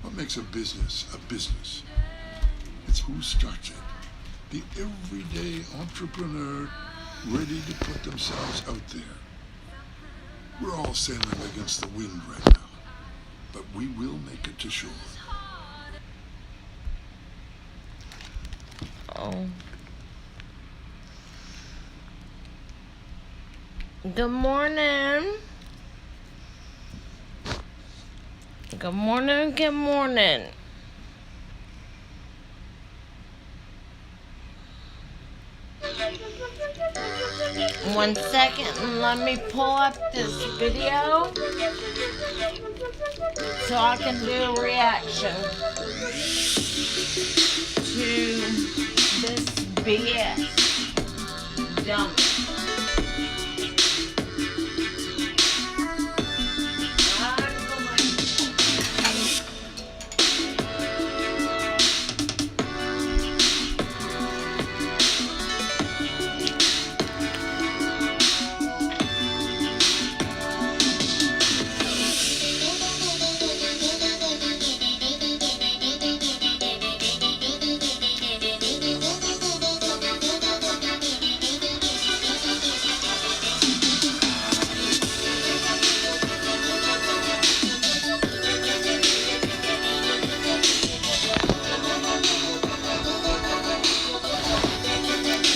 What makes a business a business? It's who starts it. The everyday entrepreneur ready to put themselves out there. We're all sailing against the wind right now, but we will make it to shore. Oh. Good morning. Good morning, good morning. One second, and let me pull up this video so I can do a reaction to this BS. Dumb.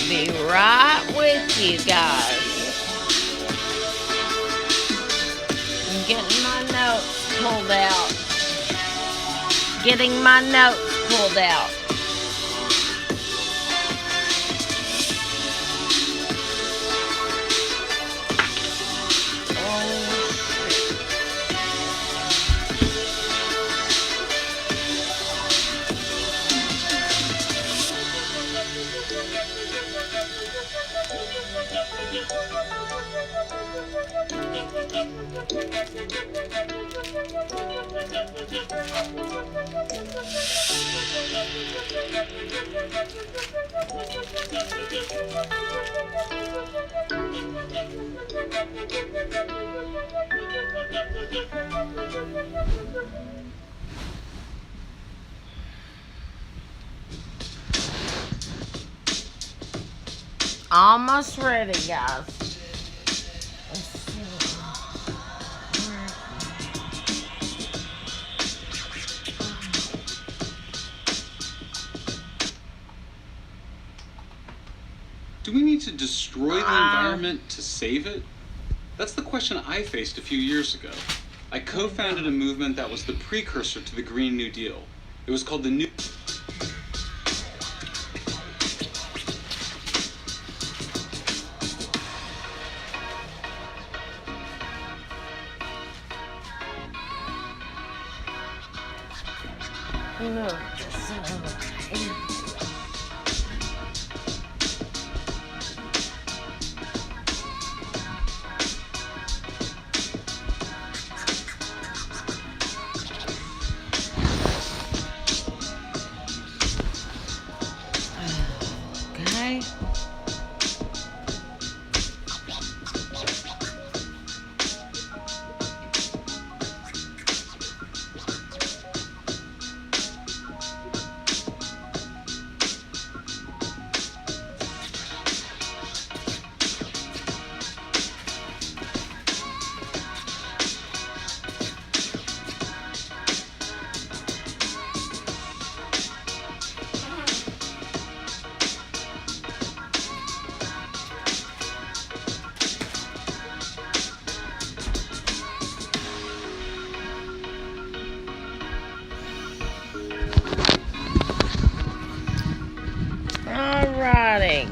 Be right with you guys. I'm getting my notes pulled out. Getting my notes pulled out. Almost ready, guys. Do we need to destroy the environment to save it? That's the question I faced a few years ago. I co-founded a movement that was the precursor to the Green New Deal. It was called the New...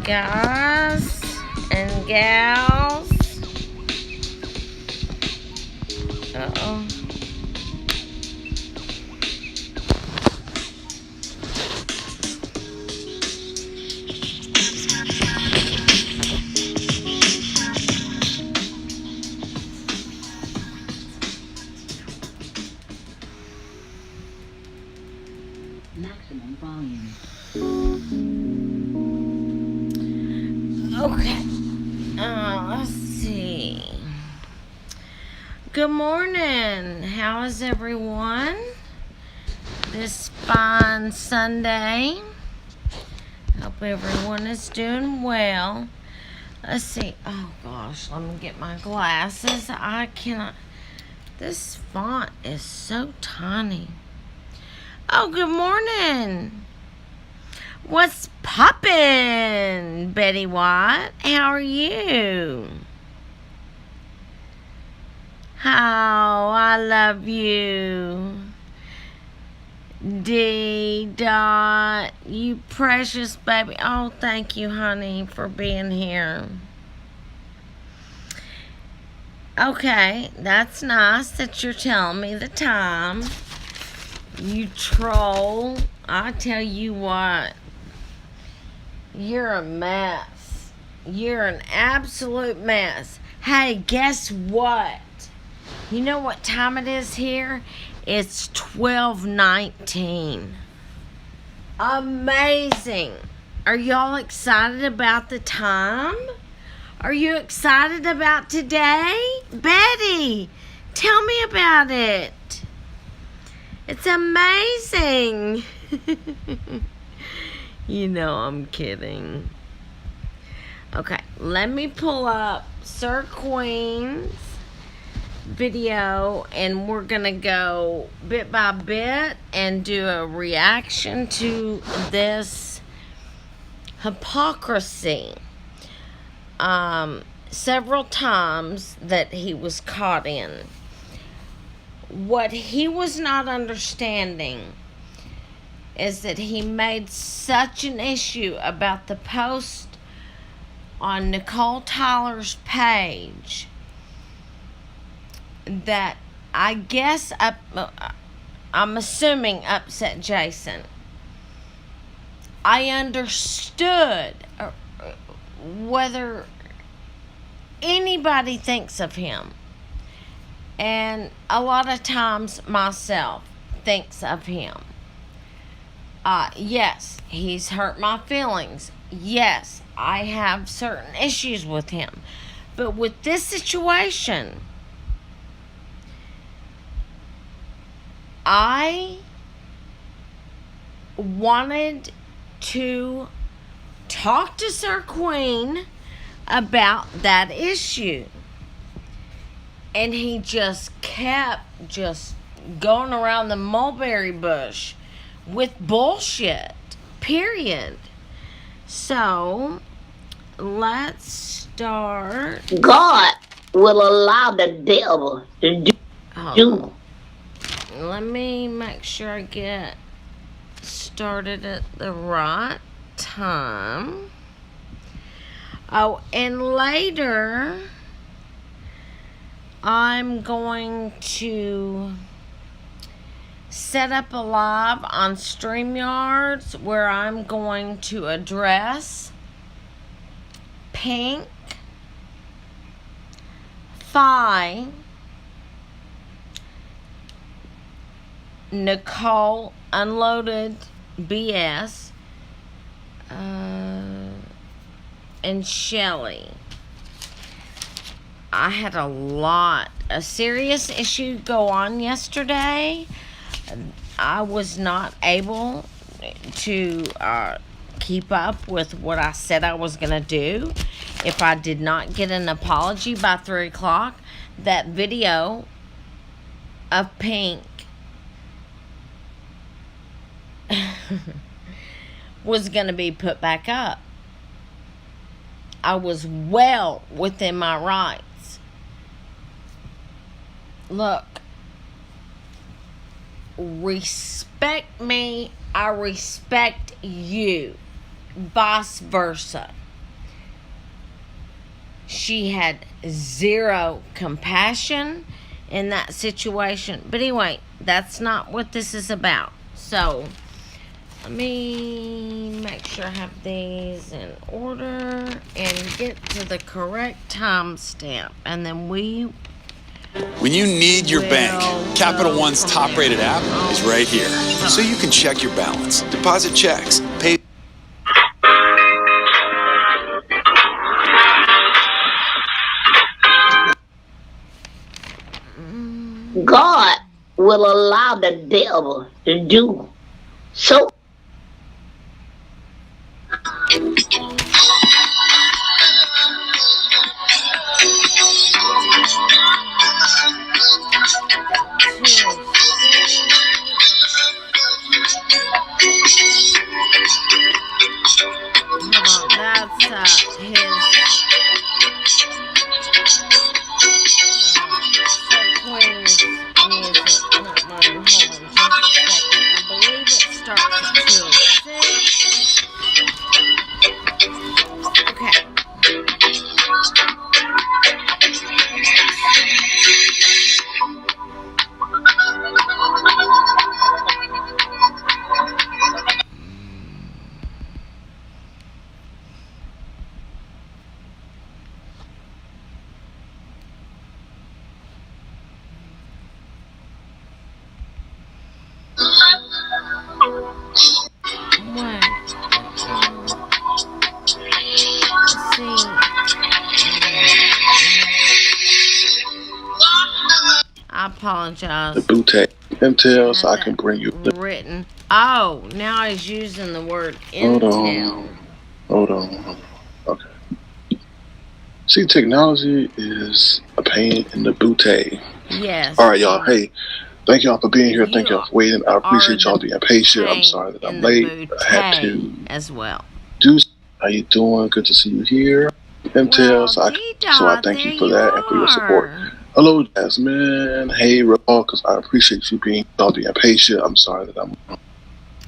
guys and gals. Uh-oh. Maximum volume. Okay. Let's see. Good morning. How is everyone? This fine Sunday. Hope everyone is doing well. Let's see. Oh gosh, let me get my glasses. I cannot. This font is so tiny. Oh, good morning. What's poppin', Betty White? How are you? How I love you. D. Dot, you precious baby. Oh, thank you, honey, for being here. Okay, that's nice that you're telling me the time. You troll. I tell you what. You're a mess. You're an absolute mess. Hey, guess what? You know what time it is here? It's 12:19. Amazing. Are y'all excited about the time? Are you excited about today? Betty, tell me about it. It's amazing. You know I'm kidding. Okay, let me pull up Sir Queen's video and we're gonna go bit by bit and do a reaction to this hypocrisy. Several times that he was caught in. What he was not understanding is that he made such an issue about the post on Nicole Tyler's page that I guess I'm assuming upset Jason. I understood whether anybody thinks of him, and a lot of times myself thinks of him. Yes, he's hurt my feelings. Yes, I have certain issues with him. But with this situation, I wanted to talk to Sir Queen about that issue. And he just kept going around the mulberry bush with bullshit, period. So, let's start. God will allow the devil to do. Let me make sure I get started at the right time. Oh, and later I'm going to set up a live on StreamYards where I'm going to address Pink, Phi, Nicole Unloaded BS, and Shelly. I had a serious issue go on yesterday. I was not able to keep up with what I said I was going to do. If I did not get an apology by 3 o'clock, that video of Pink was going to be put back up. I was well within my rights. Look, respect me, I respect you. Vice versa. she had zero compassion in that situation. But anyway, that's not what this is about. So, let me make sure I have these in order and get to the correct timestamp. And then When you need your bank, Capital One's top-rated app is right here. So you can check your balance, deposit checks, pay... God will allow the devil to do so. Hold on, that's his Queen's music. Not mine. Hold on just a second. I believe it starts at 2:06. Okay. I apologize. The bootleg intel, so I can bring you the written. Oh, now he's using the word Hold intel. on. Okay. See, technology is a pain in the booty. Yes. All right, y'all. Hey, thank y'all for being here. Thank You y'all for waiting. I appreciate y'all being patient. I'm pain sorry that I'm in the late. I had to bouquet as well. do. How you doing? Good to see you here. Intel, Well, so I D-Dot, thank there you for that and for your support. are. Hello, Jasmine. Hey, Raul, because I appreciate you being patient. I'm sorry that I'm.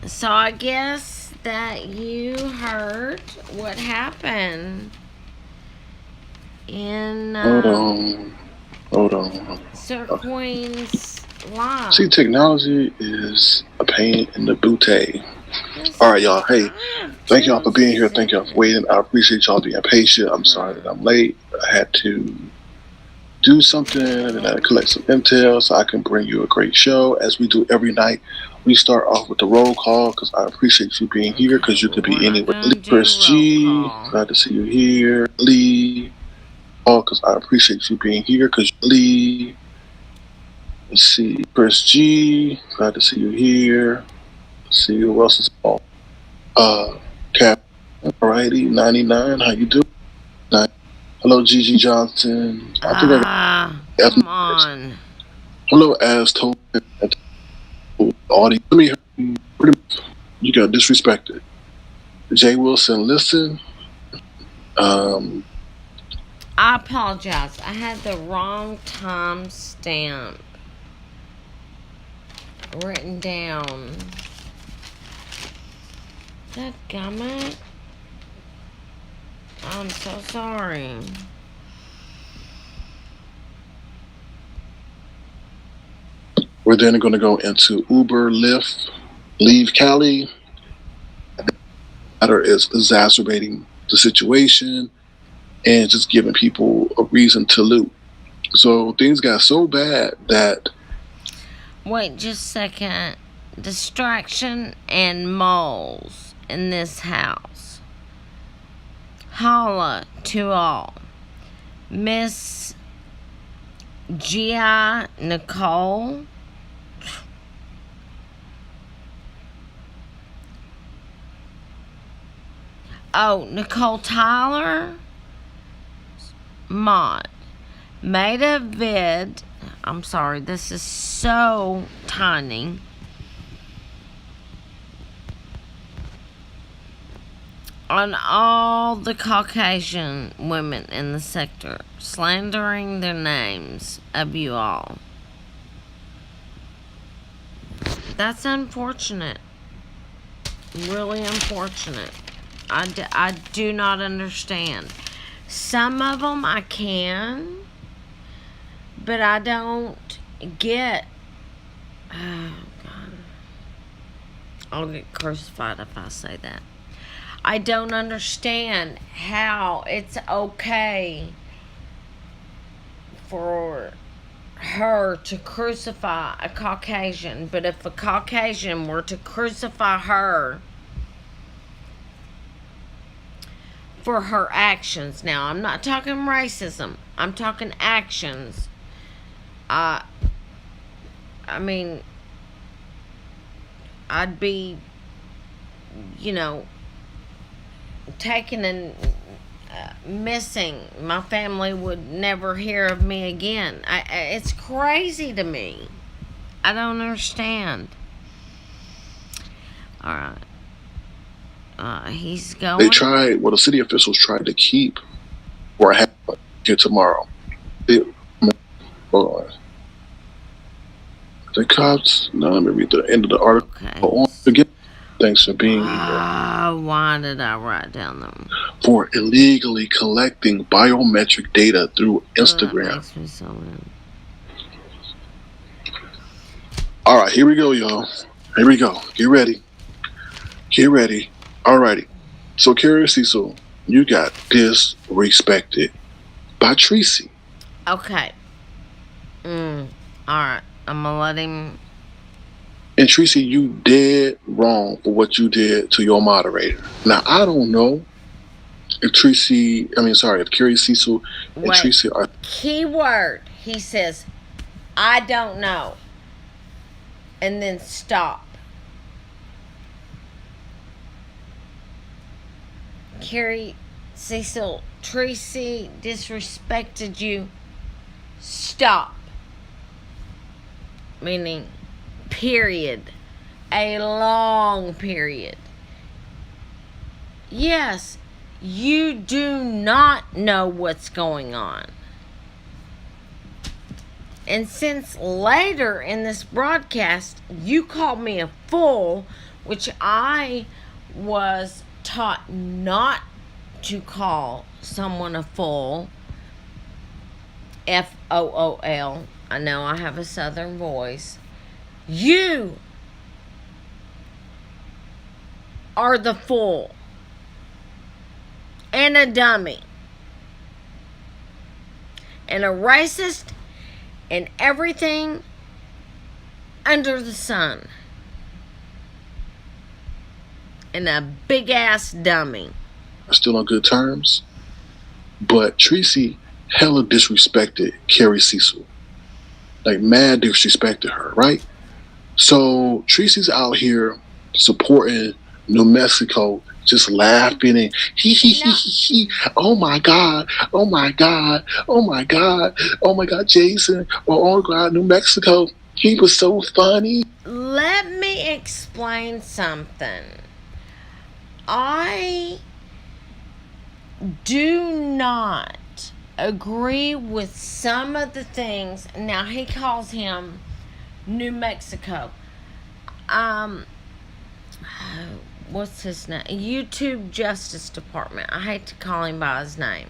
So I guess that you heard what happened in Hold on. Sir Queen's live. See, technology is a pain in the booty. All right, y'all. Hey, thank y'all for being here. Thank y'all for waiting. I appreciate y'all being patient. I'm sorry that I'm late. I had to do something and I collect some intel so I can bring you a great show as we do every night. We start off with the roll call because I appreciate you being here because you could be anywhere. Chris G, glad to see you here. Lee, because I appreciate you being here because Lee. Let's see, Chris G, glad to see you here. Let's see who else is on. Cap, alrighty, 99. How you doing? Hello, Gigi Johnson. I think come on. Hello, As told audience. You got disrespected. Jay Wilson, listen. I apologize. I had the wrong time stamp written down. Dadgummit. I'm so sorry. We're then going to go into Uber, Lyft, Leave Cali. Matter is exacerbating the situation and just giving people a reason to loot. So things got so bad that... Wait just a second. Distraction and moles in this house. Holla to all. Miss G.I. Nicole. Oh, Nicole Tyler. Mod. Made a vid. I'm sorry, this is so tiny. On all the Caucasian women in the sector, slandering their names of you all. That's unfortunate. Really unfortunate. I do not understand. Some of them I can, but I don't get. Oh, God. I'll get crucified if I say that. I don't understand how it's okay for her to crucify a Caucasian, but if a Caucasian were to crucify her for her actions, now I'm not talking racism, I'm talking actions. I mean, I'd be, taken and missing. My family would never hear of me again. It's crazy to me. I don't understand. All right. He's going. The city officials tried to keep or have here tomorrow. Hold on. The cops, now let me read the end of the article. Okay. Again, thanks for being here. Why did I write down them? For illegally collecting biometric data through Instagram. That makes me so mad. All right, here we go, y'all. Here we go. Get ready. Get ready. All righty. So, Carrie Cecil, you got disrespected by Tracy. Okay. All right. I'm gonna let him. And Tracy, you dead wrong for what you did to your moderator. Now, I don't know if Carrie Cecil and Tracy are. Keyword. He says, I don't know. And then stop. Carrie Cecil, Tracy disrespected you. Stop. Meaning, period. A long period. Yes, you do not know what's going on. And since later in this broadcast, you called me a fool, which I was taught not to call someone a fool. F-O-O-L. I know I have a southern voice. You are the fool and a dummy and a racist and everything under the sun and a big ass dummy. Still on good terms, but Tracy hella disrespected Carrie Cecil, like mad disrespected her, right? So Tracy's out here supporting New Mexico, just laughing and he. Oh my God, Jason, oh my God, New Mexico. He was so funny. Let me explain something. I do not agree with some of the things. Now he calls him New Mexico. What's his name? YouTube Justice Department. I hate to call him by his name.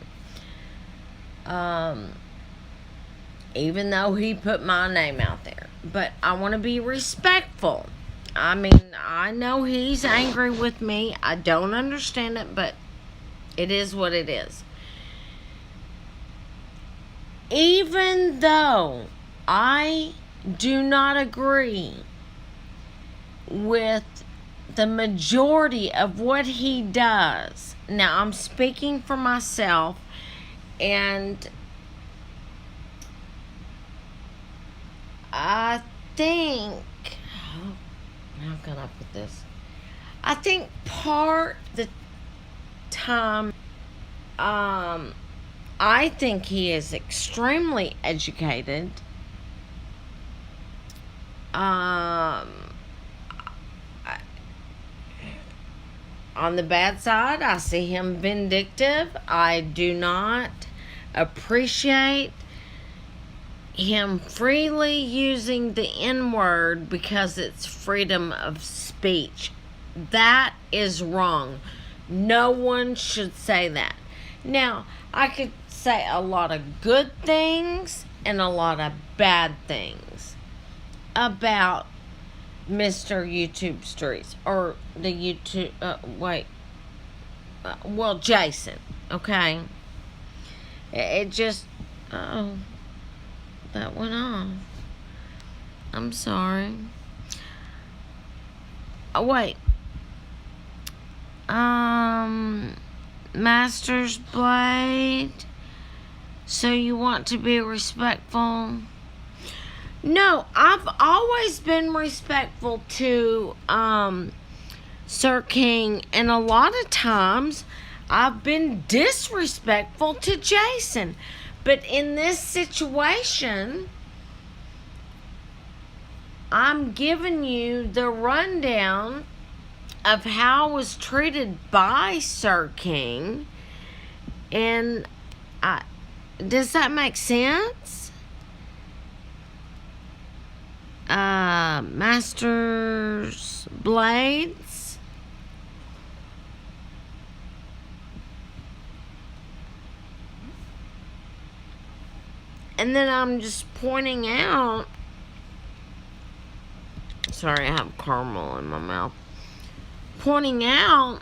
Even though he put my name out there. But I want to be respectful. I mean, I know he's angry with me. I don't understand it, but it is what it is. Even though I do not agree with the majority of what he does. Now, I'm speaking for myself, and I think, how can I put this? I think part the time, I think he is extremely educated. On the bad side, I see him vindictive. I do not appreciate him freely using the N-word because it's freedom of speech. That is wrong. No one should say that. Now, I could say a lot of good things and a lot of bad things about Mr. YouTube Streets, or the YouTube, Jason, okay? It just, oh, that went off. I'm sorry. Oh, wait. Master's Blade. So you want to be respectful? No, I've always been respectful to Sir King, and a lot of times I've been disrespectful to Jason. But in this situation, I'm giving you the rundown of how I was treated by Sir King. And does that make sense? Master's Blades. And then I'm just pointing out. Sorry, I have caramel in my mouth. Pointing out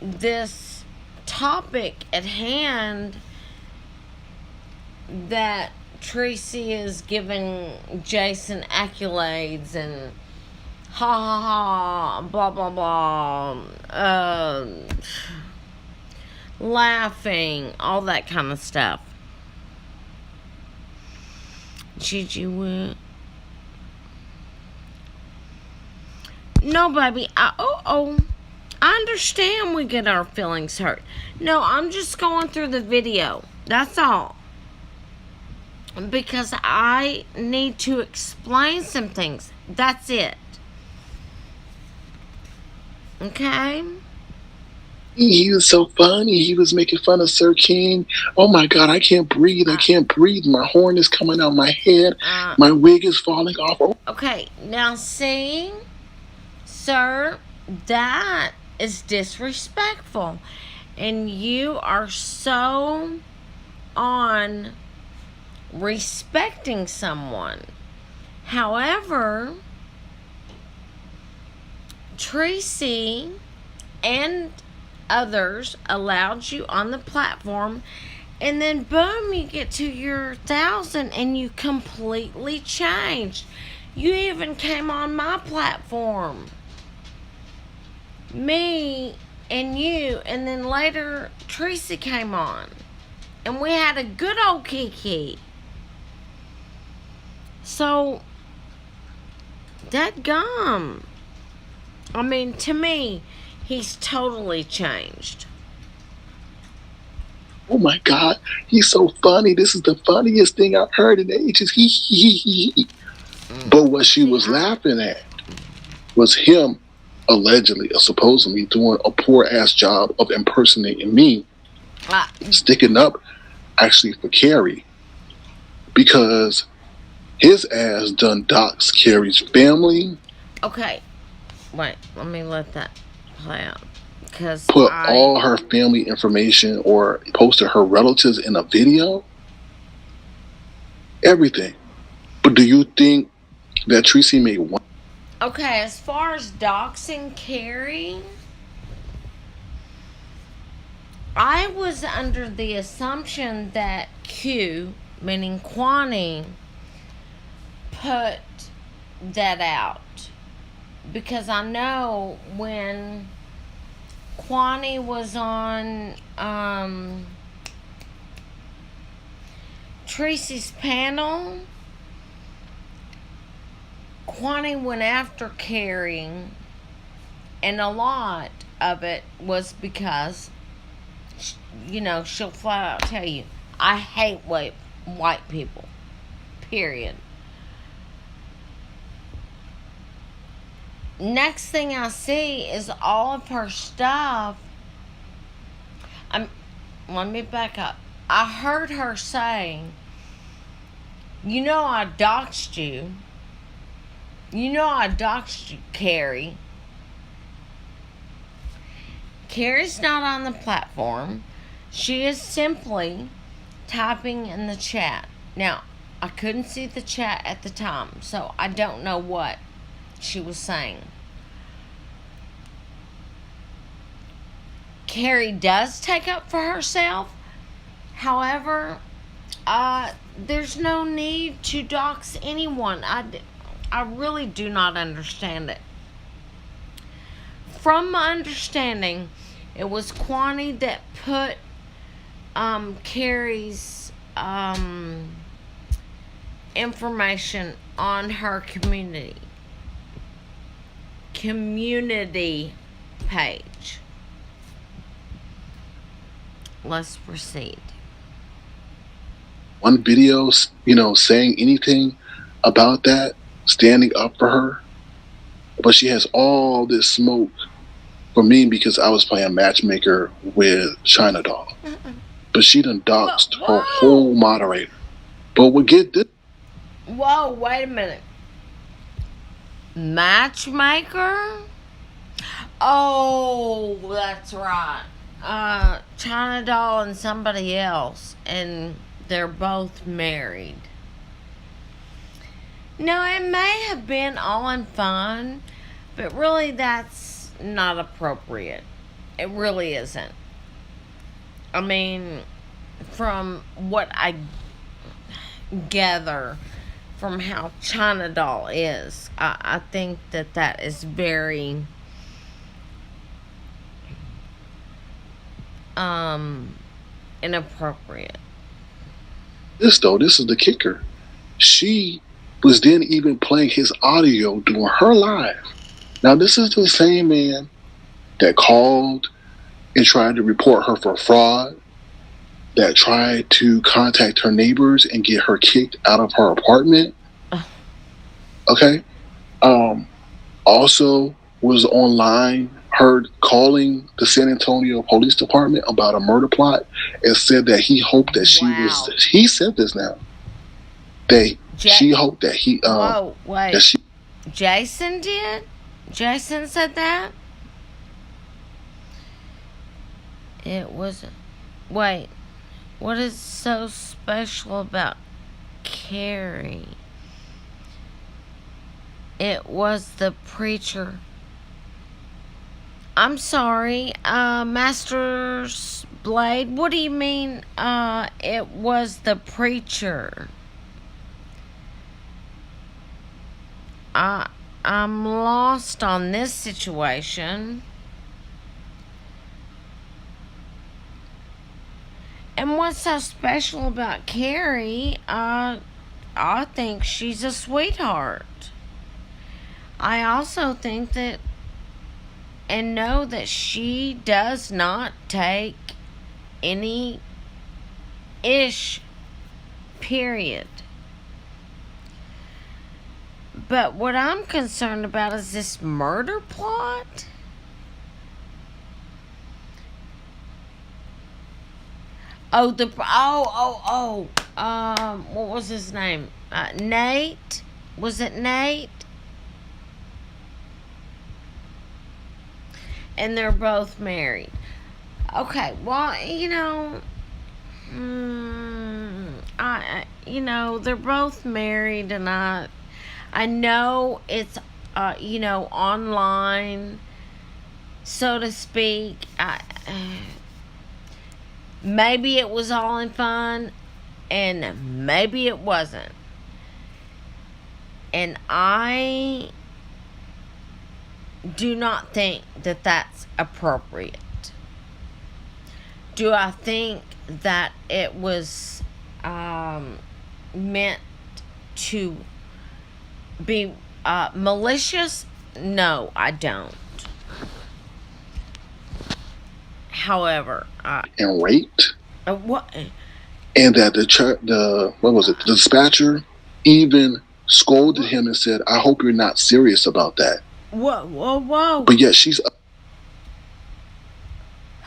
this topic at hand, that Tracy is giving Jason accolades and ha ha ha, blah blah blah, laughing, all that kind of stuff. Gigi went. No, baby. I understand we get our feelings hurt. No, I'm just going through the video. That's all. Because I need to explain some things. That's it. Okay? He was so funny. He was making fun of Sir King. Oh my God, I can't breathe. I can't breathe. My horn is coming out my head. My wig is falling off. Oh. Okay, now see, sir, that is disrespectful. And you are so on respecting someone. However, Tracy and others allowed you on the platform, and then boom, you get to your 1,000 and you completely changed. You even came on my platform, me and you, and then later Tracy came on, and we had a good old kiki. So that gum, I mean, to me, he's totally changed. Oh my God, he's so funny. This is the funniest thing I've heard in ages. He. But what she was laughing at was him allegedly or supposedly doing a poor ass job of impersonating me, sticking up actually for Carrie, because his ass done doxed Carrie's family. Okay, wait, let me let that play out. Because put all her family information or posted her relatives in a video. Everything. But do you think that Tracy made one? Okay, as far as doxing Carrie, I was under the assumption that Q, meaning Kwani, put that out. Because I know when Kwani was on Tracy's panel, Kwani went after Carrie, and a lot of it was because, you know, she'll flat out tell you, I hate white people, period. Next thing I see is all of her stuff. Let me back up. I heard her saying, you know I doxed you. You know I doxed you, Carrie. Carrie's not on the platform. She is simply typing in the chat. Now, I couldn't see the chat at the time, so I don't know what she was saying. Carrie does take up for herself. However, there's no need to dox anyone. I really do not understand it. From my understanding, it was Kwani that put Carrie's information on her community page. Let's proceed. One video, saying anything about that, standing up for her, but she has all this smoke for me because I was playing matchmaker with China Doll. But she done doxed her whole moderator. But we'll get this. Whoa, wait a minute. Matchmaker? Oh, that's right. China Doll and somebody else, and they're both married. No, it may have been all in fun, but really that's not appropriate. It really isn't. I mean, from what I gather from how China Doll is, I think that is very inappropriate. This is the kicker. She was then even playing his audio during her live. Now, this is the same man that called and tried to report her for fraud, that tried to contact her neighbors and get her kicked out of her apartment. Okay. Also was online, heard calling the San Antonio Police Department about a murder plot and said that he hoped that he said this now. She hoped that he, whoa, wait. that she. Jason did? Jason said that? It was, wait, what is so special about Carrie? It was the preacher. I'm sorry, Master's Blade, what do you mean, it was the preacher? I'm lost on this situation. And what's so special about Carrie? I think she's a sweetheart. I also think that and know that she does not take any ish, period. But what I'm concerned about is this murder plot. What was his name? Nate? Was it Nate? And they're both married. Okay, well, they're both married, and I know it's, online, so to speak. Maybe it was all in fun, and maybe it wasn't. And I do not think that that's appropriate. Do I think that it was meant to be malicious? No, I don't. However, and raped. What? And that the dispatcher even scolded him and said, "I hope you're not serious about that." Whoa. But yet she's.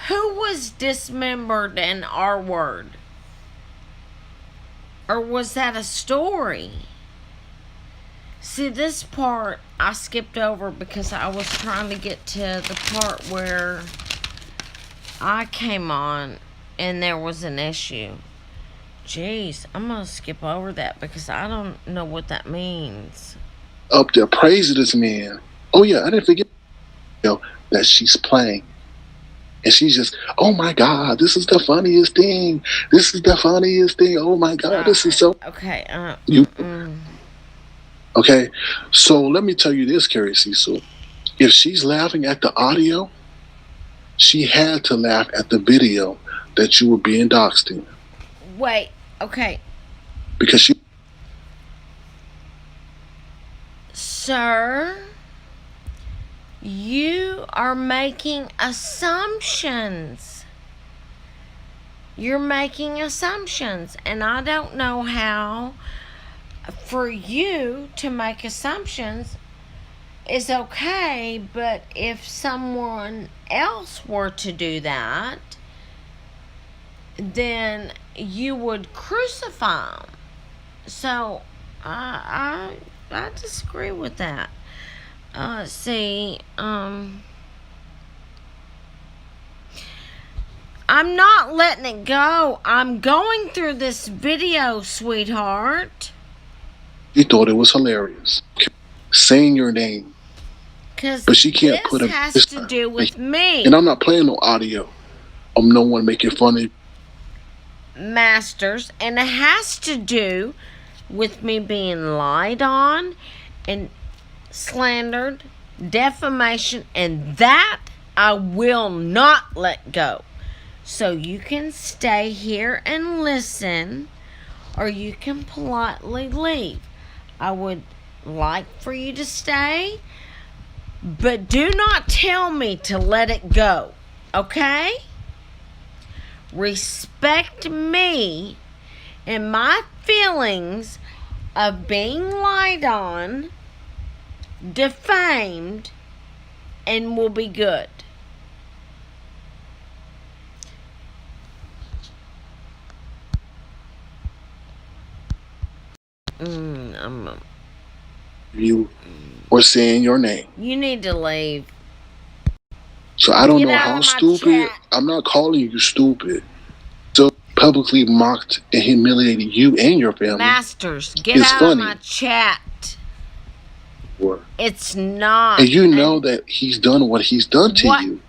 Who was dismembered in our word? Or was that a story? See, this part I skipped over because I was trying to get to the part where I came on and there was an issue. Jeez, I'm going to skip over that because I don't know what that means. Up there praising this man. Oh yeah, I didn't forget that she's playing. And she's just, oh my God, this is the funniest thing. This is the funniest thing. Oh my God, this is so. Okay. Okay, so let me tell you this, Carrie Cecil. If she's laughing at the audio, she had to laugh at the video that you were being doxxed in. Wait, okay. Because she. Sir, you are making assumptions. You're making assumptions, and I don't know how for you to make assumptions is okay, but if someone else were to do that, then you would crucify them. So I disagree with that. I'm not letting it go. I'm going through this video, sweetheart. She thought it was hilarious. Saying your name. But she can't put this has to do with me. And I'm not playing no audio of no one making fun of Masters, and it has to do with me being lied on and slandered, defamation, and that I will not let go. So you can stay here and listen, or you can politely leave. I would like for you to stay, but do not tell me to let it go, okay? Respect me and my feelings of being lied on, defamed, and we'll be good. you or saying your name. You need to leave. So I don't Get know out how of my stupid. chat. I'm not calling you stupid. So publicly mocked and humiliated you and your family. Masters, get It's out funny. of my chat. Or- It's not. And you know that he's done what he's done to What? you.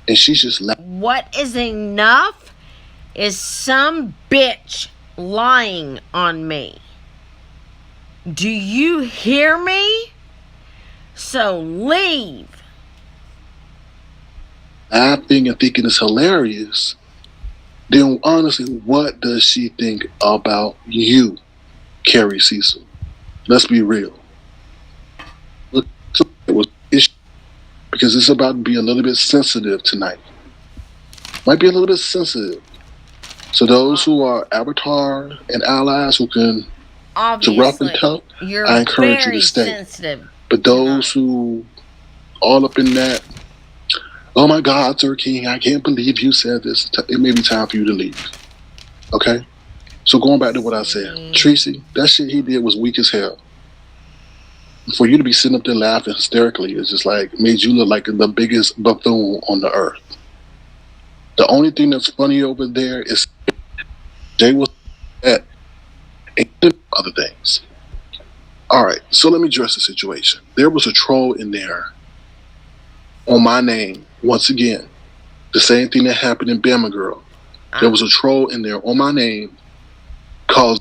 And she's just laughing. What is enough is some bitch lying on me. Do you hear me? So leave. Laughing and thinking it's hilarious. Then honestly, what does she think about you, Carrie Cecil? Let's be real. Look, it was issue because it's about to be a little bit sensitive tonight. Might be a little bit sensitive. So those who are avatar and allies who can to rough and Obviously, tough, you're I encourage you very to stay. sensitive. But those who all up in that, oh my God, Sir King, I can't believe you said this. It may be time for you to leave. Okay? So going back to what I said, Tracy, that shit he did was weak as hell. For you to be sitting up there laughing hysterically is just like made you look like the biggest buffoon on the earth. The only thing that's funny over there is Jay was at and other things. All right, so let me address the situation. There was a troll in there on my name once again. The same thing that happened in Bama Girl. There was a troll in there on my name called.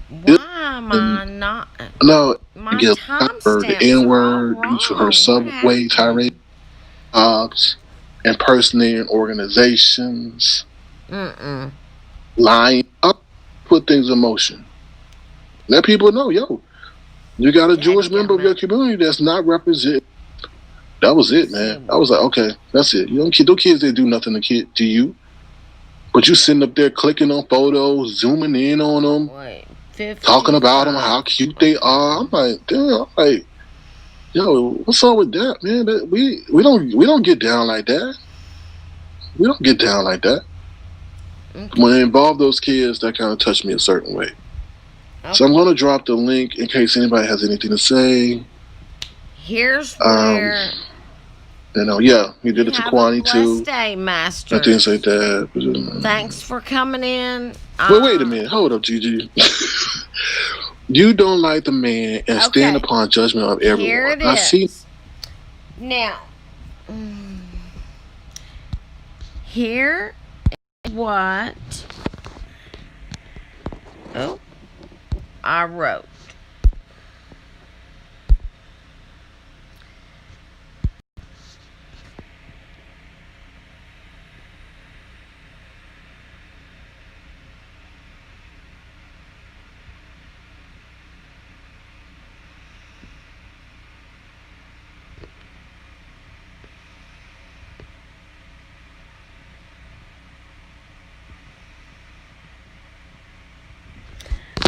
Why am I not? No, My get timestamps the are N word all due to her wrong. subway What tirade, jobs, impersonating organizations, lying. I'll put things in motion. Let people know, yo, you got a Jewish member of your community that's not represented. That was it, man. I was like, okay, that's it. You don't those kids, they do nothing to you. But you sitting up there clicking on photos, zooming in on them, Wait, talking about them, how cute they are. I'm like, damn. I'm like, yo, what's up with that, man? We don't get down like that. We don't get down like that. Okay. When it involved those kids, that kind of touched me a certain way. Okay. So I'm going to drop the link in case anybody has anything to say. Here's where Yeah, he did it to Have a Kwani blessed too, day, Master. and things like that. Thanks for coming in. Wait a minute. Hold up, Gigi. You don't like the man and stand Okay. upon judgment of everyone. Here it I see. is. Now, here is what I wrote.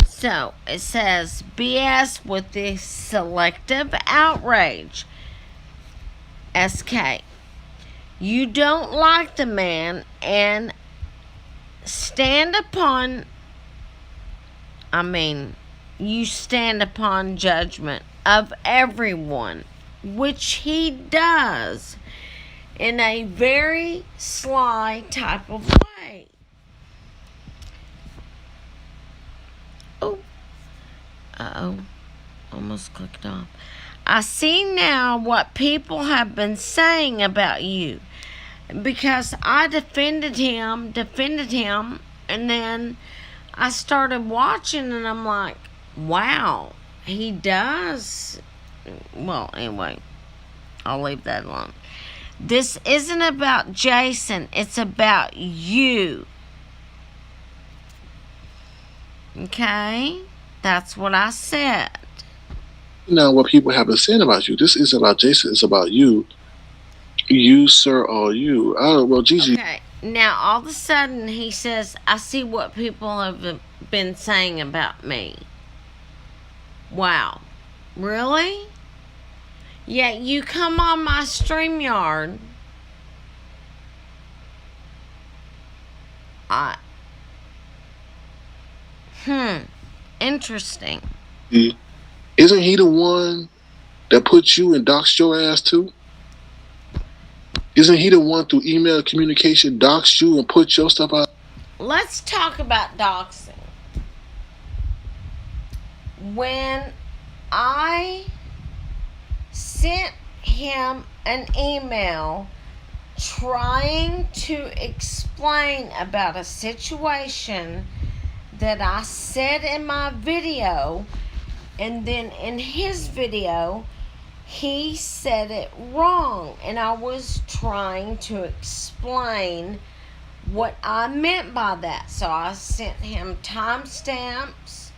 So, it says, BS with the selective outrage. SK. You don't like the man and you stand upon judgment of everyone, which he does in a very sly type of way. Almost clicked off. I see now what people have been saying about you, because I defended him, and then I started watching and I'm like, wow, he does. Well, anyway, I'll leave that alone. This isn't about Jason, it's about you. Okay? That's what I said. Now, what people have been saying about you, this isn't about Jason, it's about you. You, sir, or you. Oh, well, Gigi. Okay. Now, all of a sudden, he says, I see what people have been saying about me. Wow. Really? Yet you come on my StreamYard. Interesting. Isn't he the one that put you and doxed your ass too? Isn't he the one through email communication doxed you and put your stuff out? Let's talk about doxing. When I sent him an email trying to explain about a situation that I said in my video, and then in his video he said it wrong, and I was trying to explain what I meant by that. So I sent him timestamps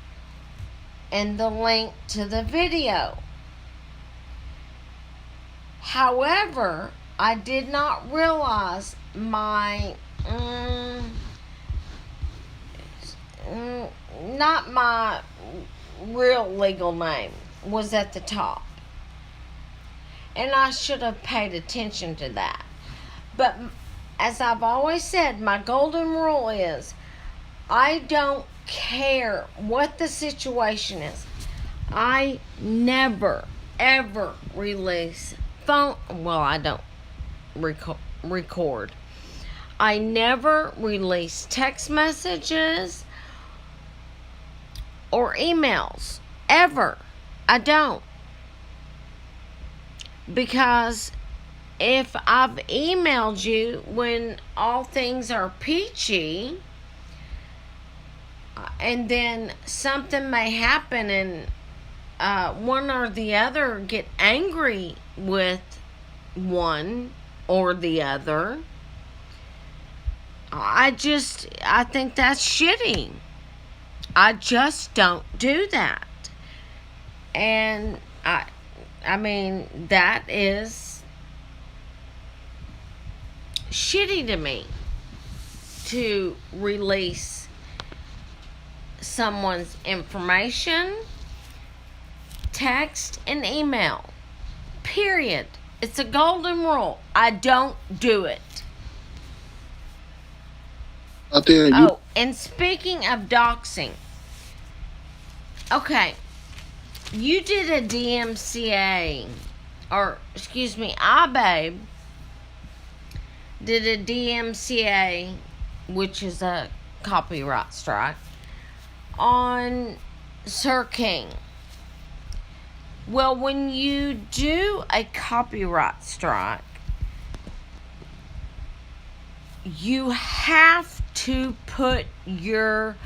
and the link to the video. However, I did not realize my not my real legal name was at the top, and I should have paid attention to that. But as I've always said, my golden rule is I don't care what the situation is. I never ever release phone. Well, I don't record. I never release text messages or emails, ever. I don't. Because if I've emailed you when all things are peachy, and then something may happen and one or the other get angry with one or the other, I think that's shitty. I just don't do that. And I mean, that is shitty to me, to release someone's information, text, and email. Period. It's a golden rule. I don't do it. And speaking of doxing, okay, you did a DMCA, or excuse me, iBabe did a DMCA, which is a copyright strike, on Sir King. Well, when you do a copyright strike, you have to put your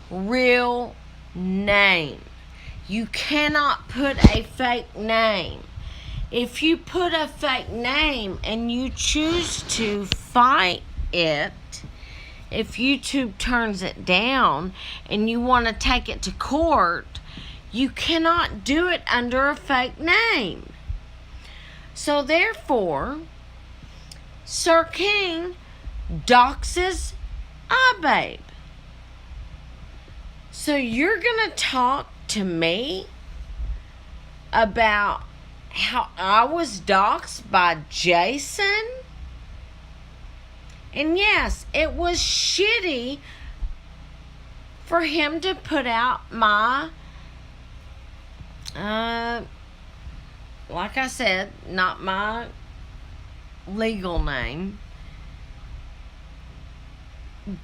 real name. You cannot put a fake name. If you put a fake name and you choose to fight it, if YouTube turns it down and you want to take it to court, you cannot do it under a fake name. So therefore, Sir King doxes iBabe. So you're going to talk to me about how I was doxed by Jason? And yes, it was shitty for him to put out my, like I said, not my legal name.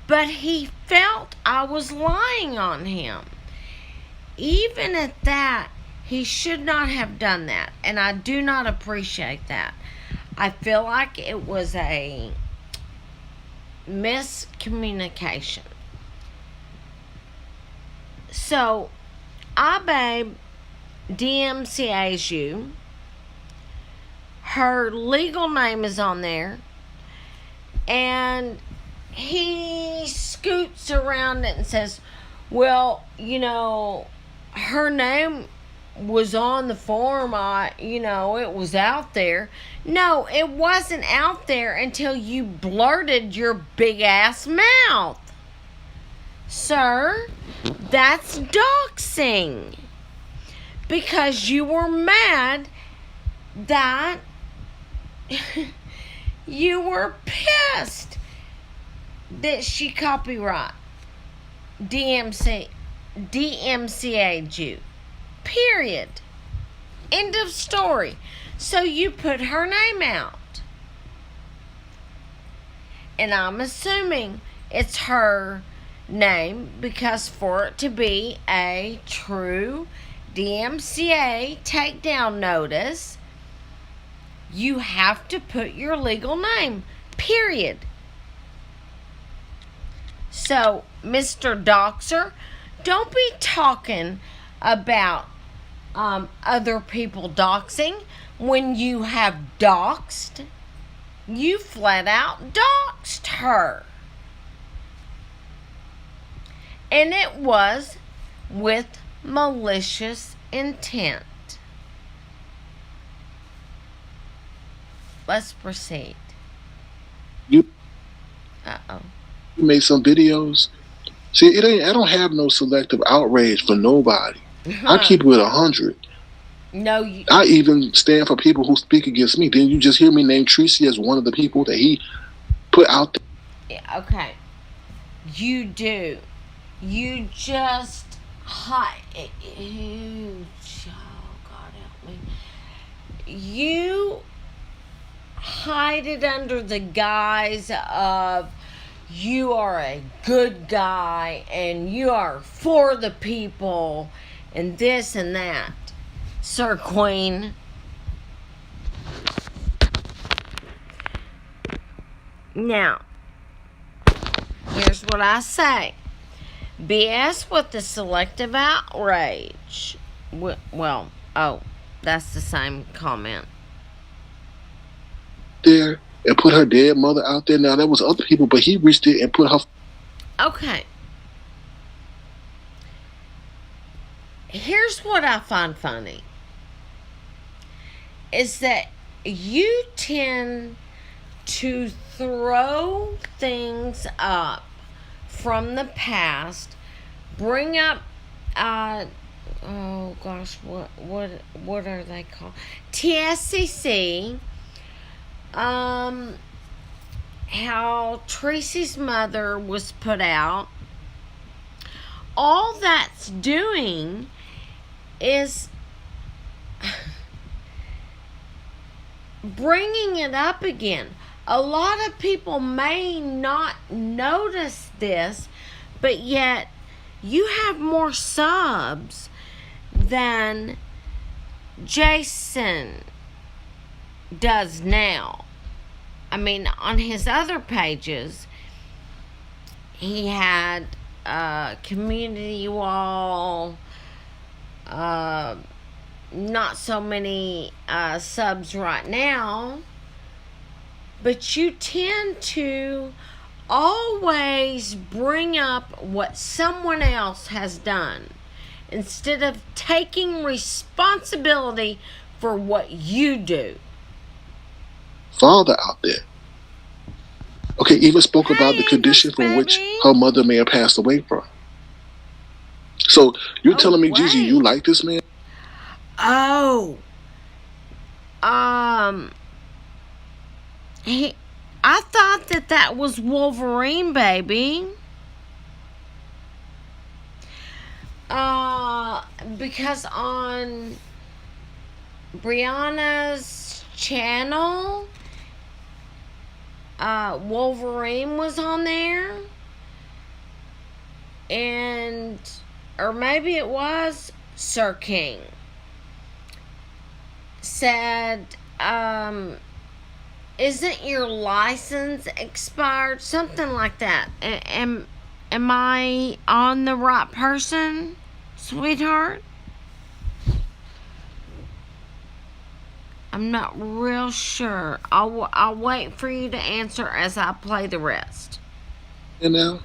But he felt I was lying on him. Even at that, he should not have done that. And I do not appreciate that. I feel like it was a miscommunication. So, iBabe DMCA's you. Her legal name is on there. And he scoots around it and says, well, her name was on the form. It was out there. No, it wasn't out there until you blurted your big ass mouth. Sir, that's doxing. Because you were mad that you were pissed that she copyright DMCA'd you. Period. End of story. So you put her name out. And I'm assuming it's her name because for it to be a true DMCA takedown notice, you have to put your legal name. Period. So, Mr. Doxer, don't be talking about other people doxing when you have doxed. You flat out doxed her. And it was with malicious intent. Let's proceed. You Uh-oh. made some videos. See, I don't have no selective outrage for nobody. I keep it with 100. No, I even stand for people who speak against me. Didn't you just hear me name Tracy as one of the people that he put out there? Yeah, okay. You do. You just hide. Oh, God help me. You hide it under the guise of you are a good guy and you are for the people and this and that, Sir Queen. Now, here's what I say. BS with the selective outrage. Well, that's the same comment. There and put her dead mother out there. Now, there was other people, but he reached it and put her. Okay. Here's what I find funny. Is that you tend to throw things up from the past, bring up oh gosh, what are they called? TSCC. How Tracy's mother was put out. All that's doing is bringing it up again. A lot of people may not notice this, but yet you have more subs than Jason does now. I mean, on his other pages, he had a community wall, not so many subs right now, but you tend to always bring up what someone else has done instead of taking responsibility for what you do. Father out there. Okay, even spoke about the condition from which her mother may have passed away from. So you're telling me, Gigi, you like this man? Oh. I thought that was Wolverine, baby. Because on Brianna's channel, Wolverine was on there. Or maybe it was Sir King. Said, isn't your license expired? Something like that. Am I on the right person, sweetheart? I'm not real sure. I'll wait for you to answer as I play the rest. You know?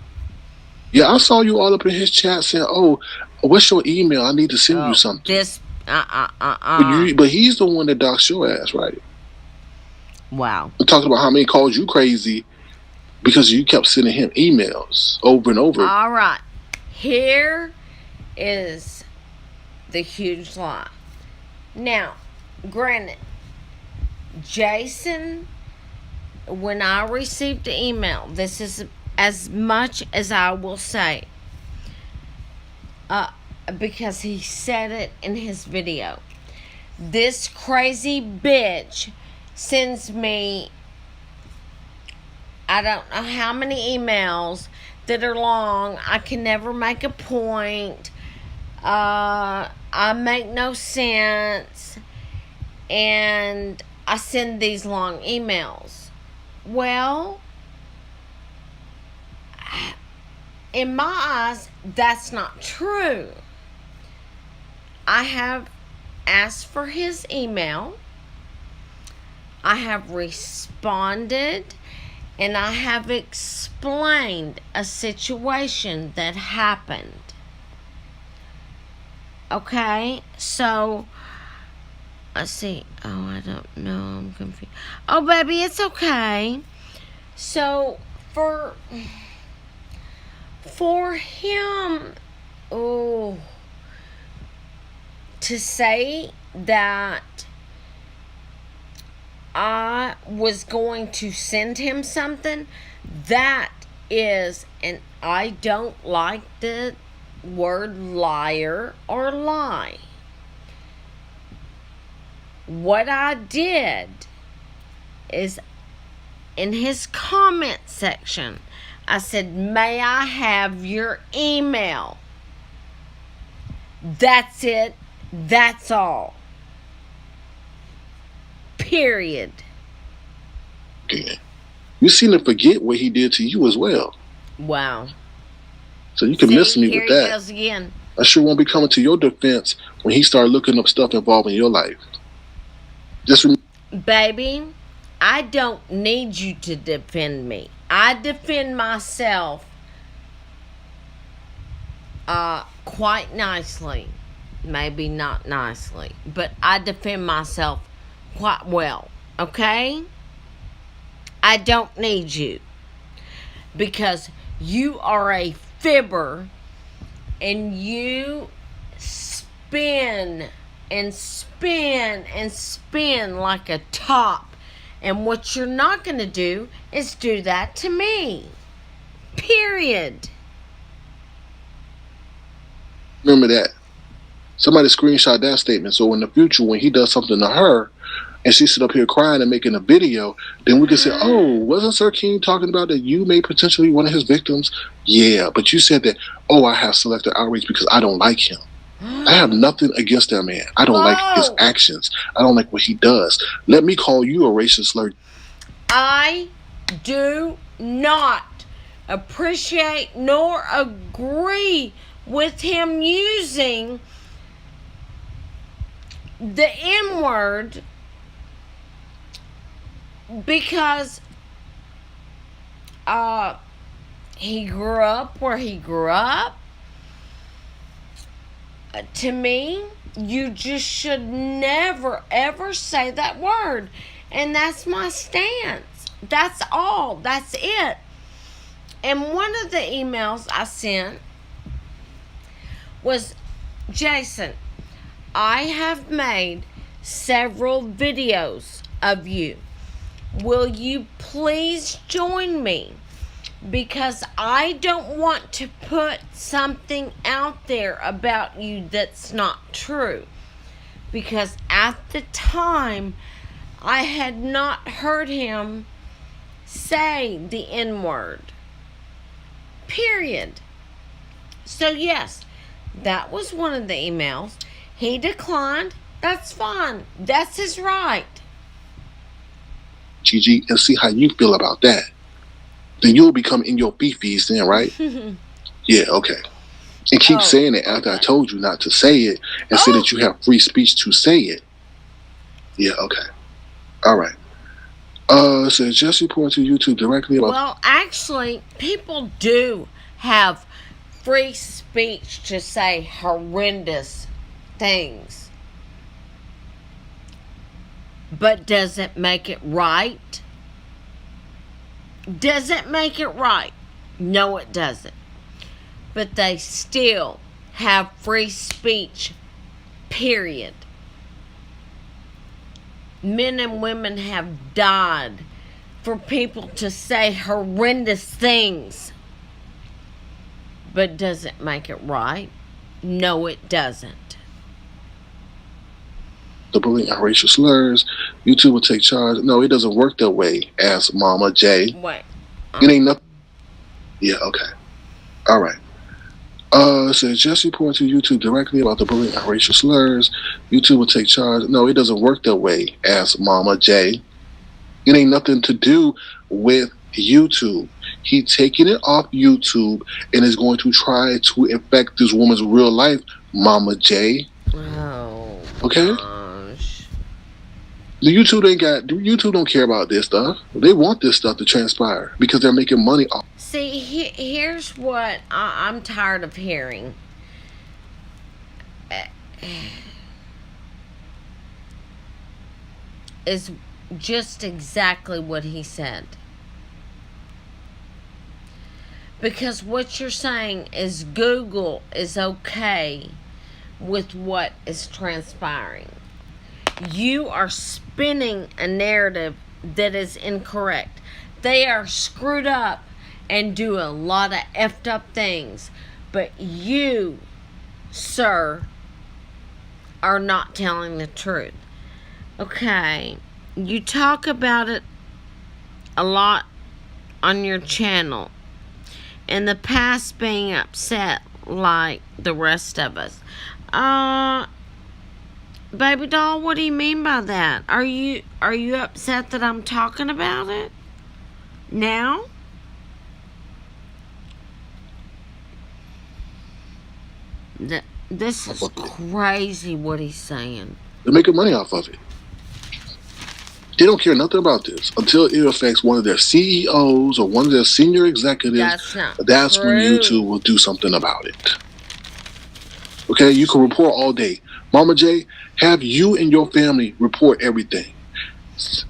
Yeah, I saw you all up in his chat saying, "Oh, what's your email? I need to send you something." But he's the one that doxed your ass, right? Wow. I'm talking about how many called you crazy because you kept sending him emails over and over. All right. Here is the huge lie. Now, granted, Jason, when I received the email, this is as much as I will say, because he said it in his video. This crazy bitch sends me, I don't know how many emails that are long. I can never make a point. I make no sense. And I send these long emails. Well, in my eyes, that's not true. I have asked for his email. I have responded, and I have explained a situation that happened. Okay, so let's see. Oh, I don't know. I'm confused. Oh, baby, it's okay. So for him, to say that I was going to send him something, that is, and I don't like the word liar or lie. What I did is, in his comment section, I said, may I have your email? That's it. That's all. Period. Okay. You seem to forget what he did to you as well. Wow. So you can miss me here with that. He goes again. I sure won't be coming to your defense when he started looking up stuff involving your life. Just baby, I don't need you to defend me. I defend myself quite nicely. Maybe not nicely, but I defend myself quite well. Okay? I don't need you. Because you are a fibber and you spin and spin and spin like a top. And what you're not going to do is do that to me. Period. remember that. Somebody screenshot that statement. So in the future, when he does something to her, and she sit up here crying and making a video, then we can say, oh, wasn't Sir King talking about that you may potentially be one of his victims? Yeah, but you said that, oh, I have selective outrage because I don't like him. I have nothing against that man. I don't like his actions. I don't like what he does. Let me call you a racist slur. I do not appreciate nor agree with him using the N-word because he grew up where he grew up. To me, you just should never ever say that word. And that's my stance. That's all. That's it. And one of the emails I sent was, Jason, I have made several videos of you. Will you please join me? Because I don't want to put something out there about you that's not true. Because at the time, I had not heard him say the N-word. Period. So yes, that was one of the emails. He declined. That's fine. That's his right. Gigi, and see how you feel about that. Then you'll become in your beefies then, right? Yeah, okay. And keep saying it after I told you not to say it and say that you have free speech to say it. Yeah, okay. All right. So just report to YouTube directly about... Well, actually, people do have free speech to say horrendous things. But does it make it right? Does it make it right? No, it doesn't. But they still have free speech, period. Men and women have died for people to say horrendous things. But does it make it right? No, it doesn't. The bullying and racial slurs, YouTube will take charge. No, it doesn't work that way, asked Mama J. Wait. It ain't nothing. Yeah, okay. All right. So just report to YouTube directly about the bullying and racial slurs. YouTube will take charge. No, it doesn't work that way, asked Mama J. It ain't nothing to do with YouTube. He taking it off YouTube and is going to try to affect this woman's real life, Mama J. Oh. Okay? Gosh. YouTube don't care about this stuff. They want this stuff to transpire because they're making money off. See, here's what I'm tired of hearing. Is just exactly what he said. Because what you're saying is Google is okay with what is transpiring. You are spinning a narrative that is incorrect. They are screwed up and do a lot of effed up things. But you, sir, are not telling the truth. Okay, you talk about it a lot on your channel. In the past, being upset like the rest of us. Baby doll, what do you mean by that? Are you upset that I'm talking about it now? This is crazy what he's saying. They're making money off of it. They don't care nothing about this until it affects one of their CEOs or one of their senior executives. That's when YouTube will do something about it. Okay, you can report all day. Mama J, have you and your family report everything.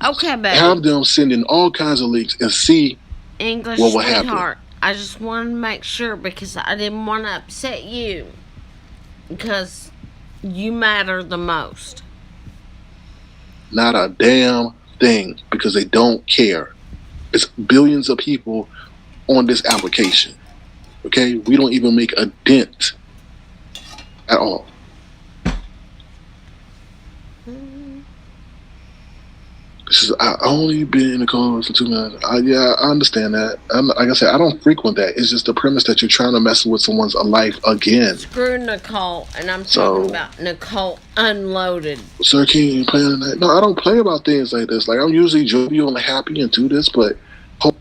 Okay, baby. Have them send in all kinds of links and see English what will sweetheart. happen. I just wanted to make sure because I didn't want to upset you. Because you matter the most. Not a damn thing because they don't care. It's billions of people on this application. Okay? We don't even make a dent at all. She said, I only been in the car for 2 minutes. Yeah, I understand that. Like I said, I don't frequent that. It's just the premise that you're trying to mess with someone's life again. Screw Nicole, and I'm talking about Nicole Unloaded. Sir King, you playing that? No, I don't play about things like this. Like, I'm usually jovial and happy and do this, but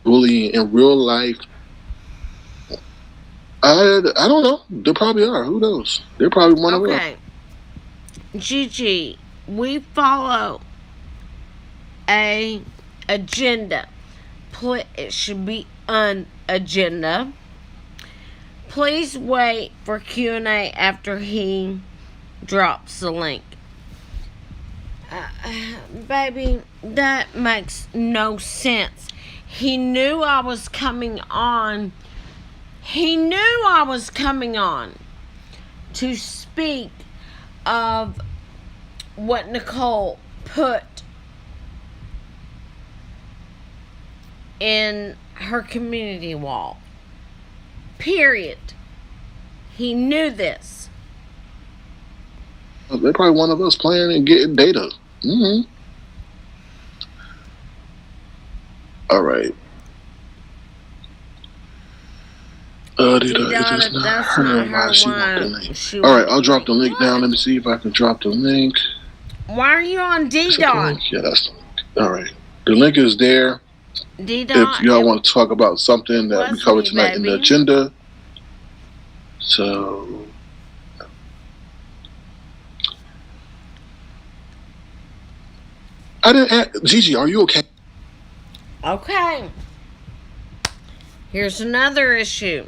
bullying in real life, I don't know. There probably are. Who knows? They're probably one of us. Okay. Gigi, we follow a agenda. It should be an agenda. Please wait for Q&A after he drops the link. Baby, that makes no sense. He knew I was coming on. He knew I was coming on to speak of what Nicole put in her community wall. Period. He knew this. They're probably one of us playing and getting data. Mm-hmm. All right. That's not her one. All right, I'll drop the link down. Let me see if I can drop the link. Why are you on D-Dot? Yeah, that's the link. All right. The link is there. D-Dot. If y'all want to talk about something that we covered tonight in the agenda. So, I didn't ask, Gigi, are you okay? Okay. Here's another issue.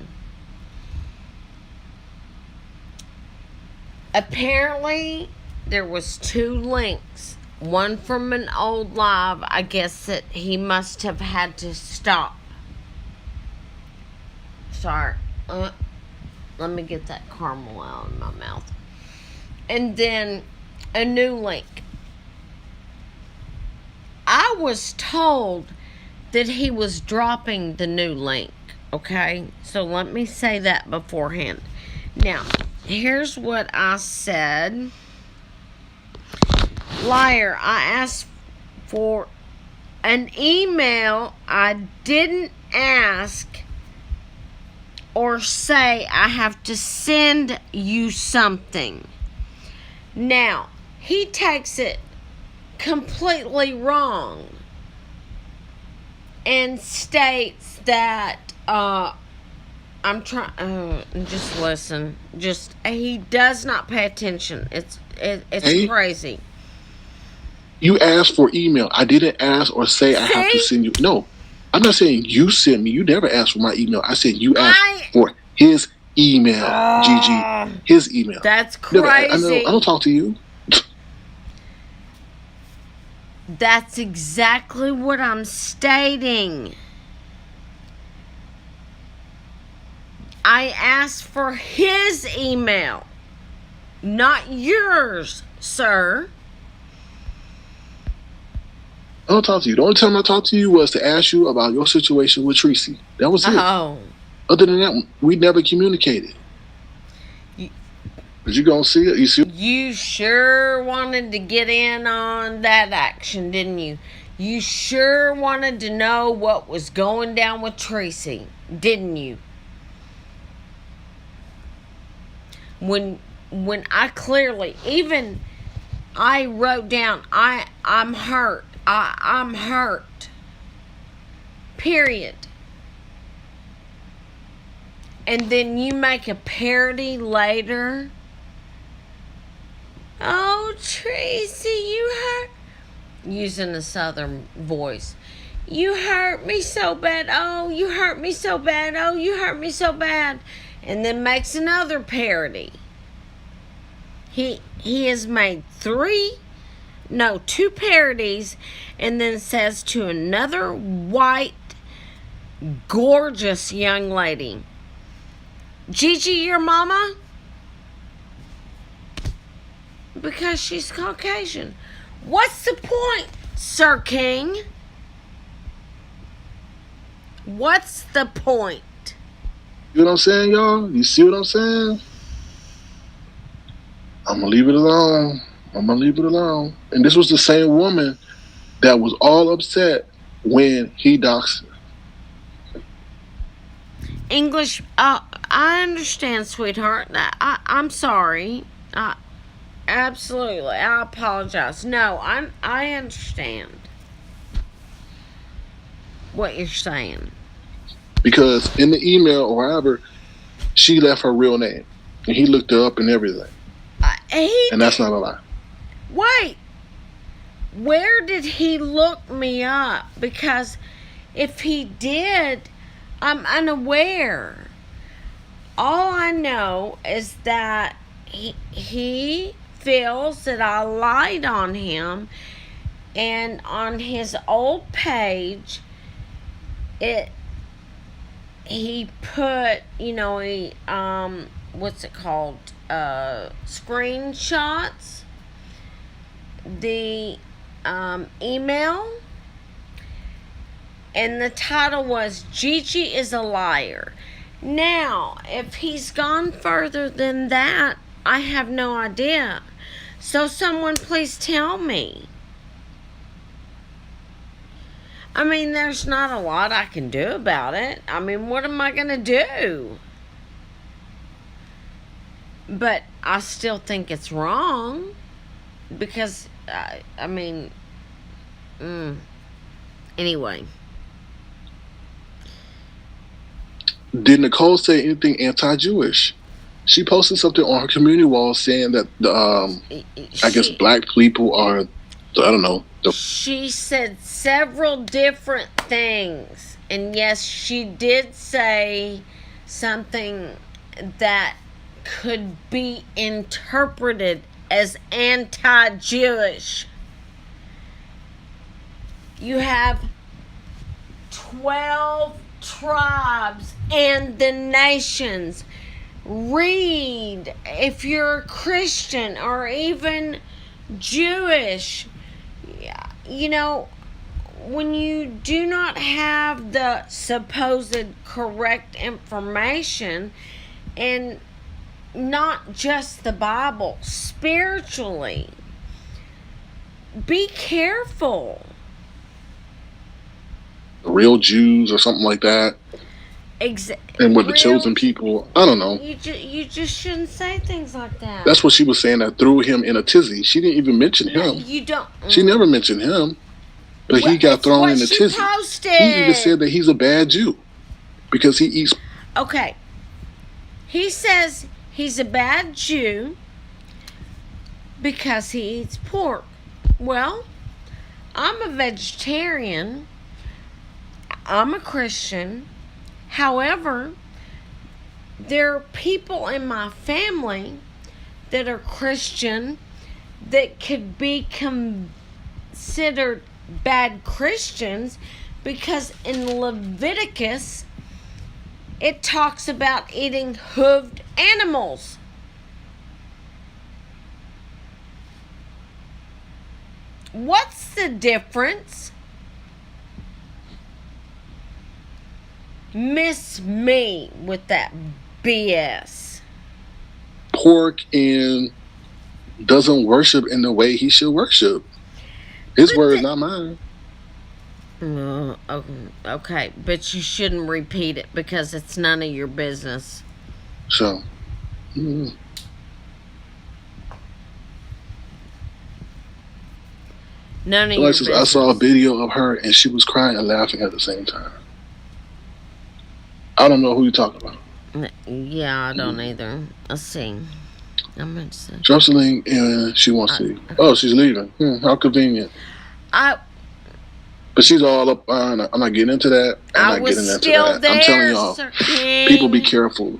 Apparently, there was 2 links. One from an old live. I guess that he must have had to stop. Sorry. Let me get that caramel out of my mouth. And then a new link. I was told that he was dropping the new link. Okay? So let me say that beforehand. Now, here's what I said. Liar, I asked for an email. I didn't ask or say I have to send you something. Now, he takes it completely wrong and states that I'm trying. Just listen. He does not pay attention. It's crazy. You asked for email. I didn't ask or say I have to send you. No, I'm not saying you sent me. You never asked for my email. I said you asked for his email, Gigi. His email. That's crazy. I don't talk to you. That's exactly what I'm stating. I asked for his email, not yours, sir. I don't talk to you. The only time I talked to you was to ask you about your situation with Tracy. That was it. Oh. Other than that, we never communicated. But you gonna see it? You see? You sure wanted to get in on that action, didn't you? You sure wanted to know what was going down with Tracy, didn't you? When I clearly, even I wrote down, I'm hurt. I'm hurt. Period. And then you make a parody later. Oh, Tracy, you hurt. Using a southern voice. You hurt me so bad. Oh, you hurt me so bad. Oh, you hurt me so bad. And then makes another parody. He has made 2 parodies, and then says to another white, gorgeous young lady, Gigi, your mama? Because she's Caucasian. What's the point, Sir King? What's the point? You know what I'm saying, y'all? You see what I'm saying? I'm gonna leave it alone. And this was the same woman that was all upset when he doxed her. English, I understand, sweetheart. I'm sorry. Absolutely. I apologize. No, I understand what you're saying. Because in the email or however, she left her real name. And he looked her up and everything. And that's not a lie. Wait. Where did he look me up? Because if he did, I'm unaware. All I know is that he feels that I lied on him, and on his old page, he put, what's it called? Screenshots, the email, and the title was Gigi is a Liar. Now, if he's gone further than that, I have no idea. So someone please tell me. I mean, there's not a lot I can do about it. I mean, what am I going to do? But I still think it's wrong. Because, anyway. Did Nicole say anything anti-Jewish? She posted something on her community wall saying that I guess black people are, I don't know. She said several different things. And yes, she did say something that could be interpreted as anti-Jewish. You have 12 tribes and the nations. Read if you're a Christian or even Jewish. When you do not have the supposed correct information, and not just the Bible, spiritually, be careful. Real Jews or something like that. And with the chosen people, I don't know. You just shouldn't say things like that. That's what she was saying, that threw him in a tizzy. She didn't even mention him. You don't. She never mentioned him. But he got thrown in a tizzy. Posted. He even said that he's a bad Jew because he eats. Okay. He says he's a bad Jew because he eats pork. Well, I'm a vegetarian. I'm a Christian. However, there are people in my family that are Christian that could be considered bad Christians because in Leviticus it talks about eating hooved animals. What's the difference? Miss me with that BS. Pork and doesn't worship in the way he should worship. His word is not mine. Okay, but you shouldn't repeat it because it's none of your business. So, none of your business. I saw a video of her and she was crying and laughing at the same time. I don't know who you're talking about. Yeah, I don't either. Let's see. I'm going to say. Drop the link and she wants to leave. Okay. Oh, she's leaving. How convenient. But she's all up on. I'm not getting into that. I'm not getting into that. There, I'm telling y'all, people be careful.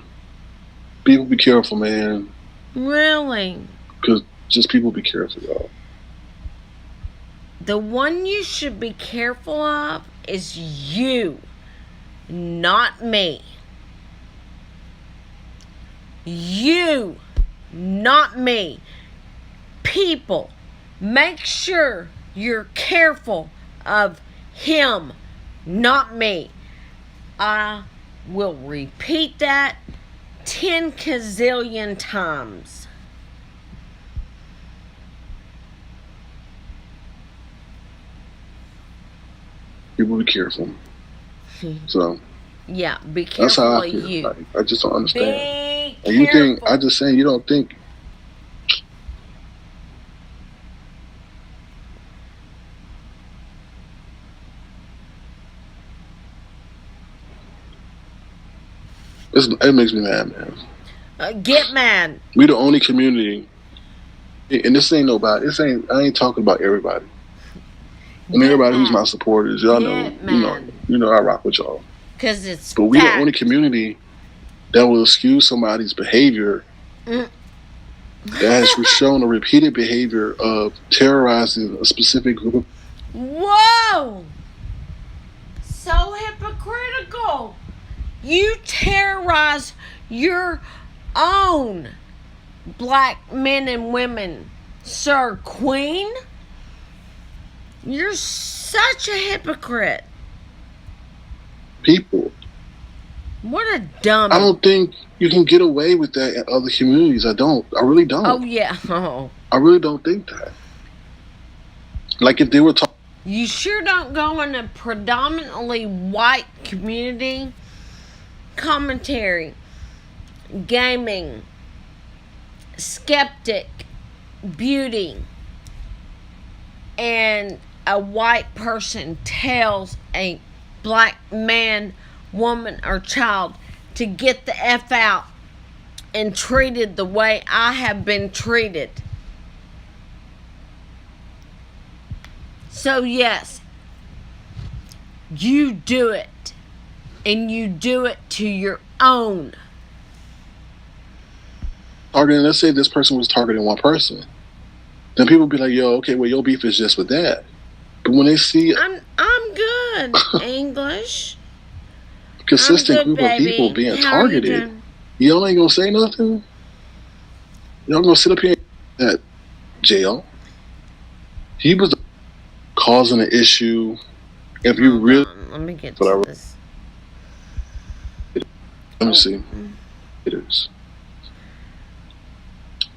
People be careful, man. Really? Because just people be careful, y'all. The one you should be careful of is you. Not me. You, not me. People, make sure you're careful of him, not me. I will repeat that 10 gazillion times. People be careful. So Yeah, be that's how careful I of feel. you. Like, I just don't understand. Be And you think careful. I just saying you don't think it makes me mad, man. Get mad. We the only community, and this ain't nobody. I ain't talking about everybody. And Get everybody who's mad. my supporters, y'all know, Get mad. I rock with y'all. Because it's But we the fact. only community that will excuse somebody's behavior Mm. that has shown a repeated behavior of terrorizing a specific group of Whoa! So hypocritical. You terrorize your own black men and women, Sir Queen. You're such a hypocrite. people. What a dummy. I don't think you can get away with that in other communities. I really don't. Oh, yeah. Oh. I really don't think that. Like if they were talking. You sure don't go in a predominantly white community. Commentary, gaming, skeptic, beauty, and a white person tells a black man, woman, or child to get the F out and treated the way I have been treated. So yes, you do it. And you do it to your own. Targeting, let's say this person was targeting one person. Then people be like, yo, okay, well, your beef is just with that. But when they see I'm good, English. consistent I'm good, group of baby. people being How are you targeted, doing? y'all ain't gonna say nothing? Y'all gonna sit up here at jail? He was causing an issue. If you Hold really, on. Let me get whatever. to this. Let me see. It is.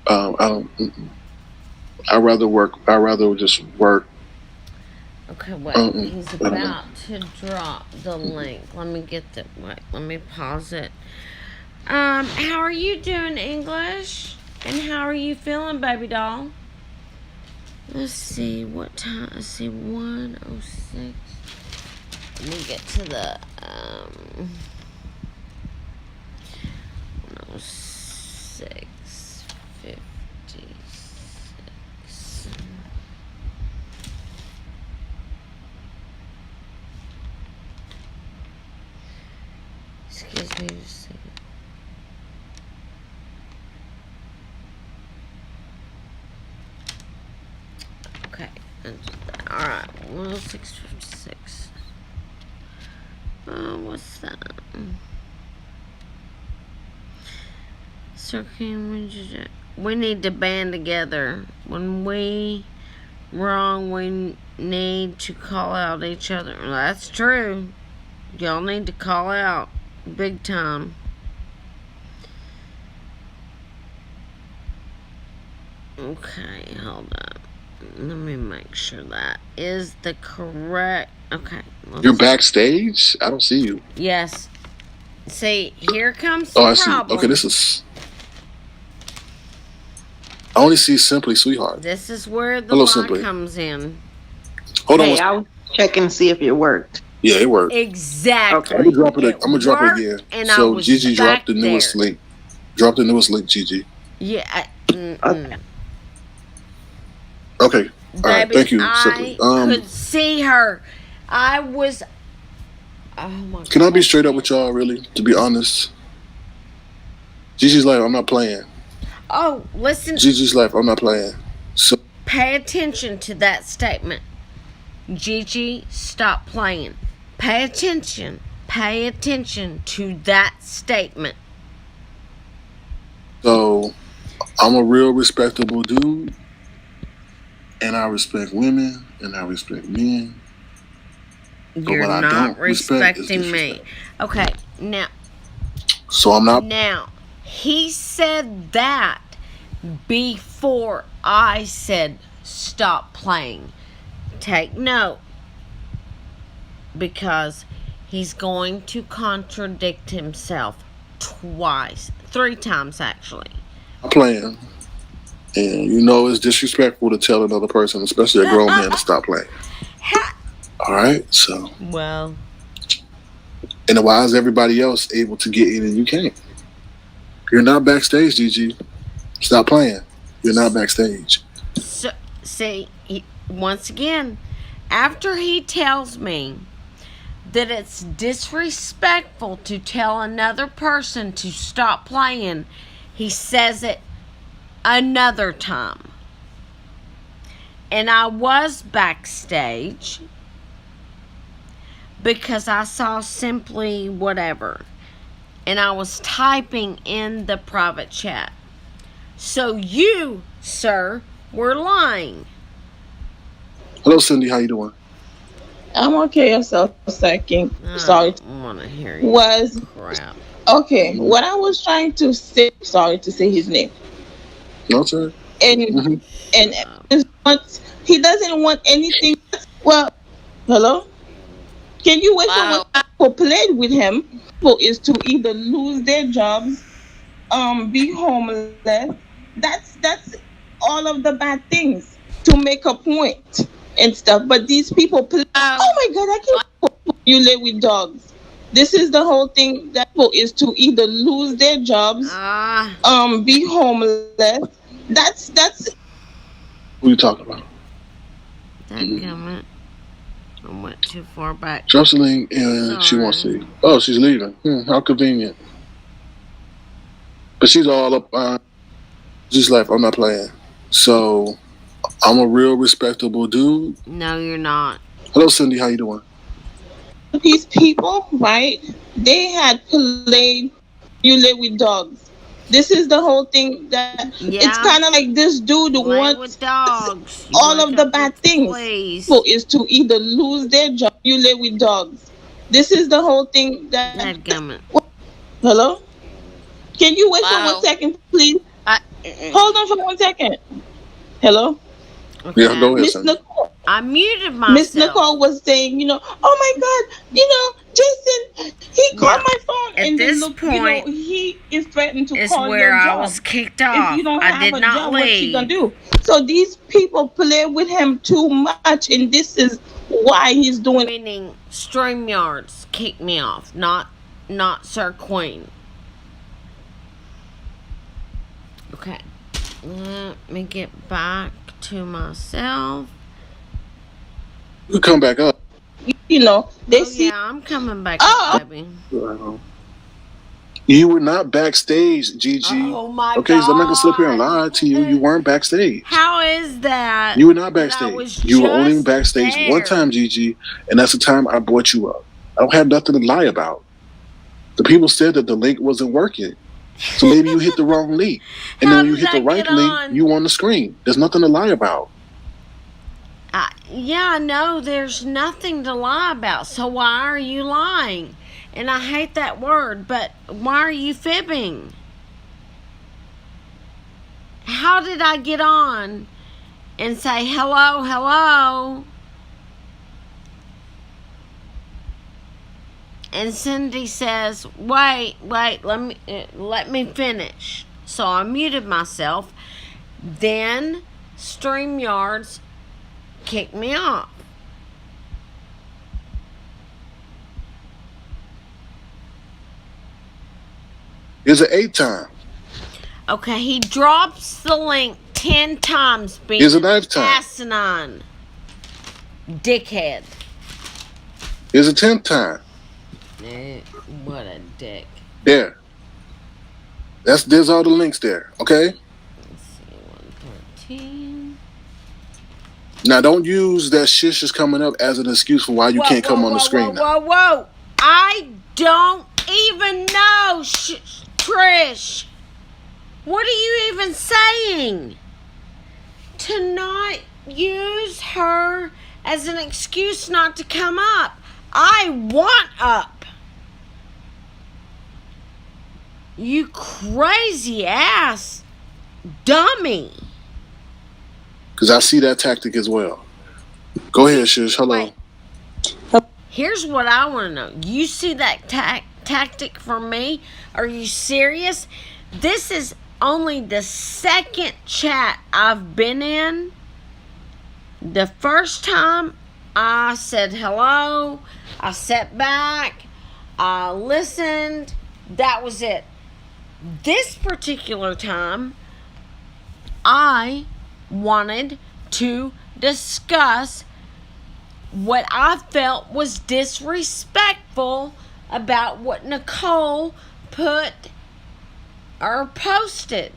I don't. I'd rather just work. Okay, wait. He's about to drop the link. Let me get the. Wait. Let me pause it. How are you doing, English? And how are you feeling, baby doll? Let's see what time. Let's see, 1:06. Let me get to the 6:56. Excuse me just a second. Okay. Alright. 1:06:56. What's that? Sir King, we need to band together. When we wrong, we need to call out each other. That's true. Y'all need to call out big time. Okay, hold up. Let me make sure that is the correct. Okay. You're backstage. I don't see you. Yes. See, here comes the Oh, I see. problem. Okay, this is. I only see Simply Sweetheart. This is where the Hello, lie Simply. comes in. Hold on. Hey, I was checking to see if it worked. Yeah, it worked. Exactly. I'm gonna drop it again. And So I was Gigi dropped the back newest there. link. Drop the newest link, Gigi. Yeah. Okay. Okay. All right. Baby, Thank you, I Simply. could see her. I was. Oh my God. Can I be straight up with y'all, really? To be honest, Gigi's like, I'm not playing. Oh, listen. Gigi's like, I'm not playing. So Pay attention to that statement. Gigi, stop playing. Pay attention. Pay attention to that statement. So I'm a real respectable dude, and I respect women, and I respect men. You're what I not don't respect is respecting me. Okay, now. So I'm not. Now, he said that before I said stop playing. Take note. because he's going to contradict himself twice, 3 times actually. I'm playing. And you know it's disrespectful to tell another person, especially a grown man, to stop playing. All right, so. Well. And why is everybody else able to get in and you can't? You're not backstage, DG. Stop playing. You're not backstage. So, see, once again, after he tells me that it's disrespectful to tell another person to stop playing, he says it another time. And I was backstage because I saw simply whatever. And I was typing in the private chat. So you, sir, were lying. Hello, Cindy. How you doing? I'm okay. Yourself a second. Sorry. I want to hear you. Was crap. Okay. What I was trying to say. Sorry to say his name. No, sir. And he doesn't want anything. Well, hello. Can you wait for what people played with him? People is to either lose their jobs, be homeless. That's all of the bad things to make a point and stuff. But these people play. Oh my God! I can't. You live with dogs. This is the whole thing. That people is to either lose their jobs, be homeless. That's. Who are you talking about? That I went too far back. Jocelyn, and she wants to. Oh, she's leaving. How convenient. But she's all up. Just like, I'm not playing. So, I'm a real respectable dude. No, you're not. Hello, Cindy. How you doing? These people, right? They had played. You live with dogs. This is the whole thing. That it's kind of like this dude wants with dogs. all of the bad things. People is to either lose their job. You live with dogs. This is the whole thing. That. Hello. Can you wait for 1 second, please? Hold on for 1 second. Hello? Okay. Yeah, go ahead, Miss Nicole. I muted myself. Miss Nicole was saying, oh my God, Jason, he called my phone. At and this then look, point, he is threatening to is call where your job. I was kicked off. If you don't have I did a not job, leave. what's she gonna do? So these people play with him too much, and this is why he's doing. Meaning, StreamYards kicked me off, not Sir Queen. Okay, let me get back to myself. You come back up. They see. Yeah, I'm coming back up, baby. You were not backstage, Gigi. Oh my okay, God. So I'm not gonna sit here and lie to you. You weren't backstage. How is that? You were not backstage. You were only backstage one time, Gigi, and that's the time I brought you up. I don't have nothing to lie about. The people said that the link wasn't working. So maybe you hit the wrong link. And then when you hit the right link, you on the screen. There's nothing to lie about. Yeah, I know there's nothing to lie about. So why are you lying? And I hate that word, but why are you fibbing? How did I get on and say hello? And Cindy says, wait, let me finish. So I muted myself. Then StreamYards kicked me off. It's an 8 time. Okay, he drops the link 10 times. It's a 9th time. Asinine. Dickhead. It's a 10th time. What a dick. There. There's all the links there, okay? Let's see, 113. Now, don't use that shish is coming up as an excuse for why you can't come on the screen now. Whoa. I don't even know, Trish. What are you even saying? To not use her as an excuse not to come up. I want up. You crazy ass dummy. Because I see that tactic as well. Go ahead, Shish. Hello. Here's what I want to know. You see that tactic from me? Are you serious? This is only the second chat I've been in. The first time I said hello, I sat back, I listened, that was it. This particular time, I wanted to discuss what I felt was disrespectful about what Nicole put or posted.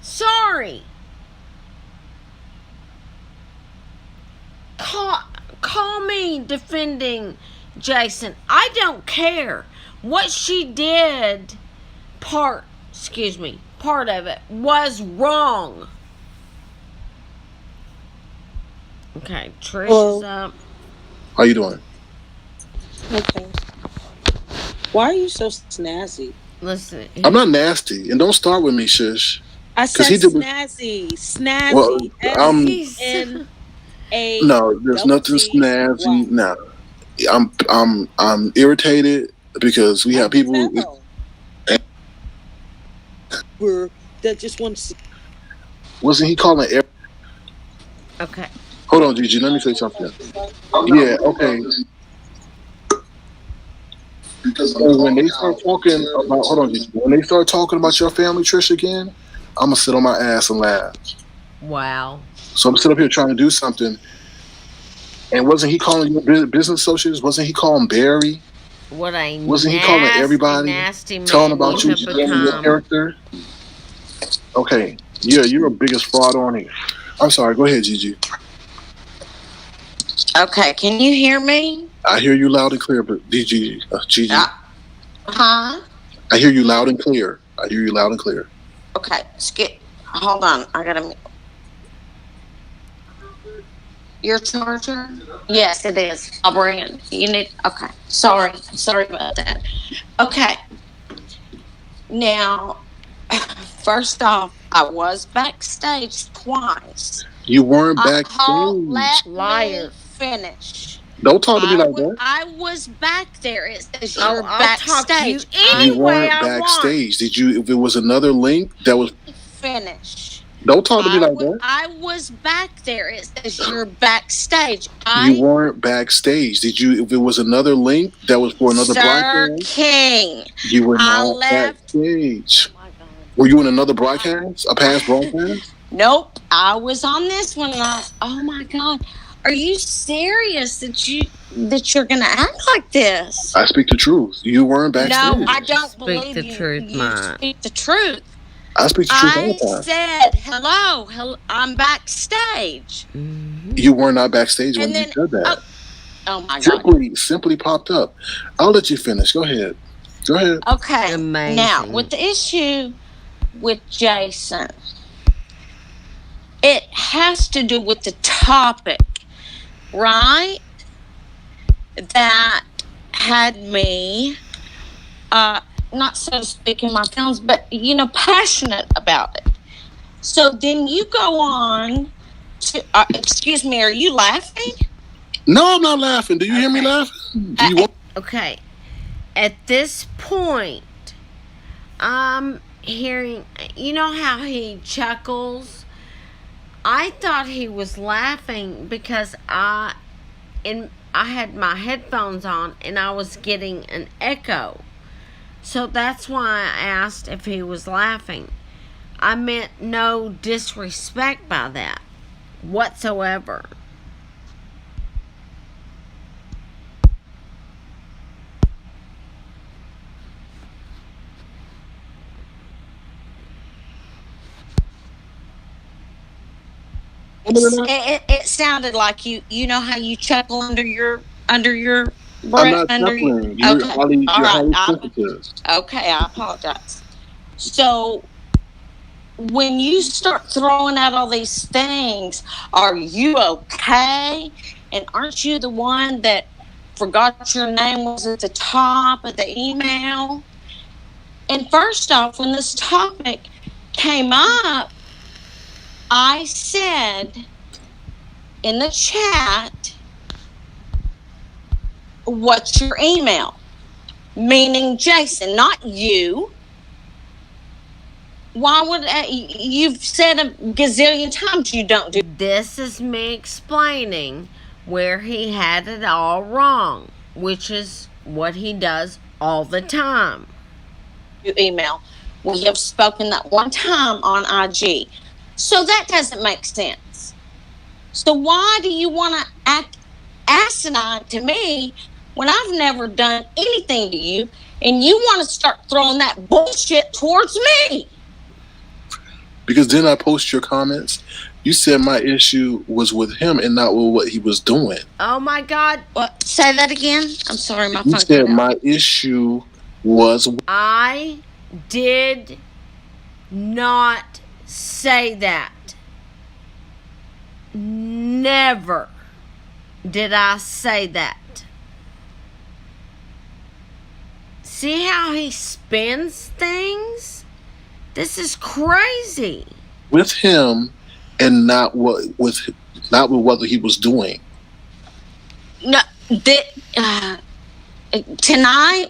Sorry. Call me defending Jason. I don't care. What she did, part of it was wrong. Okay, Trish is up. How you doing? Okay. Why are you so snazzy? Listen, I'm not nasty, and don't start with me, shush. I said snazzy. Snazzy. Well, S-N-A. No, there's nothing snazzy. No, I'm irritated because we have people that just want to. Wasn't he calling? Okay. Hold on, Gigi. Let me say something. Yeah. Okay. Because when they start talking about, hold on, Gigi. When they start talking about your family, Trish, again, I'm gonna sit on my ass and laugh. Wow. So I'm sitting up here trying to do something. And wasn't he calling your business associates? Wasn't he calling Barry? Wasn't he calling everybody? Nasty man telling about you become. your character? Okay. Yeah, you're the biggest fraud on here. I'm sorry. Go ahead, Gigi. Okay, can you hear me? I hear you loud and clear, but Gigi. Huh? I hear you loud and clear. Okay, hold on. I gotta. Your charger? Yes, it is. I'll bring it. You need. Okay. Sorry about that. Okay. Now, first off, I was backstage twice. You weren't backstage. Let me finish. Don't talk to me like that. I was back there. It says you're backstage. You weren't backstage. Did you? If it was another link that was. Finish. Don't talk to me like that. I was back there. It says you're backstage. You weren't backstage. Did you? If it was another link that was for another broadcast. King. You were not backstage. Oh my God. Were you in another broadcast? A past broadcast? Nope. I was on this one. And oh my God. Are you serious that you're gonna act like this? I speak the truth. You weren't backstage. No, I don't believe you. You speak the truth. I speak the truth all the time. I said hello. I'm backstage. Mm-hmm. You were not backstage when you said that. Oh my God! Simply popped up. I'll let you finish. Go ahead. Okay. Amazing. Now with the issue with Jason, it has to do with the topic, right? That had me, not so to speak in my feelings, but, passionate about it. So then you go on to, excuse me, are you laughing? No, I'm not laughing. Do you hear me laughing? Okay. At this point, I'm hearing, you know how he chuckles? I thought he was laughing because I had my headphones on and I was getting an echo. So that's why I asked if he was laughing. I meant no disrespect by that whatsoever. It sounded like you know how you chuckle under your breath. I'm not chuckling. You're highly sensitive. Okay, I apologize. So when you start throwing out all these things, are you okay? And aren't you the one that forgot your name was at the top of the email? And first off, when this topic came up, I said in the chat what's your email? Meaning Jason, not you. Why would you've said a gazillion times you don't do. This is me explaining where he had it all wrong, which is what he does all the time. Email. We have spoken that one time on IG. So that doesn't make sense. So why do you want to act asinine to me when I've never done anything to you, and you want to start throwing that bullshit towards me? Because then I post your comments. You said my issue was with him and not with what he was doing. Oh my God. What? Say that again? I'm sorry, my phone. You said my issue was... I did not say that. Never did I say that. See how he spins things? This is crazy. With him and not with what he was doing. No, tonight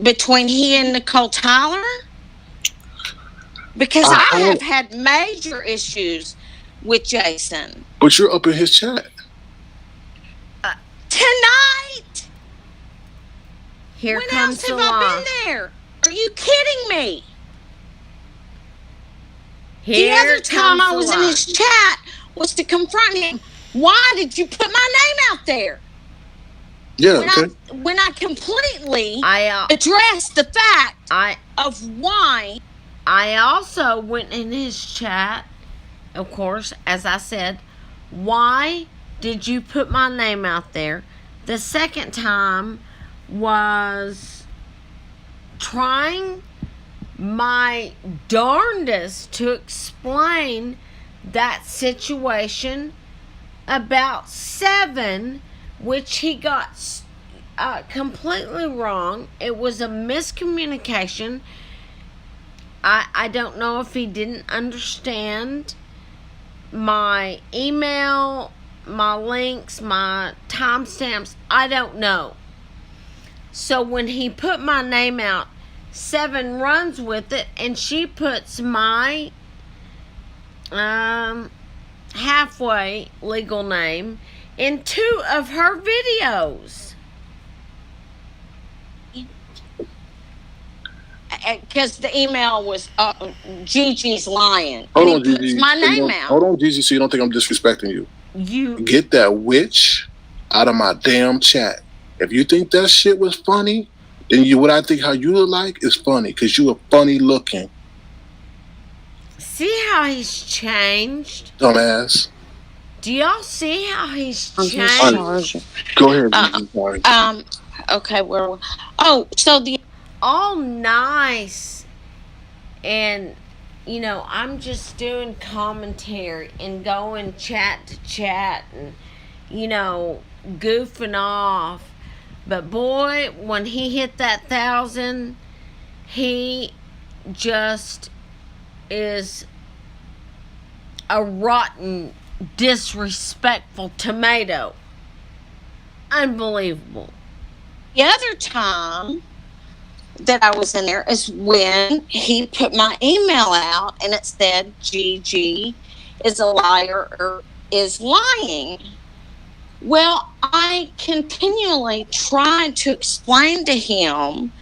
between he and Nicole Tyler, because I have had major issues with Jason. But you're up in his chat tonight. Here when comes else have I been there? Are you kidding me? The other time I was in his chat was to confront him. Why did you put my name out there? Yeah. When I completely addressed the fact of why. I also went in his chat, of course, as I said, why did you put my name out there? The second time was trying my darndest to explain that situation about 7, which he got completely wrong. It was a miscommunication. I don't know if he didn't understand my email, my links, my timestamps. I don't know. So when he put my name out, 7 runs with it, and she puts my halfway legal name in 2 of her videos. Because the email was Gigi's lying. Hold on, and he puts Gigi. my name out. Hold on, Gigi, so you don't think I'm disrespecting you. You get that witch out of my damn chat. If you think that shit was funny, then what I think how you look like is funny, because you are funny looking. See how he's changed? Dumbass. Do y'all see how he's changed? Go ahead, Gigi. Okay, so the all nice, and I'm just doing commentary and going chat to chat and goofing off. But boy, when he hit that 1,000, he just is a rotten, disrespectful tomato. Unbelievable. The other time that I was in there is when he put my email out and it said Gigi is a liar or is lying. Well, I continually tried to explain to him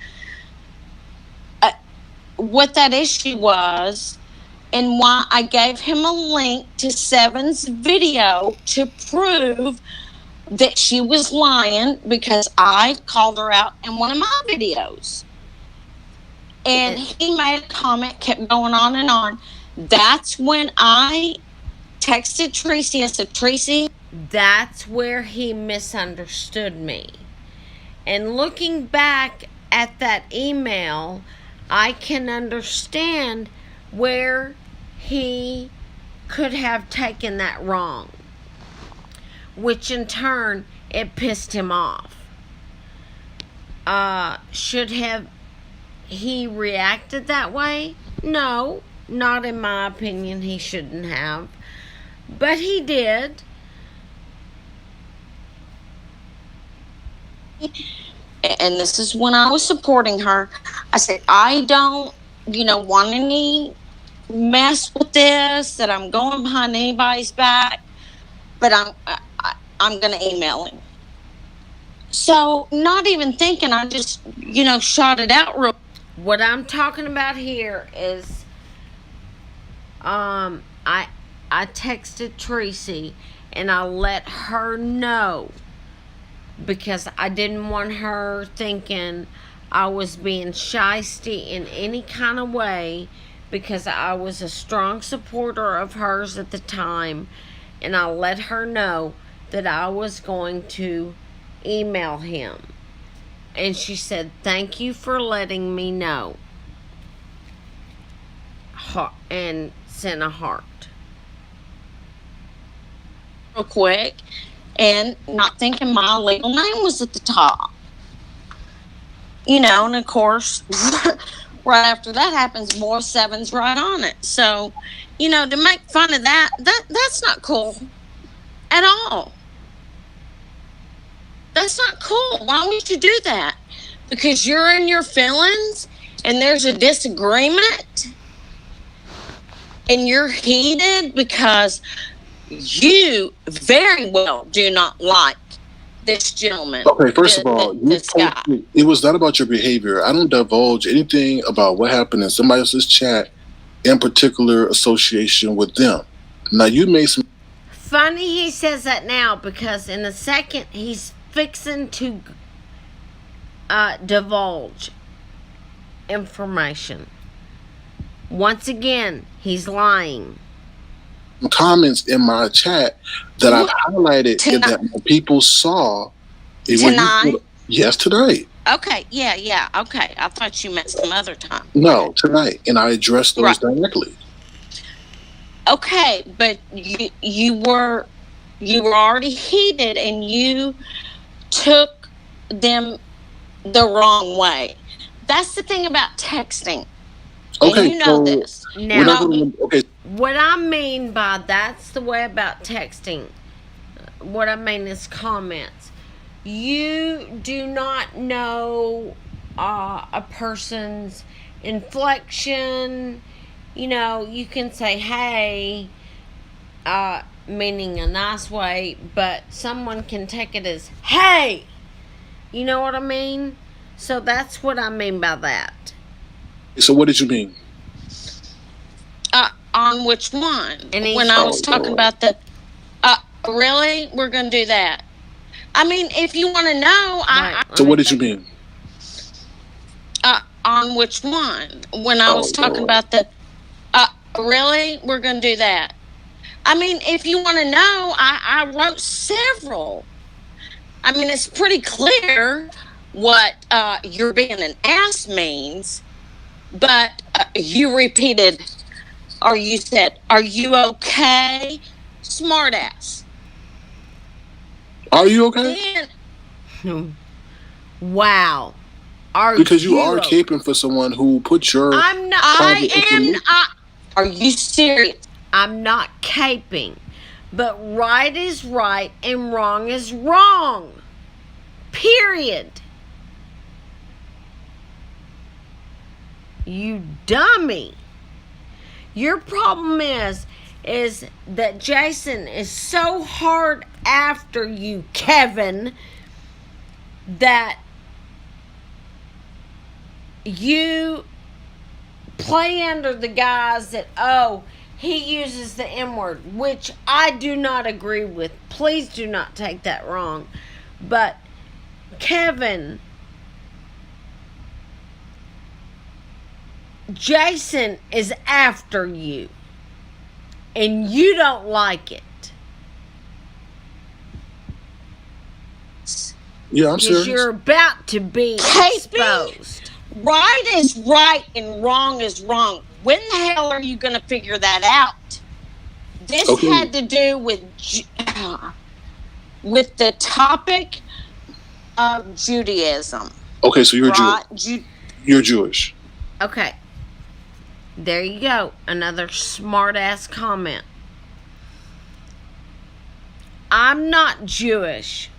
what that issue was and why I gave him a link to 7's video to prove that she was lying, because I called her out in one of my videos. And he made a comment, kept going on and on. That's when I texted Tracy. I said, Tracy, that's where he misunderstood me. And looking back at that email, I can understand where he could have taken that wrong, which in turn, it pissed him off. Should have he reacted that way? No, not in my opinion. He shouldn't have. But he did. and this is when I was supporting her. I said, I don't, want any mess with this, that I'm going behind anybody's back, but I'm going to email him. So, not even thinking, I just, shot it out real. What I'm talking about here is, I texted Tracy and I let her know because I didn't want her thinking I was being shysty in any kind of way, because I was a strong supporter of hers at the time, and I let her know that I was going to email him. And she said, thank you for letting me know. And sent a heart. Real quick, and not thinking my legal name was at the top. And of course, right after that happens, more sevens right on it. So, to make fun of that's not cool at all. That's not cool. Why would you do that? Because you're in your feelings and there's a disagreement and you're heated because you very well do not like this gentleman. Okay, first of all, it was not about your behavior. I don't divulge anything about what happened in somebody else's chat, in particular association with them. Now, you made some... Funny he says that now, because in a second he's fixing to divulge information. Once again, he's lying. Comments in my chat that I've highlighted and that people saw. Tonight? Yes, tonight. Okay, yeah, okay. I thought you meant some other time. No, tonight. And I addressed those directly. Okay, but you were already heated and you took them the wrong way. That's the thing about texting. Okay, and you know this. Now, okay. What I mean by that's the way about texting. What I mean is comments. You do not know a person's inflection. You can say, hey, meaning a nice way, but someone can take it as, hey! You know what I mean? So that's what I mean by that. So what did you mean? On which one? And when I was talking about the, really? We're going to do that? I mean, if you want to know, So what did you mean? On which one? When I was talking about the, really? We're going to do that? I mean, if you want to know, I wrote several. I mean, it's pretty clear what you're being an ass means, but you repeated, or you said, are you okay? Smart ass. Are you okay? Wow. Because you are caping for someone who put your... I'm not. Are you serious? I'm not caping. But right is right and wrong is wrong. Period. You dummy. Your problem is that Jason is so hard after you, Kevin, that you play under the guise that, he uses the M-word, which I do not agree with. Please do not take that wrong. But, Kevin, Jason is after you. And you don't like it. Yeah, I'm serious. Because you're about to be exposed. Right is right and wrong is wrong. When the hell are you going to figure that out? This had to do with the topic of Judaism. Okay, so you're Jewish. You're Jewish. Okay. There you go. Another smart-ass comment. I'm not Jewish.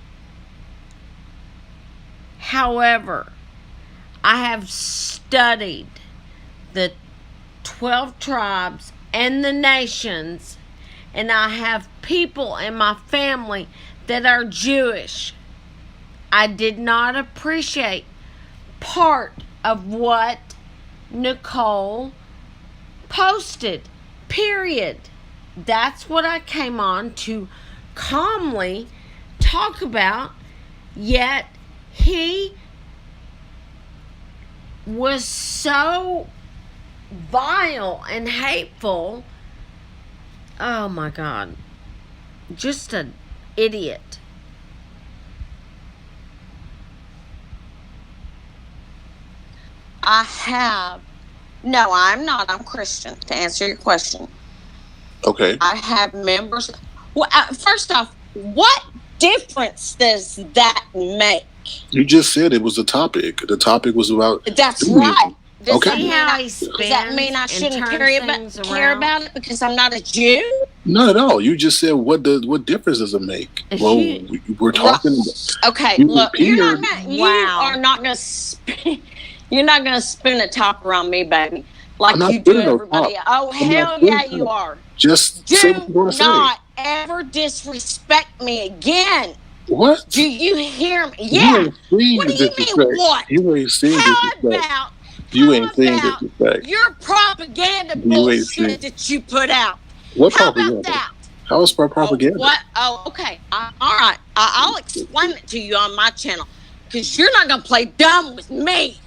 However, I have studied the 12 tribes and the nations, and I have people in my family that are Jewish. I did not appreciate part of what Nicole posted, period. That's what I came on to calmly talk about, yet he was so vile and hateful. Oh my God. Just an idiot. No, I'm not. I'm Christian, to answer your question. Okay. I have members. Well, first off, what difference does that make? You just said it was the topic. The topic was about. That's right. Does Okay. that mean I shouldn't care about it because I'm not a Jew? Not at all. You just said what difference does it make? Well, we're talking. Okay, look, you are not going to you're not going to spin a top around me, baby, like you do everybody. Oh, hell yeah, you are. Just say what you want to say. Do not ever disrespect me again. What? Do you hear me? Yeah. What do you mean, what? You ain't saying disrespect. You ain't saying disrespect. Your propaganda bullshit that you put out. What How propaganda? about that? How is my propaganda? What? Oh, okay. All right. I'll explain it to you on my channel because you're not going to play dumb with me.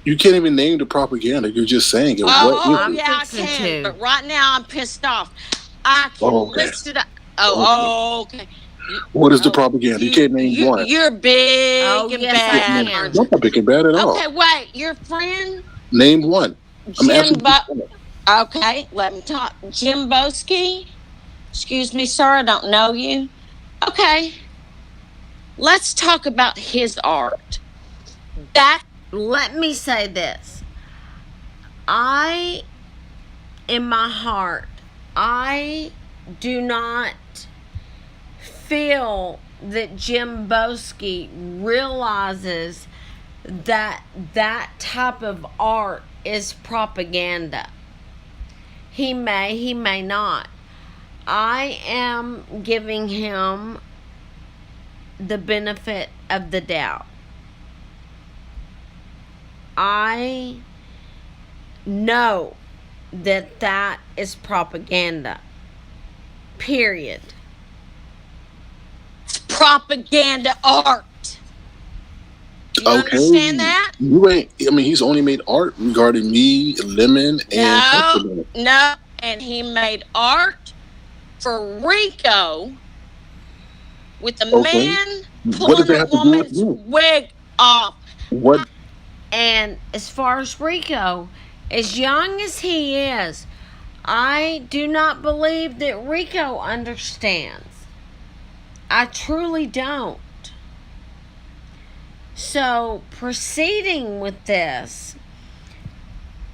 You can't even name the propaganda. You're just saying it. Yeah, I can. But right now I'm pissed off. I can list it up. Okay. What is the propaganda? You can't name one. You're big and bad. I'm not big and bad at all. Okay, wait. Your friend? Name one. Okay, let me talk. Jim Boski? Excuse me, sir. I don't know you. Okay. Let's talk about his art. Let me say this. In my heart, I do not feel that Jim Boski realizes that that type of art is propaganda. He may not. I am giving him the benefit of the doubt. I know that that is propaganda. Period. It's propaganda art. You understand that? You ain't. I mean, he's only made art regarding me, Lemon, and no, and he made art for Rico with a man pulling a woman's wig off. What? And as far as Rico, as young as he is, I do not believe that Rico understands. I truly don't. So, proceeding with this,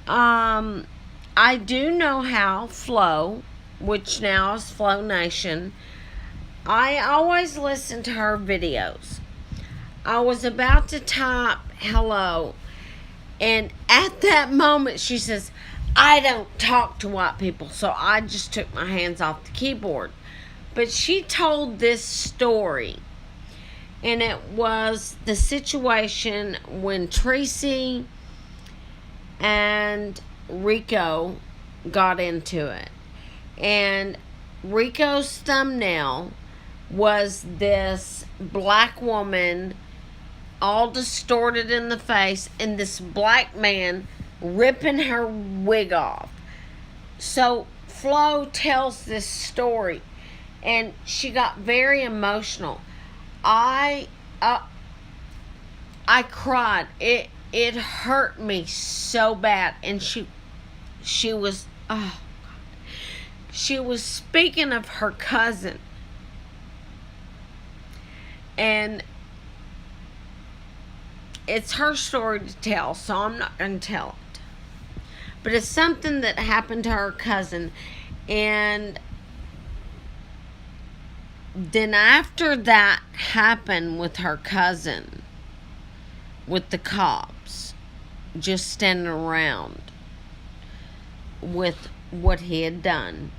I do know how Flo, which now is Flo Nation, I always listen to her videos. I was about to type hello, and at that moment she says, I don't talk to white people, so I just took my hands off the keyboard. But she told this story, and it was the situation when Tracy and Rico got into it. And Rico's thumbnail was this black woman all distorted in the face and this black man ripping her wig off. So Flo tells this story and she got very emotional. I cried. It hurt me so bad. And she was she was speaking of her cousin. And it's her story to tell, so I'm not going to tell it. But it's something that happened to her cousin. And then after that happened with her cousin, with the cops just standing around with what he had done.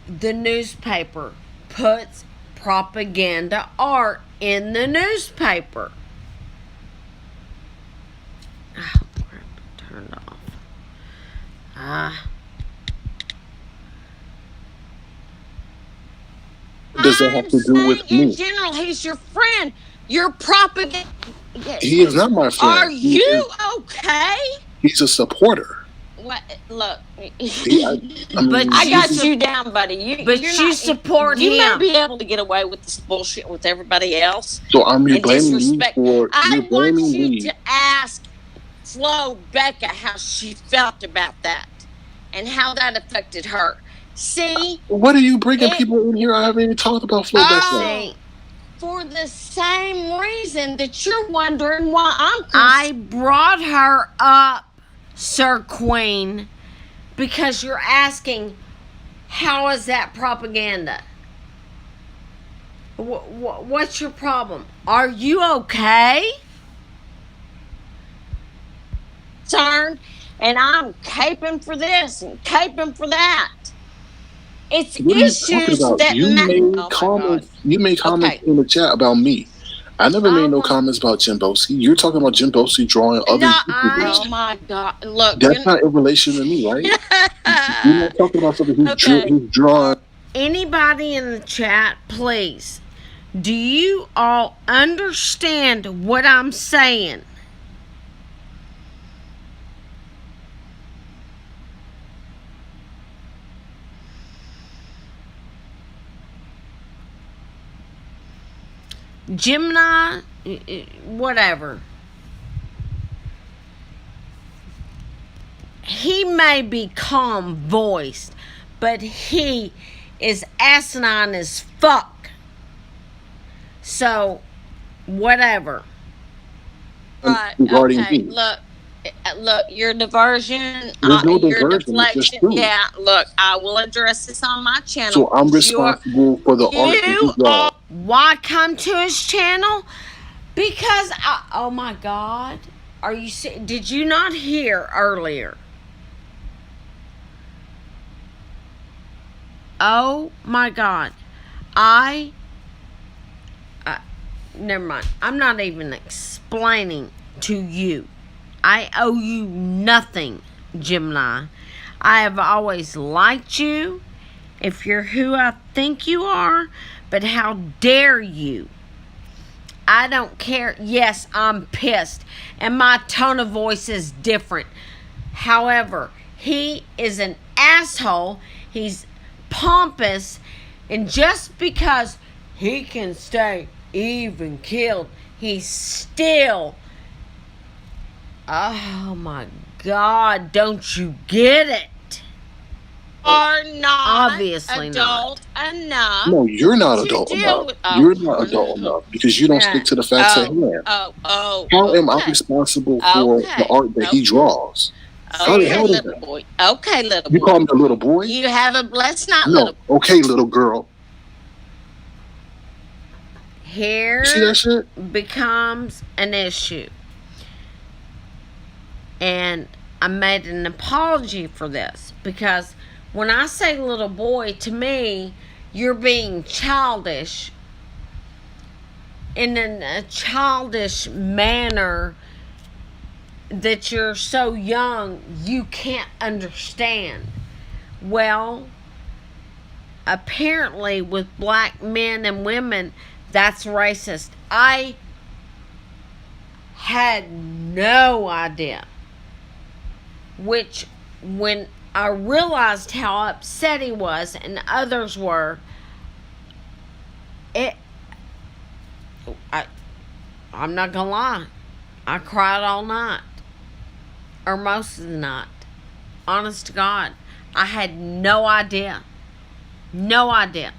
The newspaper puts propaganda art in the newspaper. Oh, crap, turned off. What does that have to do with in me? general, he's your friend. You're propaganda. He is not my friend. Are you okay? He's a supporter. What? Look, But I got you down, buddy. You support him. You may be able to get away with this bullshit with everybody else. So you're blaming me disrespect. for. I want you to ask Flo Becca how she felt about that and how that affected her. See? What are you bringing people in here? I haven't even talked about Flo Becca. For the same reason that you're wondering why I brought her up, Sir Queen, because you're asking, how is that propaganda? What's your problem? Are you okay? concerned, and I'm caping for this and caping for that. It's issues that you made comments in the chat about me. I never made no comments about Jim Bosi. You're talking about Jim Bosi drawing other YouTubers. Oh my God! Look, that's not in relation to me, right? You're not talking about something he's drawing. Anybody in the chat, please. Do you all understand what I'm saying? Gemini, whatever. He may be calm voiced, but he is asinine as fuck. So, whatever. Right. Okay. Look, your diversion, your deflection. Yeah, look, I will address this on my channel. So I'm responsible for the art that you draw. Why come to his channel? Because, oh my God. Are you? Did you not hear earlier? Oh my God. Never mind. I'm not even explaining to you. I owe you nothing, Gemini. I have always liked you, if you're who I think you are, but how dare you? I don't care. Yes, I'm pissed, and my tone of voice is different. However, he is an asshole. He's pompous, and just because he can stay even killed, he's still, oh my God, don't you get it? Are not obviously adult enough. No, you're not adult enough. You're not adult enough because you don't stick to the facts at hand. How am I responsible for the art that he draws? Okay, little boy. Okay, little boy. You call me a little boy? You have a let's not no. Little boy. Okay, little girl. Here see that shit? Becomes an issue. And I made an apology for this because when I say little boy, to me, you're being childish in a childish manner that you're so young you can't understand. Well, apparently with black men and women, that's racist. I had no idea. Which, when I realized how upset he was and others were, I'm not gonna lie, I cried all night, or most of the night. Honest to God, I had no idea. No idea.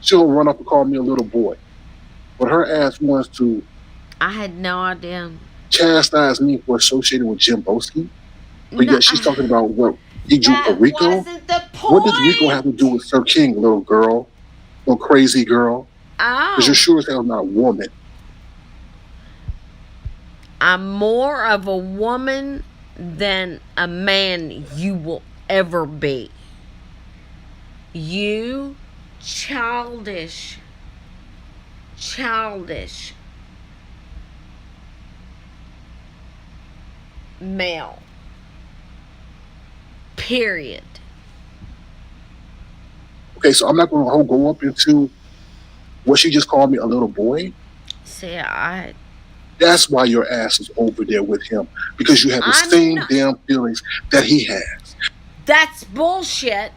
She'll run up and call me a little boy, but her ass wants to. I had no idea. Chastise me for associating with Jim Bosi, but yet she's talking about what he drew a Rico. Wasn't the point. What does Rico have to do with Sir King, little girl, little crazy girl? Because you're sure as hell not a woman. I'm more of a woman than a man you will ever be. You childish male. Period. Okay, so I'm not going to go up into what she just called me, a little boy. See, That's why your ass is over there with him, because you have the same damn feelings that he has. That's bullshit,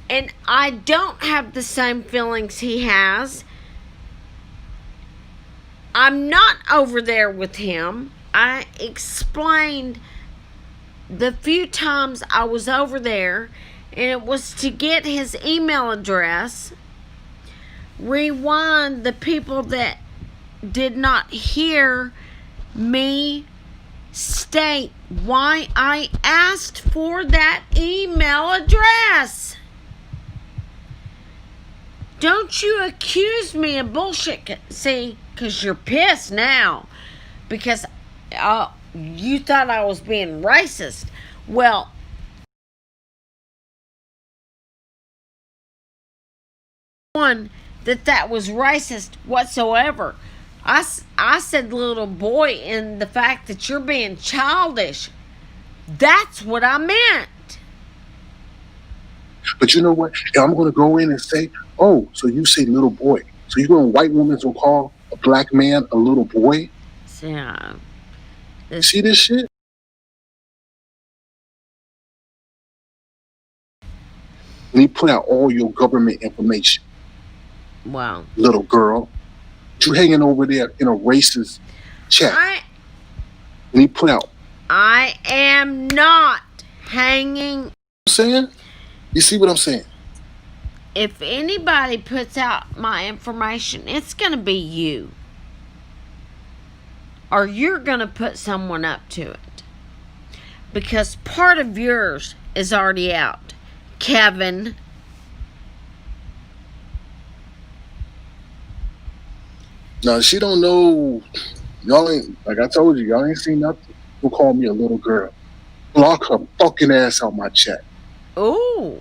and I don't have the same feelings he has. I'm not over there with him. I explained the few times I was over there, and it was to get his email address. Rewind the people that did not hear me state why I asked for that email address. Don't you accuse me of bullshit. See, because you're pissed now. Because you thought I was being racist. Well, one that was racist whatsoever. I said little boy in the fact that you're being childish. That's what I meant. But you know what? I'm going to go in and say, oh, so you say little boy. So you're going to white women will call a black man a little boy? Yeah. See this shit? And he put out all your government information. Wow. Little girl. You hanging over there in a racist chat. And he put out. I am not hanging. I'm saying? You see what I'm saying? If anybody puts out my information, it's going to be you. Or you're going to put someone up to it. Because part of yours is already out. Kevin. No, she don't know. Y'all ain't, like I told you, y'all ain't seen nothing. Who call me a little girl? Block her fucking ass out my chat. Oh.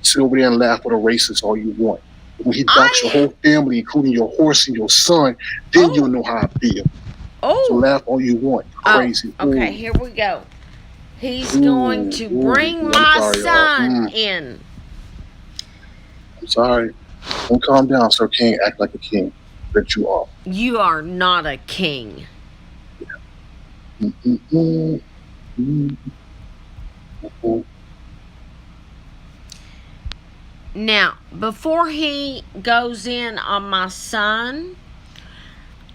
Sit over there and laugh at a racist all you want. When he dox your whole family, including your horse and your son, then you'll know how I feel. So laugh all you want. Crazy. Okay, here we go. He's going to bring my son in. I'm sorry. Don't calm down, Sir King. Act like a king that you are. You are not a king. Now, before he goes in on my son,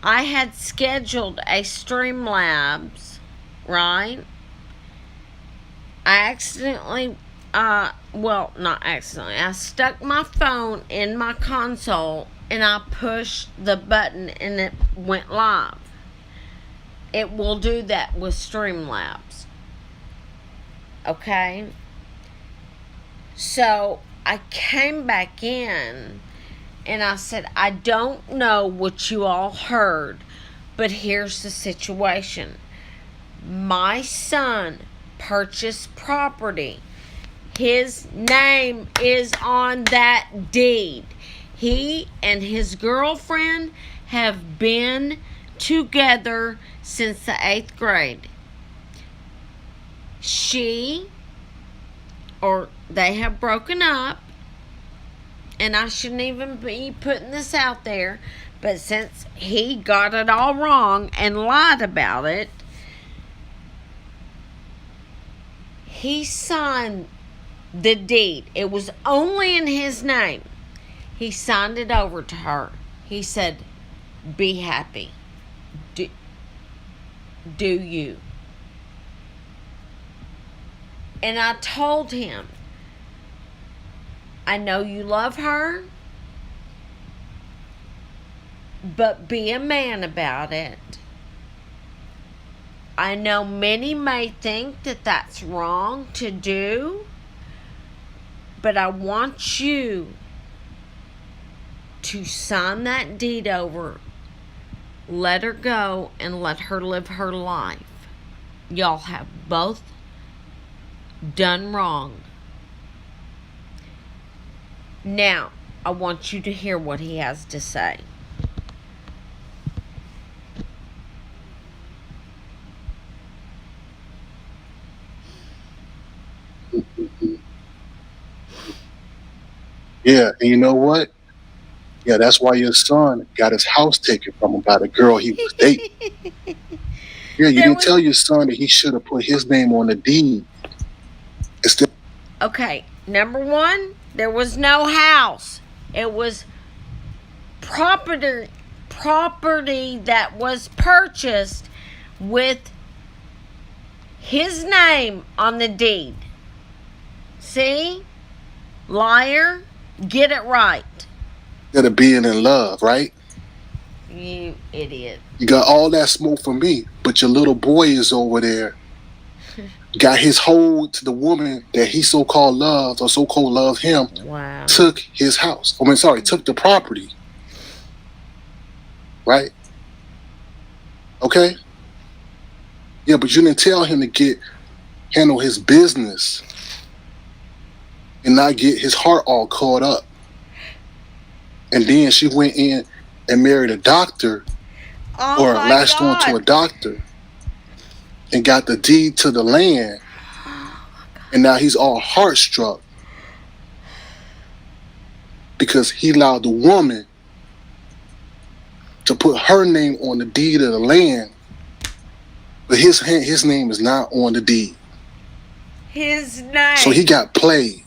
I had scheduled a Streamlabs, right? I accidentally, well, not accidentally, I stuck my phone in my console and I pushed the button and it went live. It will do that with Streamlabs. Okay? So, I came back in and I said, I don't know what you all heard, but here's the situation. My son purchased property. His name is on that deed. He and his girlfriend have been together since the 8th grade. They have broken up, and I shouldn't even be putting this out there, but since he got it all wrong and lied about it, he signed the deed. It was only in his name. He signed it over to her. He said, be happy. Do you? And I told him, I know you love her, but be a man about it. I know many may think that that's wrong to do, but I want you to sign that deed over, let her go, and let her live her life. Y'all have both done wrong. Now, I want you to hear what he has to say. Yeah, and you know what? Yeah, that's why your son got his house taken from him by the girl he was dating. Yeah, you didn't tell your son that he should have put his name on the deed. Okay, number one, there was no house. It was property that was purchased with his name on the deed. See? Liar, get it right. Instead of being in love, right? You idiot. You got all that smoke from me, but your little boy is over there. Got his hold to the woman that he so-called loved or so-called loved him. Wow. Took his house. Took the property. Right? Okay? Yeah, but you didn't tell him to handle his business and not get his heart all caught up. And then she went in and married a doctor latched on to a doctor and got the deed to the land. And now he's all heartstruck because he allowed the woman to put her name on the deed of the land, but his name is not on the deed. His name. So he got played.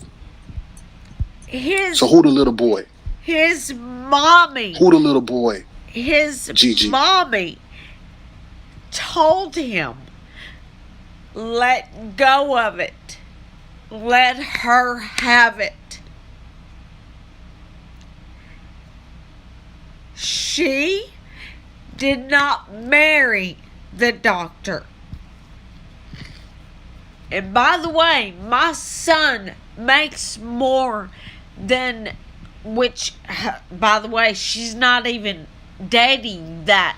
So who the little boy? His mommy. Who the little boy? His Gigi. mommy told him, let go of it. Let her have it. She did not marry the doctor. And by the way, my son makes more than, which, by the way, she's not even dating that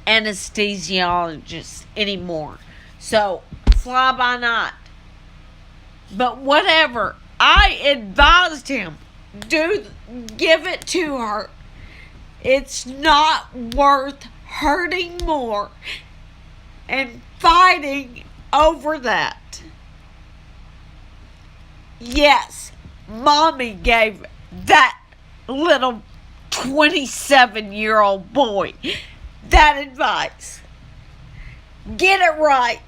anesthesiologist anymore. So, fly by night. But whatever, I advised him, give it to her. It's not worth hurting more and fighting over that. Yes, mommy gave that little 27-year-old boy that advice. Get it right,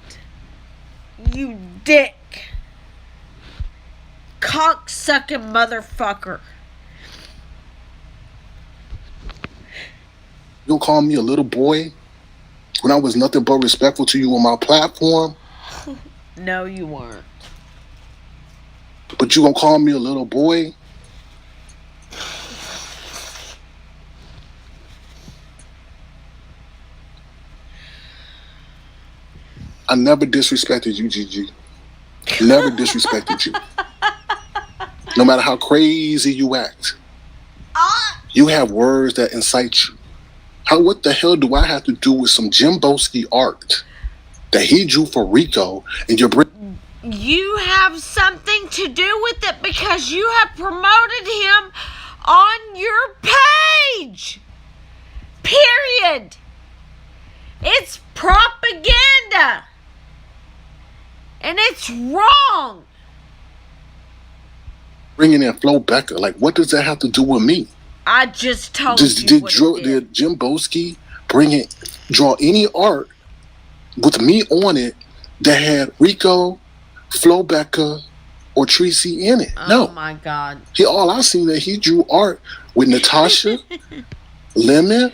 you dick. Cock-sucking motherfucker. You don't call me a little boy when I was nothing but respectful to you on my platform? No, you weren't. But you gonna call me a little boy? I never disrespected you, Gigi. Never disrespected you. No matter how crazy you act. You have words that incite you. What the hell do I have to do with some Jimboski art that he drew for Rico and you're You have something to do with it because you have promoted him on your page. Period. It's propaganda. And it's wrong. Bringing in Flo Becker, like what does that have to do with me? I just told you what it did. Did Jimboski draw any art with me on it that had Rico, Flo Becker, or Tracy in it? No. Oh my God. All I seen that he drew art with Natasha, Lemon,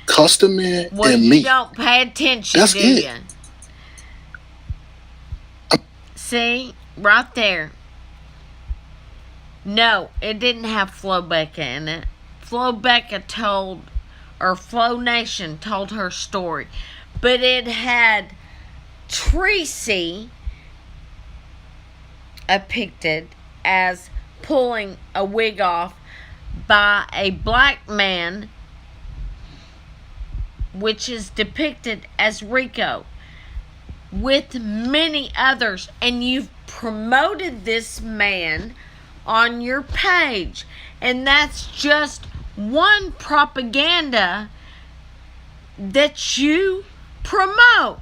Custom Man, and me. You don't pay attention, That's do it. you? See? Right there. No, it didn't have Flo Becca in it. Flo Becca Flo Nation told her story. But it had Tracy depicted as pulling a wig off by a black man, which is depicted as Rico, with many others, and you've promoted this man on your page, and that's just one propaganda that you promote.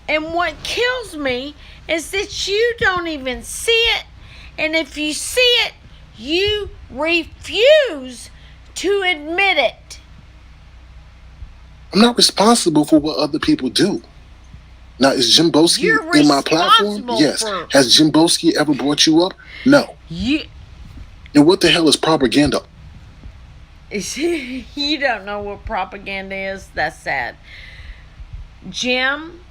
And what kills me is that you don't even see it, and if you see it, you refuse to admit it. I'm not responsible for what other people do. Now, is Jim Boski in my platform? Yes. Has Jim Boski ever brought you up? No. And what the hell is propaganda? You don't know what propaganda is? That's sad. Jim,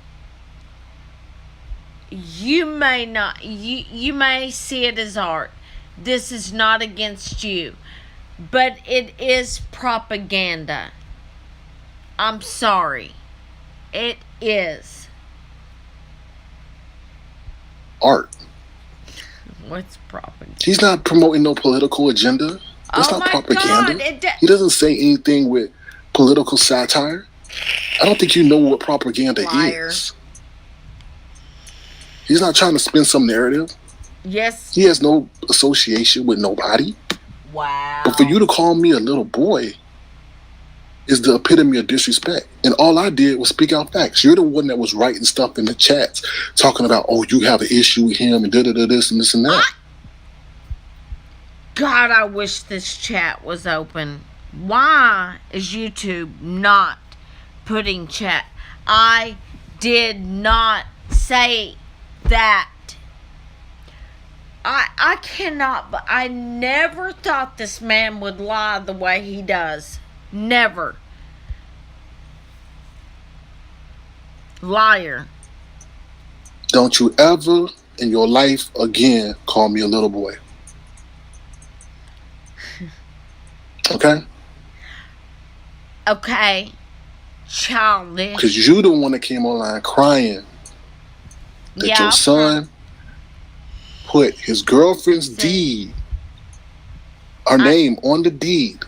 you may not, you may see it as art. This is not against you, but it is propaganda. I'm sorry. It is. Art. What's propaganda? He's not promoting no political agenda. That's not propaganda. God, he doesn't say anything with political satire. I don't think you know what propaganda is. He's not trying to spin some narrative. Yes. He has no association with nobody. Wow. But for you to call me a little boy is the epitome of disrespect. And all I did was speak out facts. You're the one that was writing stuff in the chats, talking about, oh, you have an issue with him and da-da-da this and this and that. God, I wish this chat was open. Why is YouTube not putting chat? I did not say that. I cannot, but I never thought this man would lie the way he does. Never. Liar. Don't you ever in your life again call me a little boy. Okay? Okay. Childish. Because you the one that came online crying that your son put his girlfriend's deed, her name on the deed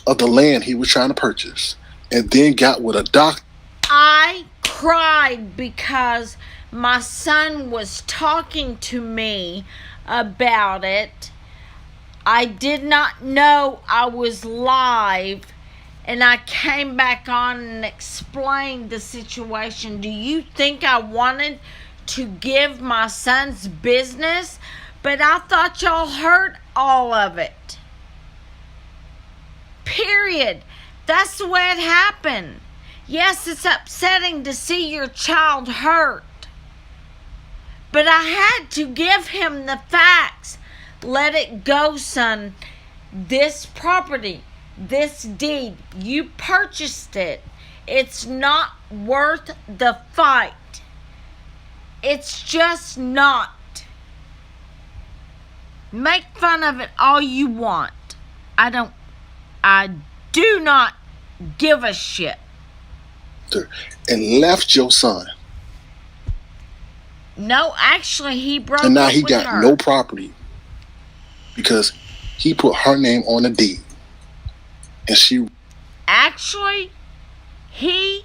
of the land he was trying to purchase, and then got with a doctor. I cried because my son was talking to me about it. I did not know I was live, and I came back on and explained the situation. Do you think I wanted to give my son's business? But I thought y'all heard all of it. Period. That's the way it happened. Yes, it's upsetting to see your child hurt, but I had to give him the facts. Let it go, son. This property, this deed, you purchased it. It's not worth the fight. It's just not. Make fun of it all you want. I do not give a shit. And left your son. No, actually, he broke up and now with he got her. no property because he put her name on the deed. And she... Actually, he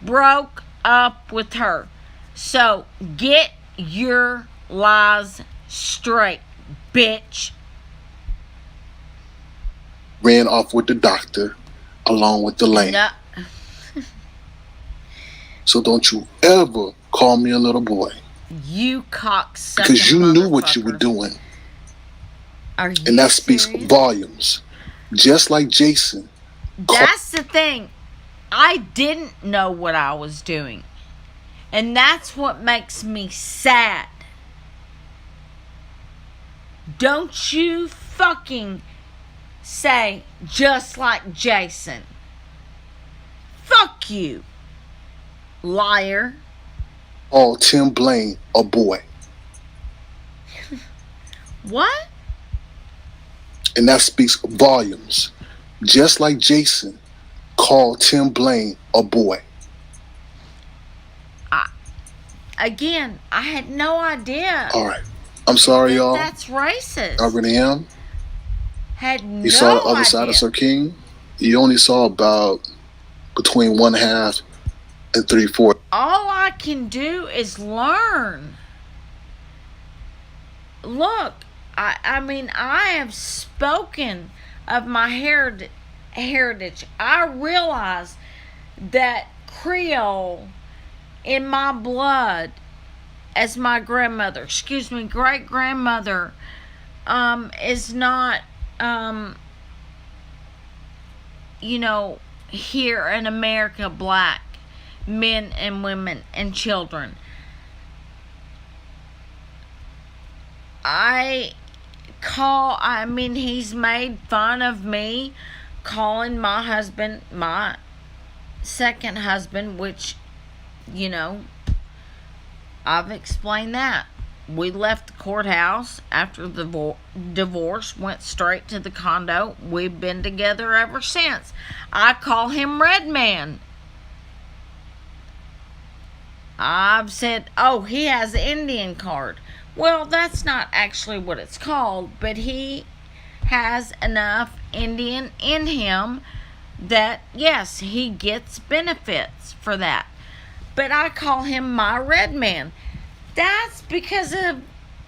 broke up with her. So, get your lies straight, bitch. ran off with the doctor along with the land. No. So don't you ever call me a little boy. You cocksucker. Because you knew what you were doing. Are you and that speaks serious? volumes. Just like Jason. That's the thing. I didn't know what I was doing. And that's what makes me sad. Don't you fucking say just like Jason. Fuck you, liar. Oh, Tim Blaine, a boy. What? And that speaks volumes. Just like Jason called Tim Blaine a boy. Again, I had no idea. All right. I'm sorry, y'all. That's racist. I really am. Had no You saw the other idea. side of Sir King. You only saw about between 1/2 and 3/4. All I can do is learn. Look, I mean, I have spoken of my heritage. I realize that Creole in my blood, as my grandmother, great grandmother, is not, here in America, black men and women and children. He's made fun of me calling my husband my second husband, which, I've explained that. We left the courthouse after the divorce, went straight to the condo. We've been together ever since. I call him Red Man. I've said, oh, he has an Indian card. Well, that's not actually what it's called, but he has enough Indian in him that, yes, he gets benefits for that. But I call him my Red Man. That's because of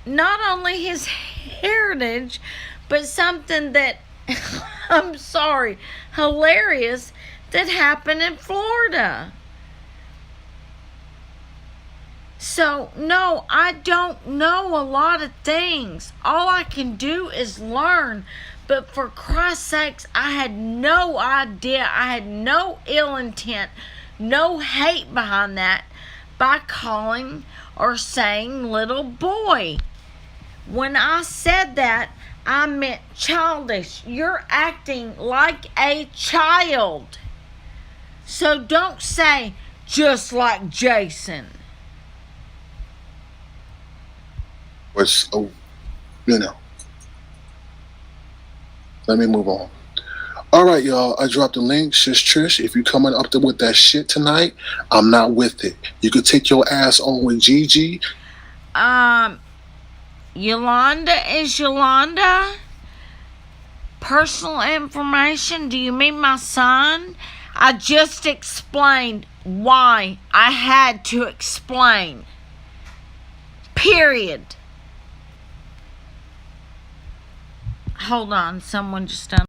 not only his heritage, but something that, I'm sorry, hilarious that happened in Florida. So, no, I don't know a lot of things. All I can do is learn. But for Christ's sakes, I had no idea. I had no ill intent, no hate behind that by calling or saying little boy. When I said that, I meant childish. You're acting like a child. So don't say just like Jason. Was, let me move on. All right, y'all. I dropped the link. Shish Trish, if you coming up there with that shit tonight, I'm not with it. You could take your ass on with Gigi. Yolanda is Yolanda. Personal information. Do you mean my son? I just explained why I had to explain. Period. Hold on, someone just done.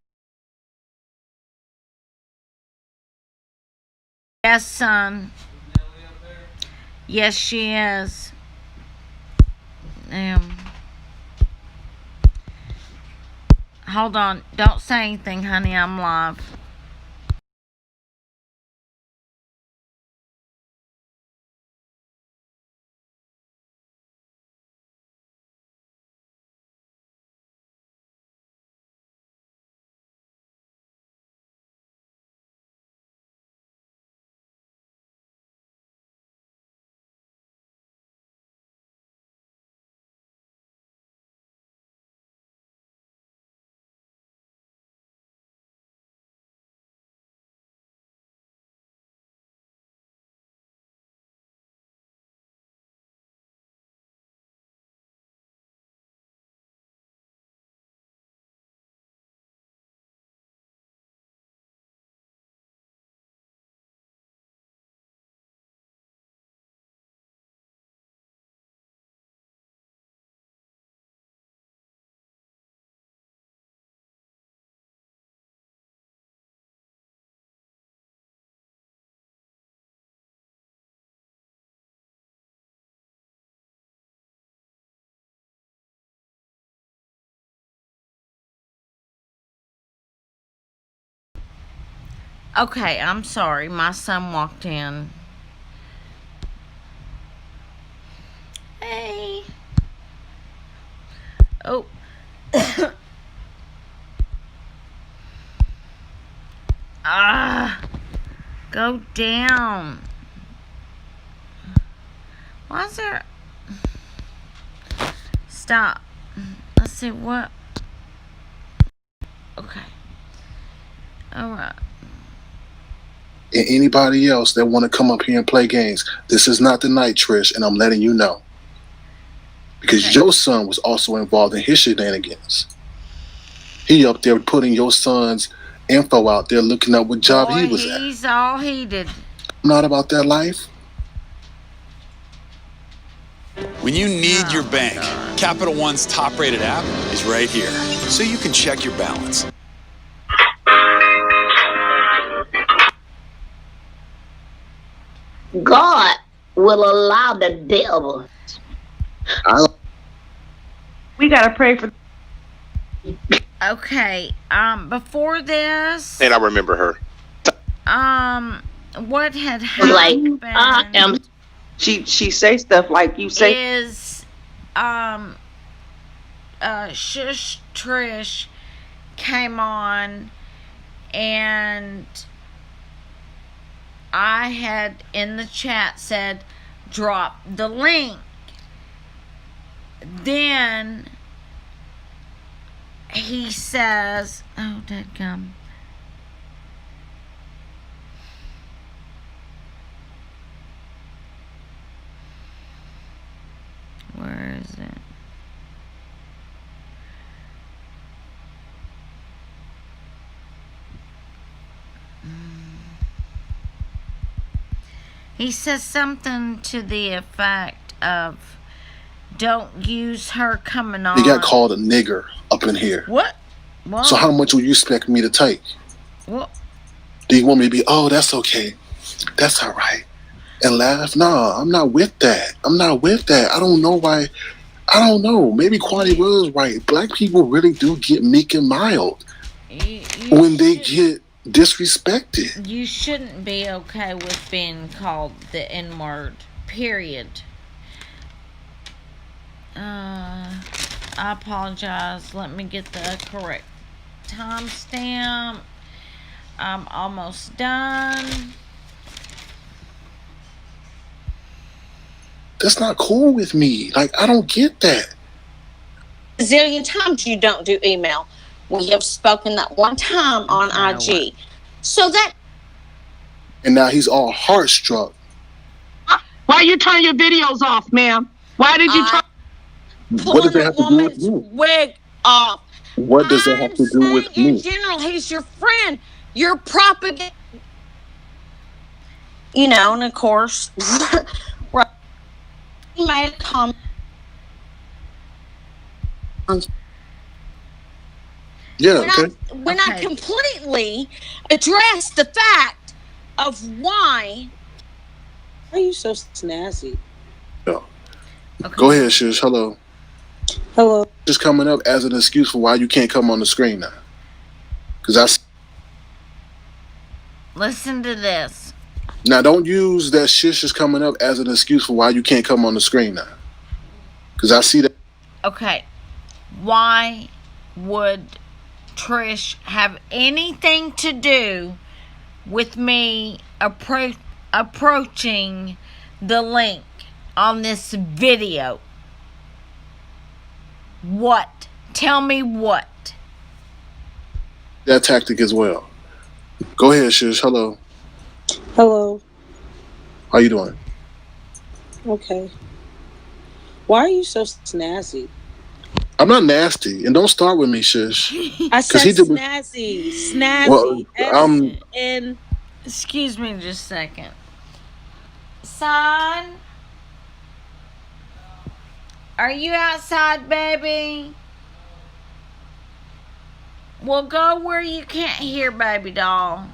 Yes, son. Yes, she is. Hold on. Don't say anything, honey. I'm live. Okay, I'm sorry. My son walked in. Hey. Oh. Go down. Why is there... Stop. Let's see what... Okay. Alright. And anybody else that want to come up here and play games, this is not the night, Trish, and I'm letting you know. because your son was also involved in his shenanigans. He up there putting your son's info out there, looking up what job he was at. He's all heated. I'm not about that life. When you need your bank, Capital One's top-rated app is right here, so you can check your balance. God will allow the devil. We gotta pray for. Okay. Before this, And I remember her. what had Like, happened? I am. She say stuff like you say. Is Shush Trish came on, and I had in the chat said drop the link. Then he says, oh dadgum. Where is it? He says something to the effect of, don't use her coming on. He got called a nigger up in here. What? So how much will you expect me to take? What? Do you want me to be, oh, that's okay. That's all right. And laugh? No, I'm not with that. I'm not with that. I don't know why. I don't know. Maybe Quadi was right. Black people really do get meek and mild when they get disrespected. You shouldn't be okay with being called the N-word, period. I apologize. Let me get the correct timestamp. I'm almost done. That's not cool with me. Like, I don't get that. A zillion times you don't do email. We have spoken that one time on IG. So that. And now he's all heartstruck. Why you turn your videos off, ma'am? Why did you turn? What does that have to do with me? Wig off. What does that have to do with In me? general, he's your friend. You're propagating. You know, and of course, right. He made a comment. Yeah, okay. When I completely addressed the fact of why. Why are you so snazzy? No. Okay. Go ahead, Shush. Hello. Hello. Just coming up as an excuse for why you can't come on the screen now. Because Listen to this. Now, don't use that shish is coming up as an excuse for why you can't come on the screen now. Because I see that. Okay. Why would Trish have anything to do with me approaching the link on this video? What? Tell me what? That tactic as well. Go ahead, Shush. Hello. Hello. How you doing? Okay. Why are you so snazzy? I'm not nasty, and don't start with me, Shush. I said snazzy. Snazzy. Well, Excuse me just a second. Son? Are you outside, baby? Well, go where you can't hear, baby doll.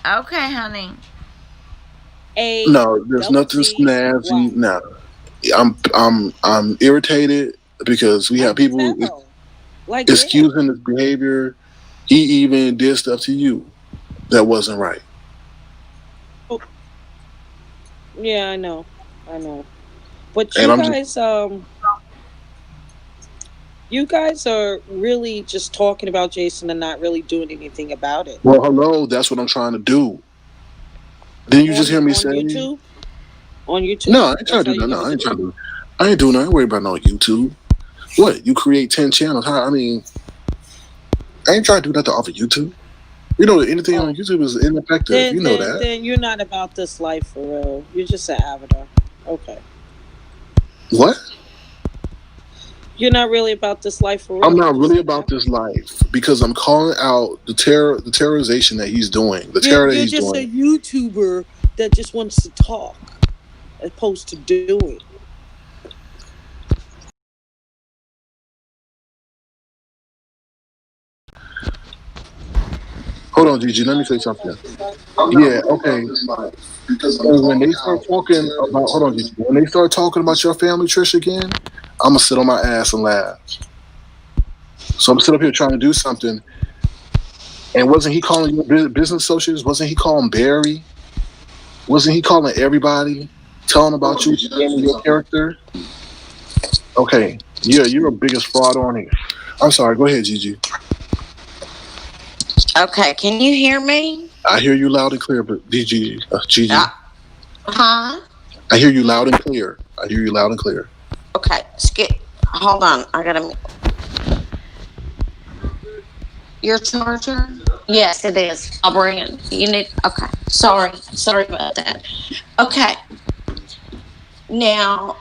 Okay, honey. No, there's nothing snazzy. No, I'm irritated because we have people excusing his behavior. He even did stuff to you that wasn't right. Yeah, I know. But you guys are really just talking about Jason and not really doing anything about it. Well, hello, that's what I'm trying to do. Didn't you just hear me say? YouTube? On YouTube? No, I ain't trying to do that. No, I ain't trying to. I ain't doing that. I ain't worried about no YouTube. What? You create 10 channels? How? I mean, I ain't trying to do that off of YouTube. You know, anything on YouTube is ineffective. You know that. Then you're not about this life for real. You're just an avatar. Okay. What? You're not really about this life for real. I'm not really about this life because I'm calling out the terrorization that he's doing. The terror that he's doing. You're just a YouTuber that just wants to talk as opposed to doing. Hold on, Gigi. Let me say something. Yeah, okay. When they start talking about, hold on, Gigi. When they start talking about your family, Trish, again, I'm gonna sit on my ass and laugh. So I'm sitting up here trying to do something, and wasn't he calling your business associates? Wasn't he calling Barry? Wasn't he calling everybody, telling about you, your character? Okay, yeah, you're the biggest fraud on here. I'm sorry. Go ahead, Gigi. Okay, can you hear me? I hear you loud and clear, but Gigi. Huh? I hear you loud and clear. I hear you loud and clear. Okay, hold on. I gotta. Your charger? Yes, it is. I'll bring it. You need. Okay. Sorry about that. Okay. Now,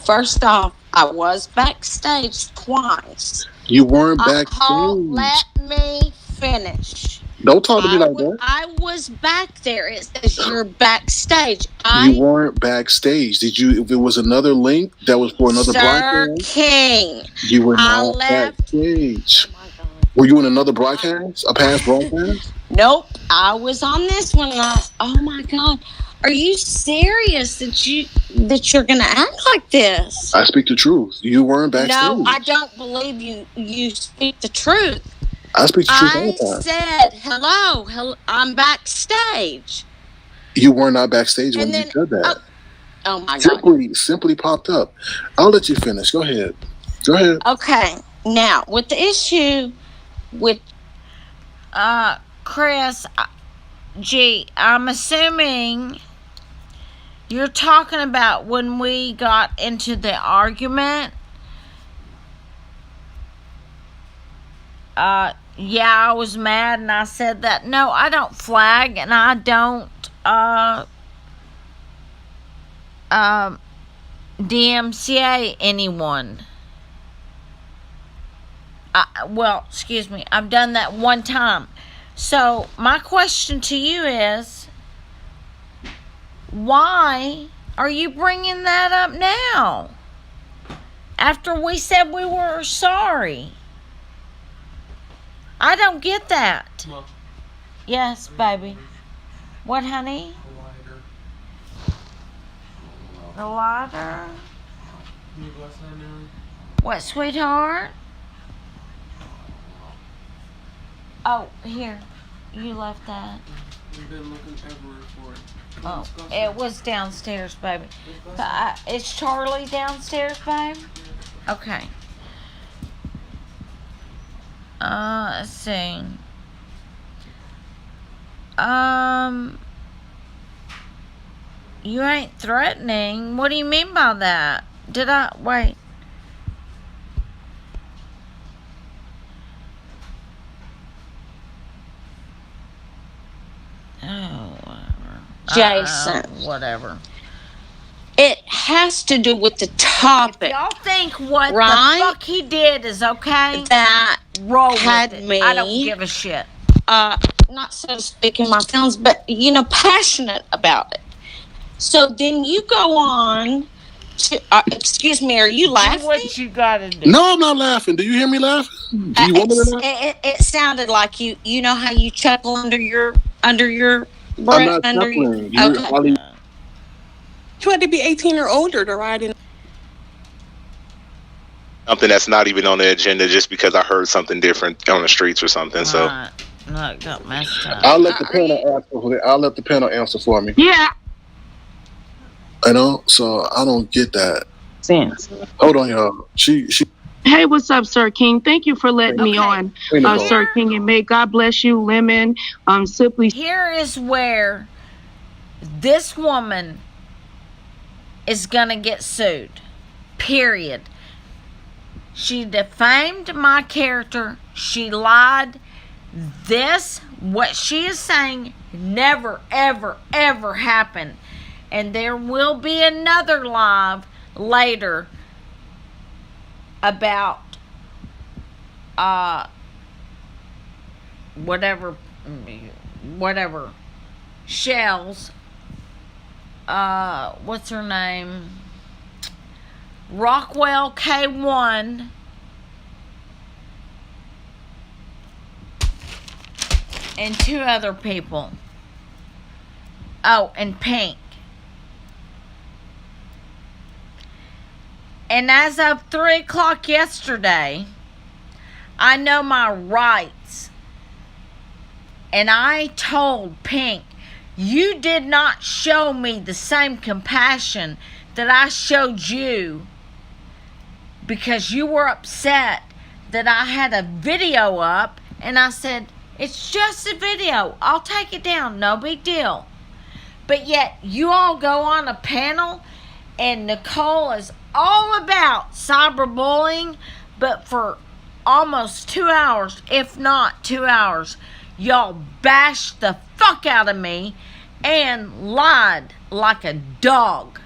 first off, I was backstage twice. You weren't backstage. Let me finish. Don't talk to me like that. I was back there. It says you're backstage. You weren't backstage. Did you? If it was another link that was for another broadcast, King. You were not backstage. Oh my God. Were you in another broadcast? A past broadcast? Nope. I was on this one. Oh my God. Are you serious that you're gonna act like this? I speak the truth. You weren't backstage. No, I don't believe you. You speak the truth. I speak the truth all the time. I said hello. I'm backstage. You were not backstage when you said that. Oh my God. Simply popped up. I'll let you finish. Go ahead. Okay. Now with the issue with Chris, I'm assuming you're talking about when we got into the argument. Yeah, I was mad and I said that. No, I don't flag and I don't DMCA anyone. Well, excuse me, I've done that one time. So my question to you is, why are you bringing that up now? After we said we were sorry. I don't get that. Mom. Yes, baby. What, honey? The lighter. What, sweetheart? Oh, here. You left that. We've been looking everywhere for it. Oh, it was downstairs, baby. Is Charlie downstairs, babe? Okay. Let's see. You ain't threatening. What do you mean by that? Wait. Oh, whatever. Jason. Whatever. It has to do with the topic. If y'all think what the fuck he did is okay, that roll had with it. me. I don't give a shit. Not so to speak in my feelings, but passionate about it. So then you go on to, excuse me, are you laughing? Do what you gotta do. No, I'm not laughing. Do you hear me laughing? Do you want me to laugh? It sounded like you know how you chuckle under your breath. I'm not chuckling. Okay. You had to be 18 or older to ride in. Something that's not even on the agenda just because I heard something different on the streets or something. So look, got messed up. I'll let the panel answer for it. I'll let the panel answer for me. Yeah. So I don't get that. Sense. Hold on, y'all. She. Hey, what's up, Sir King? Thank you for letting me on, Sir King, and may God bless you, Lemon. Simply. Here is where this woman is gonna get sued. Period. She defamed my character. She lied. What she is saying never, ever, ever happened. And there will be another live later about whatever Shells, what's her name, Rockwell K1, and 2 other people. Oh, and Pink. And as of 3 o'clock yesterday, I know my rights. And I told Pink, you did not show me the same compassion that I showed you because you were upset that I had a video up, and I said, it's just a video. I'll take it down. No big deal. But yet, you all go on a panel, and Nicole is all about cyberbullying, but for almost 2 hours, if not 2 hours, y'all bashed the fuck out of me and lied like a dog.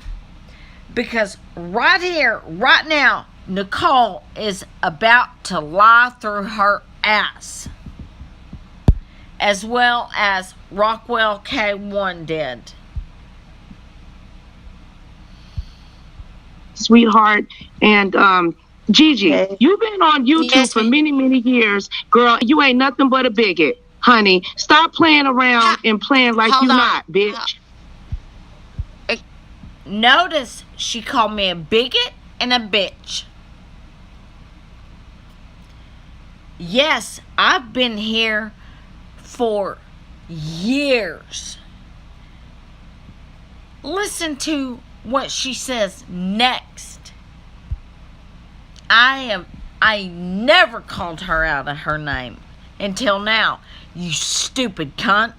Because right here, right now, Nicole is about to lie through her ass. As well as Rockwell K1 did. Sweetheart, and Gigi, you've been on YouTube for many, many years. Girl, you ain't nothing but a bigot. Honey, stop playing around and playing like you not, bitch. Notice she called me a bigot and a bitch. Yes, I've been here for years. Listen to what she says next. I never called her out of her name until now. You stupid cunt.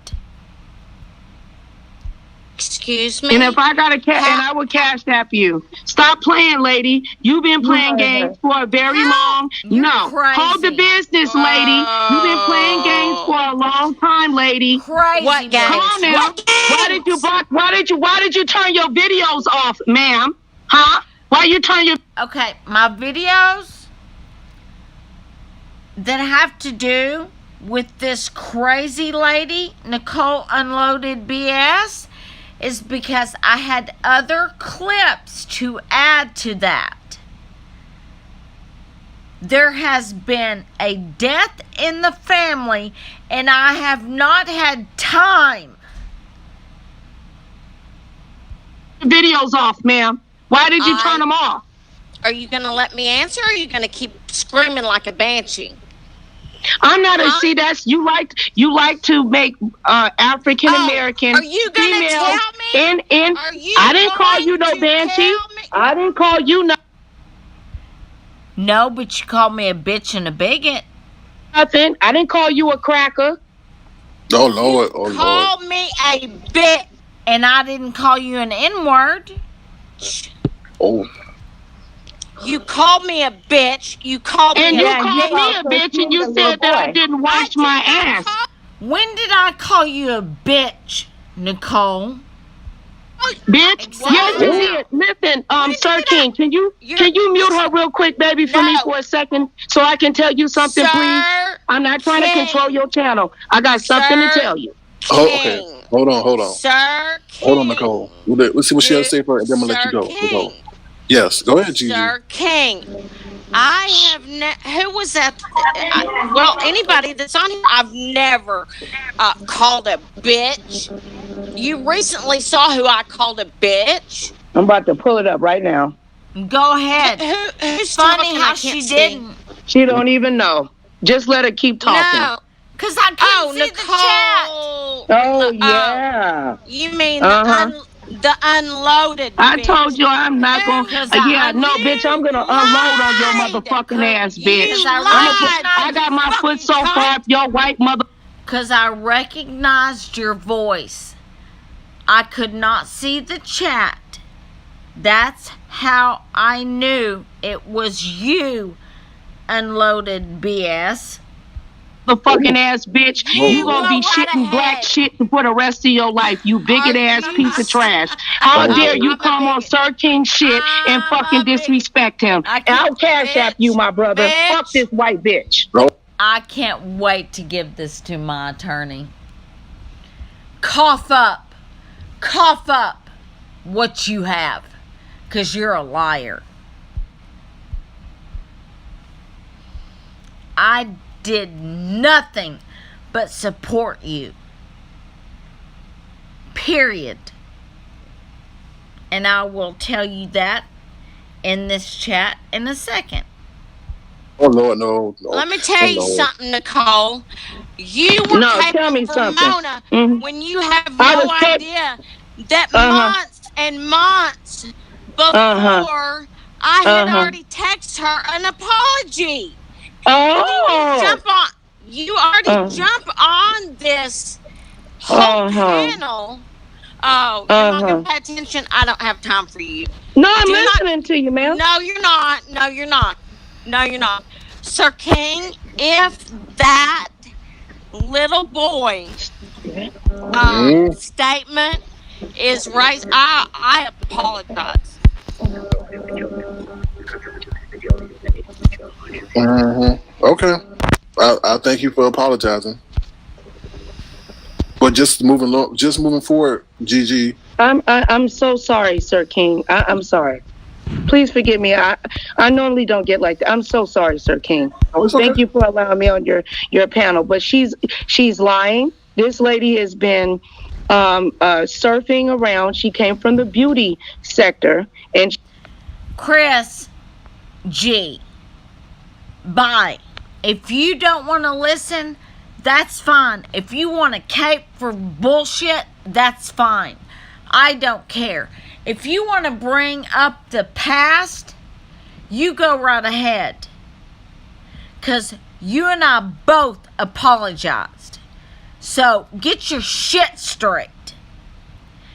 Excuse me? And if I got and I would cash tap you. Stop playing, lady. You've been playing games for a very long. Hold the business, lady. You've been playing games for a long time, lady. Crazy. What games? Come on now. Why did you turn your videos off, ma'am? Huh? Why you turn your Okay, my videos that have to do with this crazy lady, Nicole Unloaded BS, is because I had other clips to add to that. There has been a death in the family, and I have not had time. videos off, ma'am? Why did you turn them off? Are you going to let me answer, or are you going to keep screaming like a banshee? I'm not a see. That's you like to make African American are you gonna females tell me? I didn't call you no banshee. I didn't call you no. No, but you called me a bitch and a bigot. Nothing. I didn't call you a cracker. Oh Lord! Oh Lord! Call me a bitch, and I didn't call you an N-word. Oh. You called me a bitch. You called me me a bitch, and you said that I didn't wash my ass. When did I call you a bitch, Nicole? Bitch, yes you did. Listen, Sir King, can you mute her real quick, baby, for me for a second, so I can tell you something, please? I'm not trying to control your channel. I got something to tell you. Oh, okay. Hold on. Sir King. Hold on, Nicole. Let's see what she has to say for it, and then I'm gonna let you go. Nicole. Yes, go ahead, Gigi. Sir King, I have who was that? Well, anybody that's on here, I've never called a bitch. You recently saw who I called a bitch. I'm about to pull it up right now. Go ahead. Who's funny talking? how she didn't. She don't even know. Just let her keep talking. No. Because I can't see Nicole. the chat. Oh, yeah. You mean the unloaded I bitch. told you I'm not going to. Bitch, I'm going to unload on your motherfucking ass, bitch. I got my foot so far up your white mother. Because I recognized your voice. I could not see the chat. That's how I knew it was you, Unloaded BS. motherfucking ass bitch. You gonna be go right shitting black ahead. shit for the rest of your life, you bigot ass piece of trash. How dare you come on Sir King shit and fucking disrespect him? And I'll cash app you, my brother. Fuck this white bitch. I can't wait to give this to my attorney. Cough up what you have, because you're a liar. I did nothing but support you. Period. And I will tell you that in this chat in a second. Oh Lord, no. Let me tell you something, Nicole. You were tell me for something. Mona when you have I no was idea that months and months before I had already texted her an apology. You already jump on this whole panel. Oh, you're not going to pay attention? I don't have time for you. No, I'm listening to you, ma'am. No, you're not. No, you're not. No, you're not. Sir King, if that little boy statement is raised, I apologize. Okay. I thank you for apologizing. But just moving forward, Gigi. I'm so sorry, Sir King. I'm sorry. Please forgive me. I normally don't get like that. I'm so sorry, Sir King. Thank you for allowing me on your panel. But she's lying. This lady has been surfing around. She came from the beauty sector, and Chris G. Bye. If you don't want to listen, that's fine. If you want to cape for bullshit, that's fine. I don't care. If you want to bring up the past, you go right ahead. Because you and I both apologized. So get your shit straight.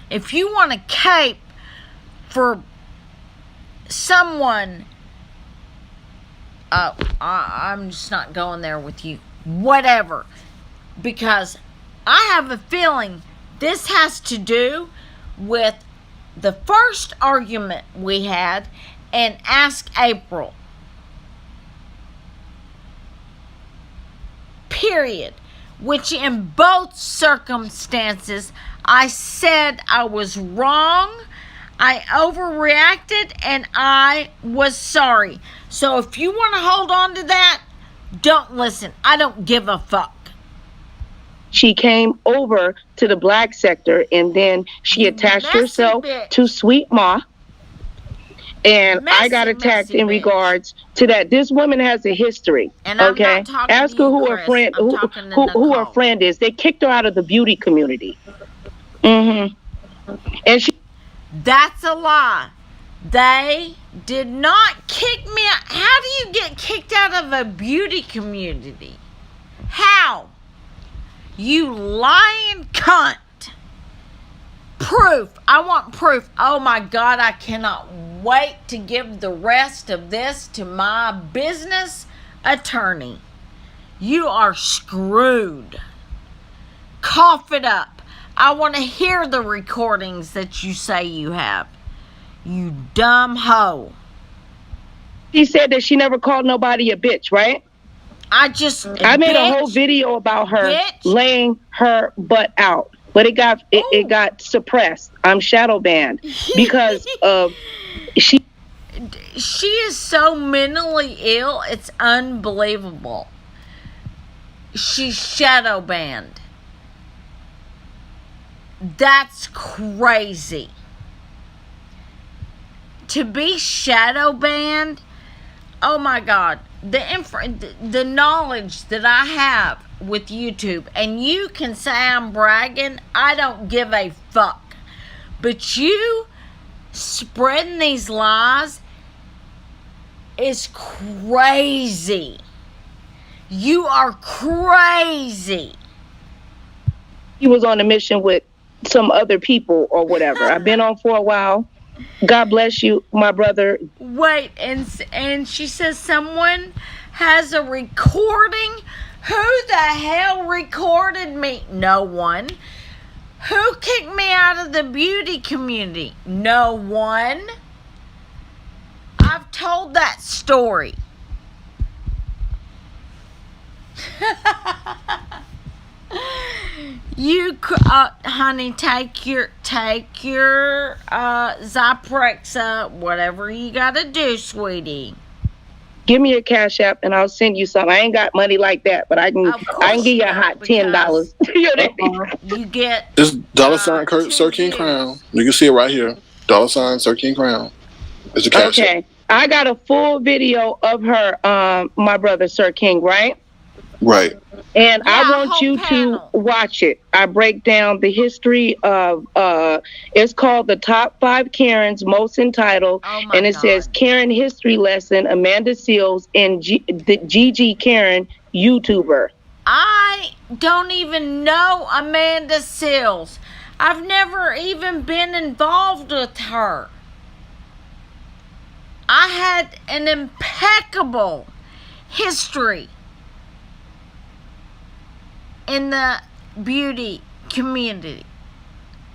If you want to cape for someone, I'm just not going there with you. Whatever. Because I have a feeling this has to do with the first argument we had and Ask April. Period. Which in both circumstances, I said I was wrong, I overreacted, and I was sorry. So if you want to hold on to that, don't listen. I don't give a fuck. she came over to the black sector, and then she attached herself to Sweet Ma. And I got attacked in regards to that. This woman has a history. And okay, ask her who her friend who her friend is. They kicked her out of the beauty community. And she. That's a lie. They did not kick me out. How do you get kicked out of a beauty community? How? You lying cunt. Proof. I want proof. Oh my God, I cannot wait to give the rest of this to my business attorney. You are screwed. Cough it up. I want to hear the recordings that you say you have. You dumb hoe. She said that she never called nobody a bitch, right? I made a whole video about her laying her butt out. But it got suppressed. I'm shadow banned because of she. She is so mentally ill. It's unbelievable. She's shadow banned. That's crazy. To be shadow banned, oh my God, the knowledge that I have with YouTube, and you can say I'm bragging, I don't give a fuck. But you spreading these lies is crazy. You are crazy. He was on a mission with some other people or whatever. I've been on for a while. God bless you, my brother. Wait, and she says someone has a recording Who the hell recorded me? No one. Who kicked me out of the beauty community? No one. I've told that story. You, honey, take your Zyprexa, whatever you gotta do, sweetie. Give me your Cash App and I'll send you something. I ain't got money like that, but I can give you a hot $10. You get This $ Sir King Crown. You can see it right here. $ Sir King Crown. It's a Cash App. Okay. I got a full video of her, my brother Sir King, right? Right. And I want you to watch it. I break down the history of, it's called The Top 5 Karens Most Entitled. And it says Karen History Lesson, Amanda Seals, and the Gigi Karen YouTuber. I don't even know Amanda Seals. I've never even been involved with her. I had an impeccable history in the beauty community.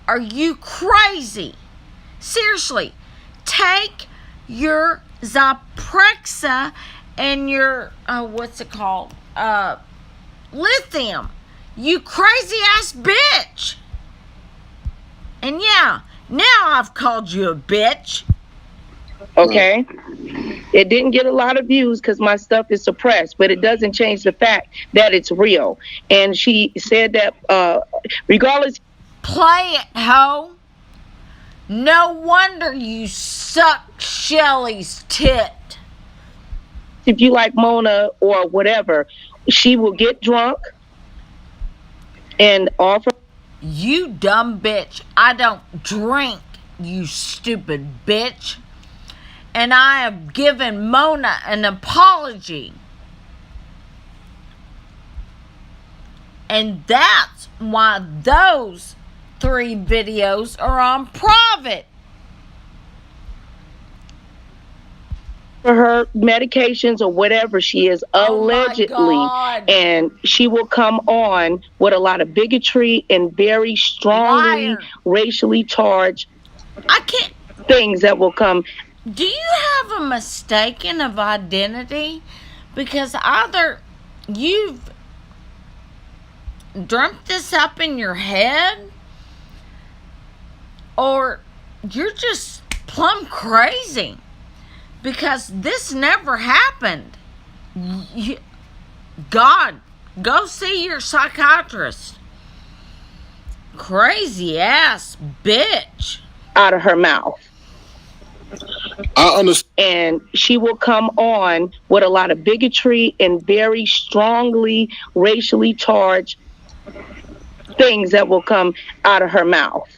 Are you crazy? Seriously, take your Zyprexa and your, what's it called? Lithium. You crazy ass bitch. And yeah, now I've called you a bitch. Okay. It didn't get a lot of views because my stuff is suppressed, but it doesn't change the fact that it's real. And she said that regardless. Play it, ho. No wonder you suck Shelly's tit. If you like Mona or whatever, she will get drunk and offer. You dumb bitch. I don't drink, you stupid bitch. And I have given Mona an apology. And that's why those 3 videos are on private. For her medications or whatever she is allegedly, and she will come on with a lot of bigotry and very strongly racially charged things that will come. Do you have a mistaken of identity? Because either you've dreamt this up in your head, or you're just plumb crazy. Because this never happened. God, go see your psychiatrist. Crazy ass bitch. Out of her mouth. I understand. And she will come on with a lot of bigotry and very strongly racially charged things that will come out of her mouth.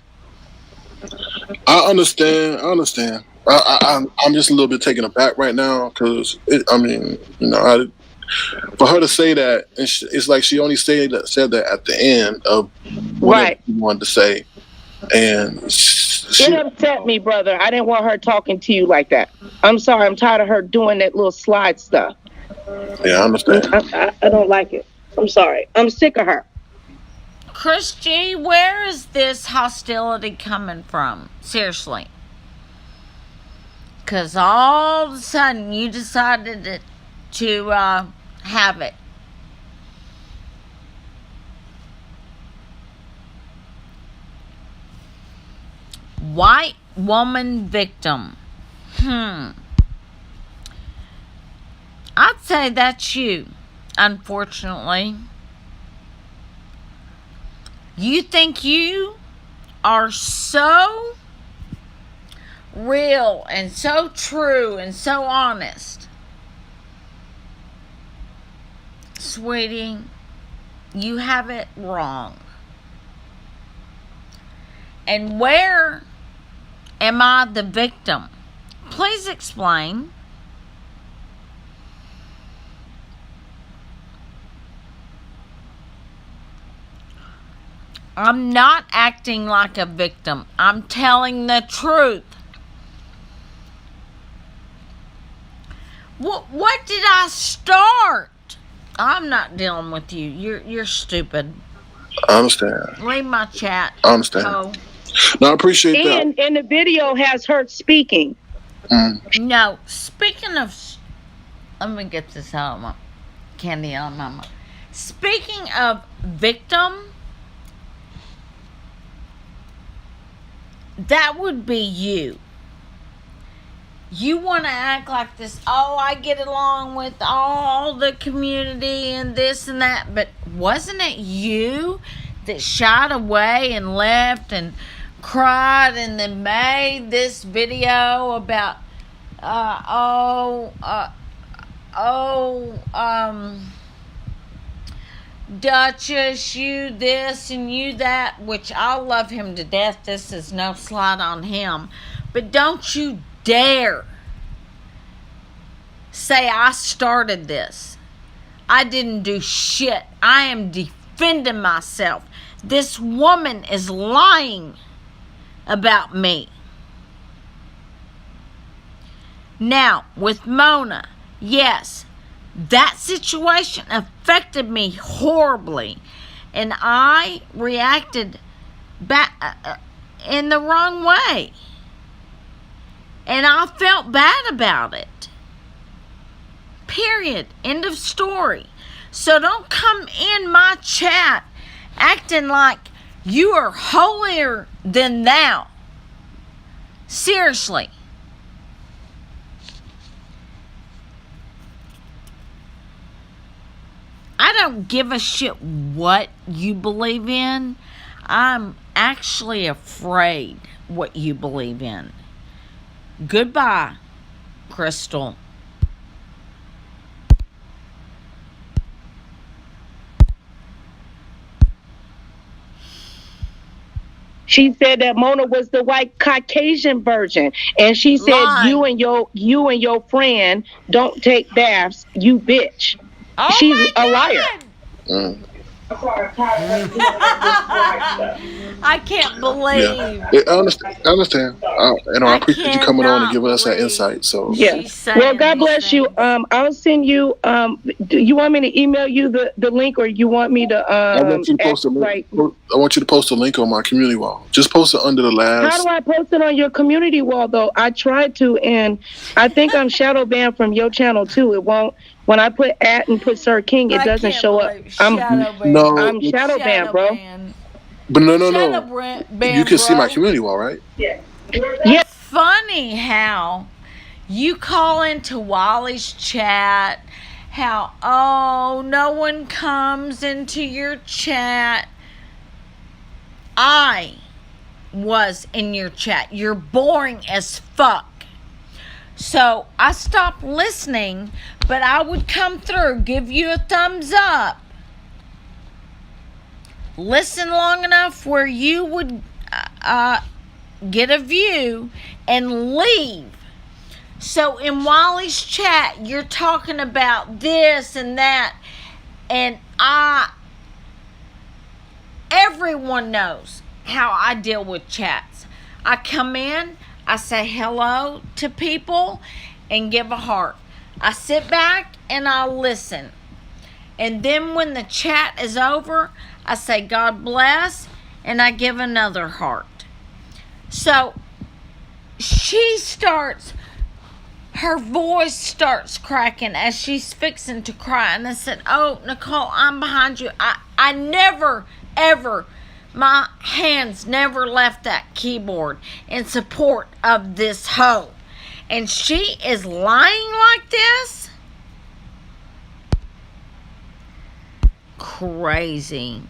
I understand. I'm just a little bit taken aback right now because, for her to say that, it's like she only said that at the end of what she wanted to say. And it upset me, brother. I didn't want her talking to you like that. I'm sorry. I'm tired of her doing that little slide stuff. Yeah, I understand. I don't like it. I'm sorry. I'm sick of her. Chris G, where is this hostility coming from? Seriously. Because all of a sudden you decided to have it. White woman victim. I'd say that's you, unfortunately. You think you are so real and so true and so honest. Sweetie, you have it wrong. And where am I the victim? Please explain. I'm not acting like a victim. I'm telling the truth. What did I start? I'm not dealing with you. You're stupid. I understand. Leave my chat. I understand. Oh. No, I appreciate that. And the video has her speaking. No, speaking of, let me get this out of my candy out of my mouth. Speaking of victim, that would be you. You want to act like this, oh, I get along with all the community and this and that, but wasn't it you that shied away and left and cried and then made this video about, Duchess, you this and you that, which I love him to death. This is no slight on him. But don't you dare say I started this. I didn't do shit. I am defending myself. This woman is lying about me. Now, with Mona, yes, that situation affected me horribly, and I reacted in the wrong way, and I felt bad about it. Period. End of story. So don't come in my chat acting like you are holier than thou. Seriously. I don't give a shit what you believe in. I'm actually afraid what you believe in. Goodbye, Crystal. She said that Mona was the white Caucasian version, and she said you and your friend don't take baths. You bitch. Oh, she's a liar. I can't believe. Yeah, I understand. I appreciate you coming on and giving us that insight. So yeah. Well, God bless you. I'll send you. Do you want me to email you the link, or you want me to? I want you to post a link. I want you to post a link on my community wall. Just post it under the last. How do I post it on your community wall though? I tried to, and I think I'm shadow banned from your channel too. It won't. When I put @ and put Sir King, it doesn't show up. I'm shadow banned, bro. But no. You can see my community wall, right? Yeah. Yeah. Funny how you call into Wally's chat, how, no one comes into your chat. I was in your chat. You're boring as fuck. So I stopped listening, but I would come through, give you a thumbs up, listen long enough where you would get a view and leave. So in Wally's chat, you're talking about this and that, and everyone knows how I deal with chats. I come in, I say hello to people and give a heart. I sit back and I listen. And then when the chat is over, I say God bless and I give another heart. So her voice starts cracking as she's fixing to cry. And I said, oh, Nicole, I'm behind you. I never, ever, my hands never left that keyboard in support of this hoe. And she is lying like this? Crazy.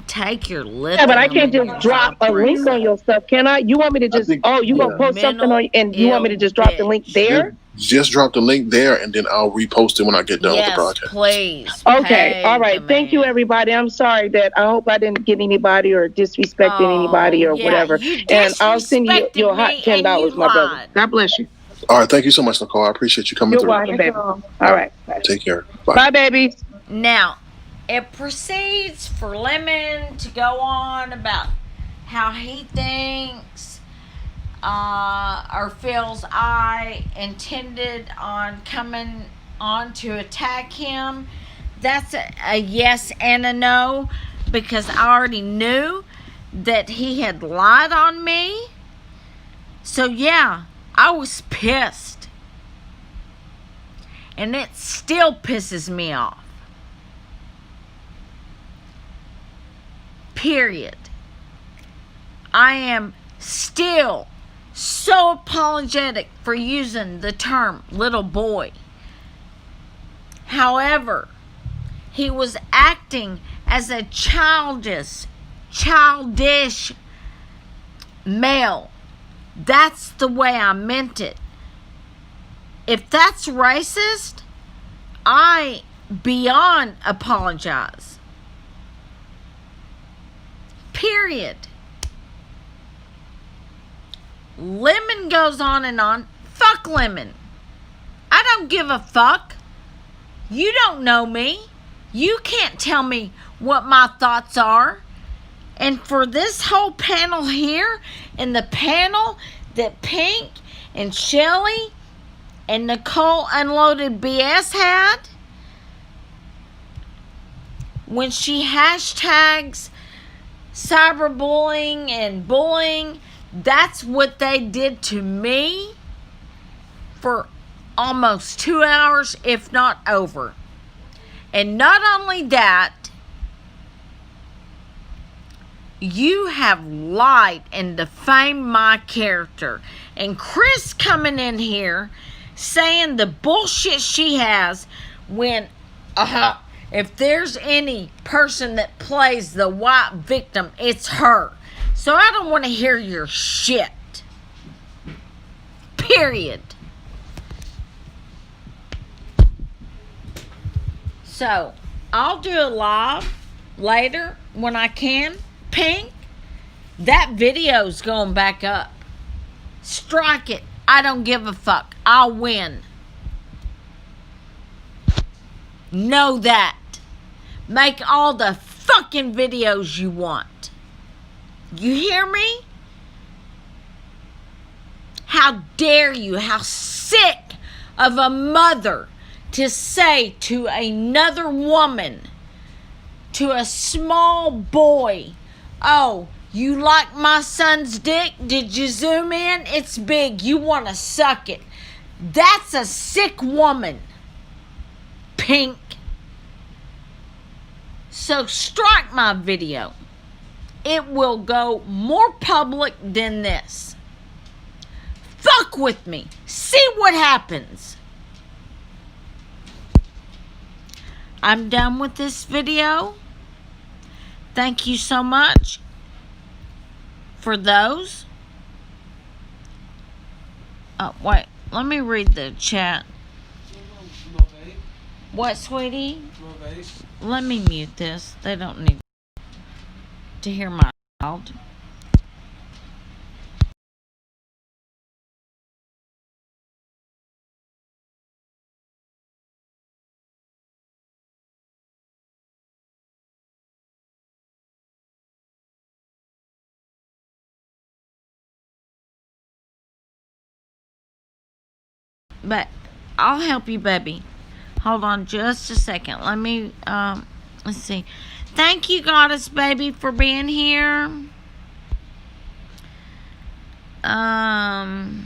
Take your lip. Yeah, but I can't just drop a link on your stuff, can I? You want me to just, gonna post something on, and you want me to just drop the link there? Just drop the link there, and then I'll repost it when I get done with the broadcast. Please. Okay. All right. Thank you, everybody. I'm sorry that I hope I didn't get anybody or disrespected anybody or whatever. And I'll send you your hot $10, my brother. God bless you. All right. Thank you so much, Nicole. I appreciate you coming through. You're welcome, baby. All right. Take care. Bye, baby. Now, it proceeds for Lemon to go on about how he thinks or feels I intended on coming on to attack him, that's a yes and a no, because I already knew that he had lied on me. So yeah, I was pissed. And it still pisses me off. Period. I am still so apologetic for using the term little boy. However, he was acting as a childish male. That's the way I meant it. If that's racist, I beyond apologize. Period. Lemon goes on and on. Fuck Lemon. I don't give a fuck. You don't know me. You can't tell me what my thoughts are. And for this whole panel here, and the panel that Pink and Shelly and Nicole Unloaded BS had, when she hashtags cyberbullying and bullying, that's what they did to me for almost 2 hours, if not over. And not only that, you have lied and defamed my character. And Chris coming in here saying the bullshit she has when, if there's any person that plays the white victim, it's her. So I don't want to hear your shit. Period. So, I'll do a live later when I can. Pink, that video's going back up. Strike it. I don't give a fuck. I'll win. Know that. Make all the fucking videos you want. You hear me? How dare you? How sick of a mother to say to another woman, to a small boy, oh, you like my son's dick? Did you zoom in? It's big. You want to suck it. That's a sick woman. Pink. So strike my video. It will go more public than this. Fuck with me. See what happens. I'm done with this video. Thank you so much for those. Oh, wait. Let me read the chat. What, sweetie? Let me mute this. They don't need to hear my child. But I'll help you, baby. Hold on just a second. Let me, let's see. Thank you, Goddess Baby, for being here. Oh,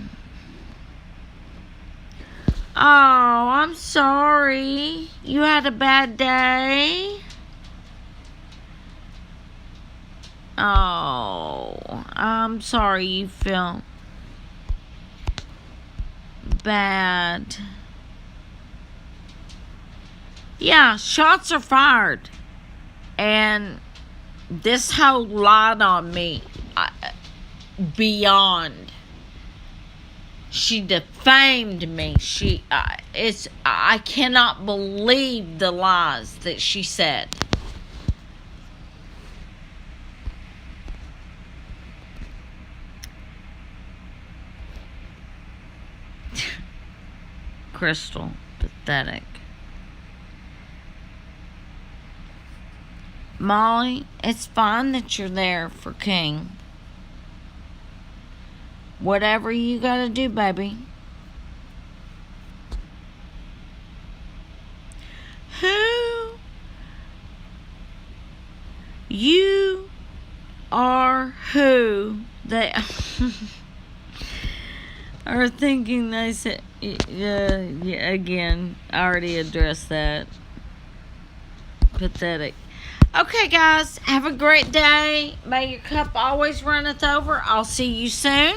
I'm sorry. You had a bad day. Oh, I'm sorry you feel bad. Yeah, shots are fired. And this hoe lied on me beyond. She defamed me. I cannot believe the lies that she said. Crystal, pathetic. Molly, it's fine that you're there for King. Whatever you gotta do, baby. who you are who they are thinking they said. Yeah, again, I already addressed that. Pathetic. Okay, guys, have a great day. May your cup always runneth over. I'll see you soon.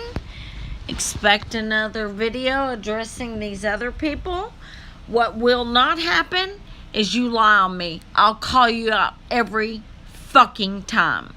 Expect another video addressing these other people. What will not happen is you lie on me. I'll call you out every fucking time.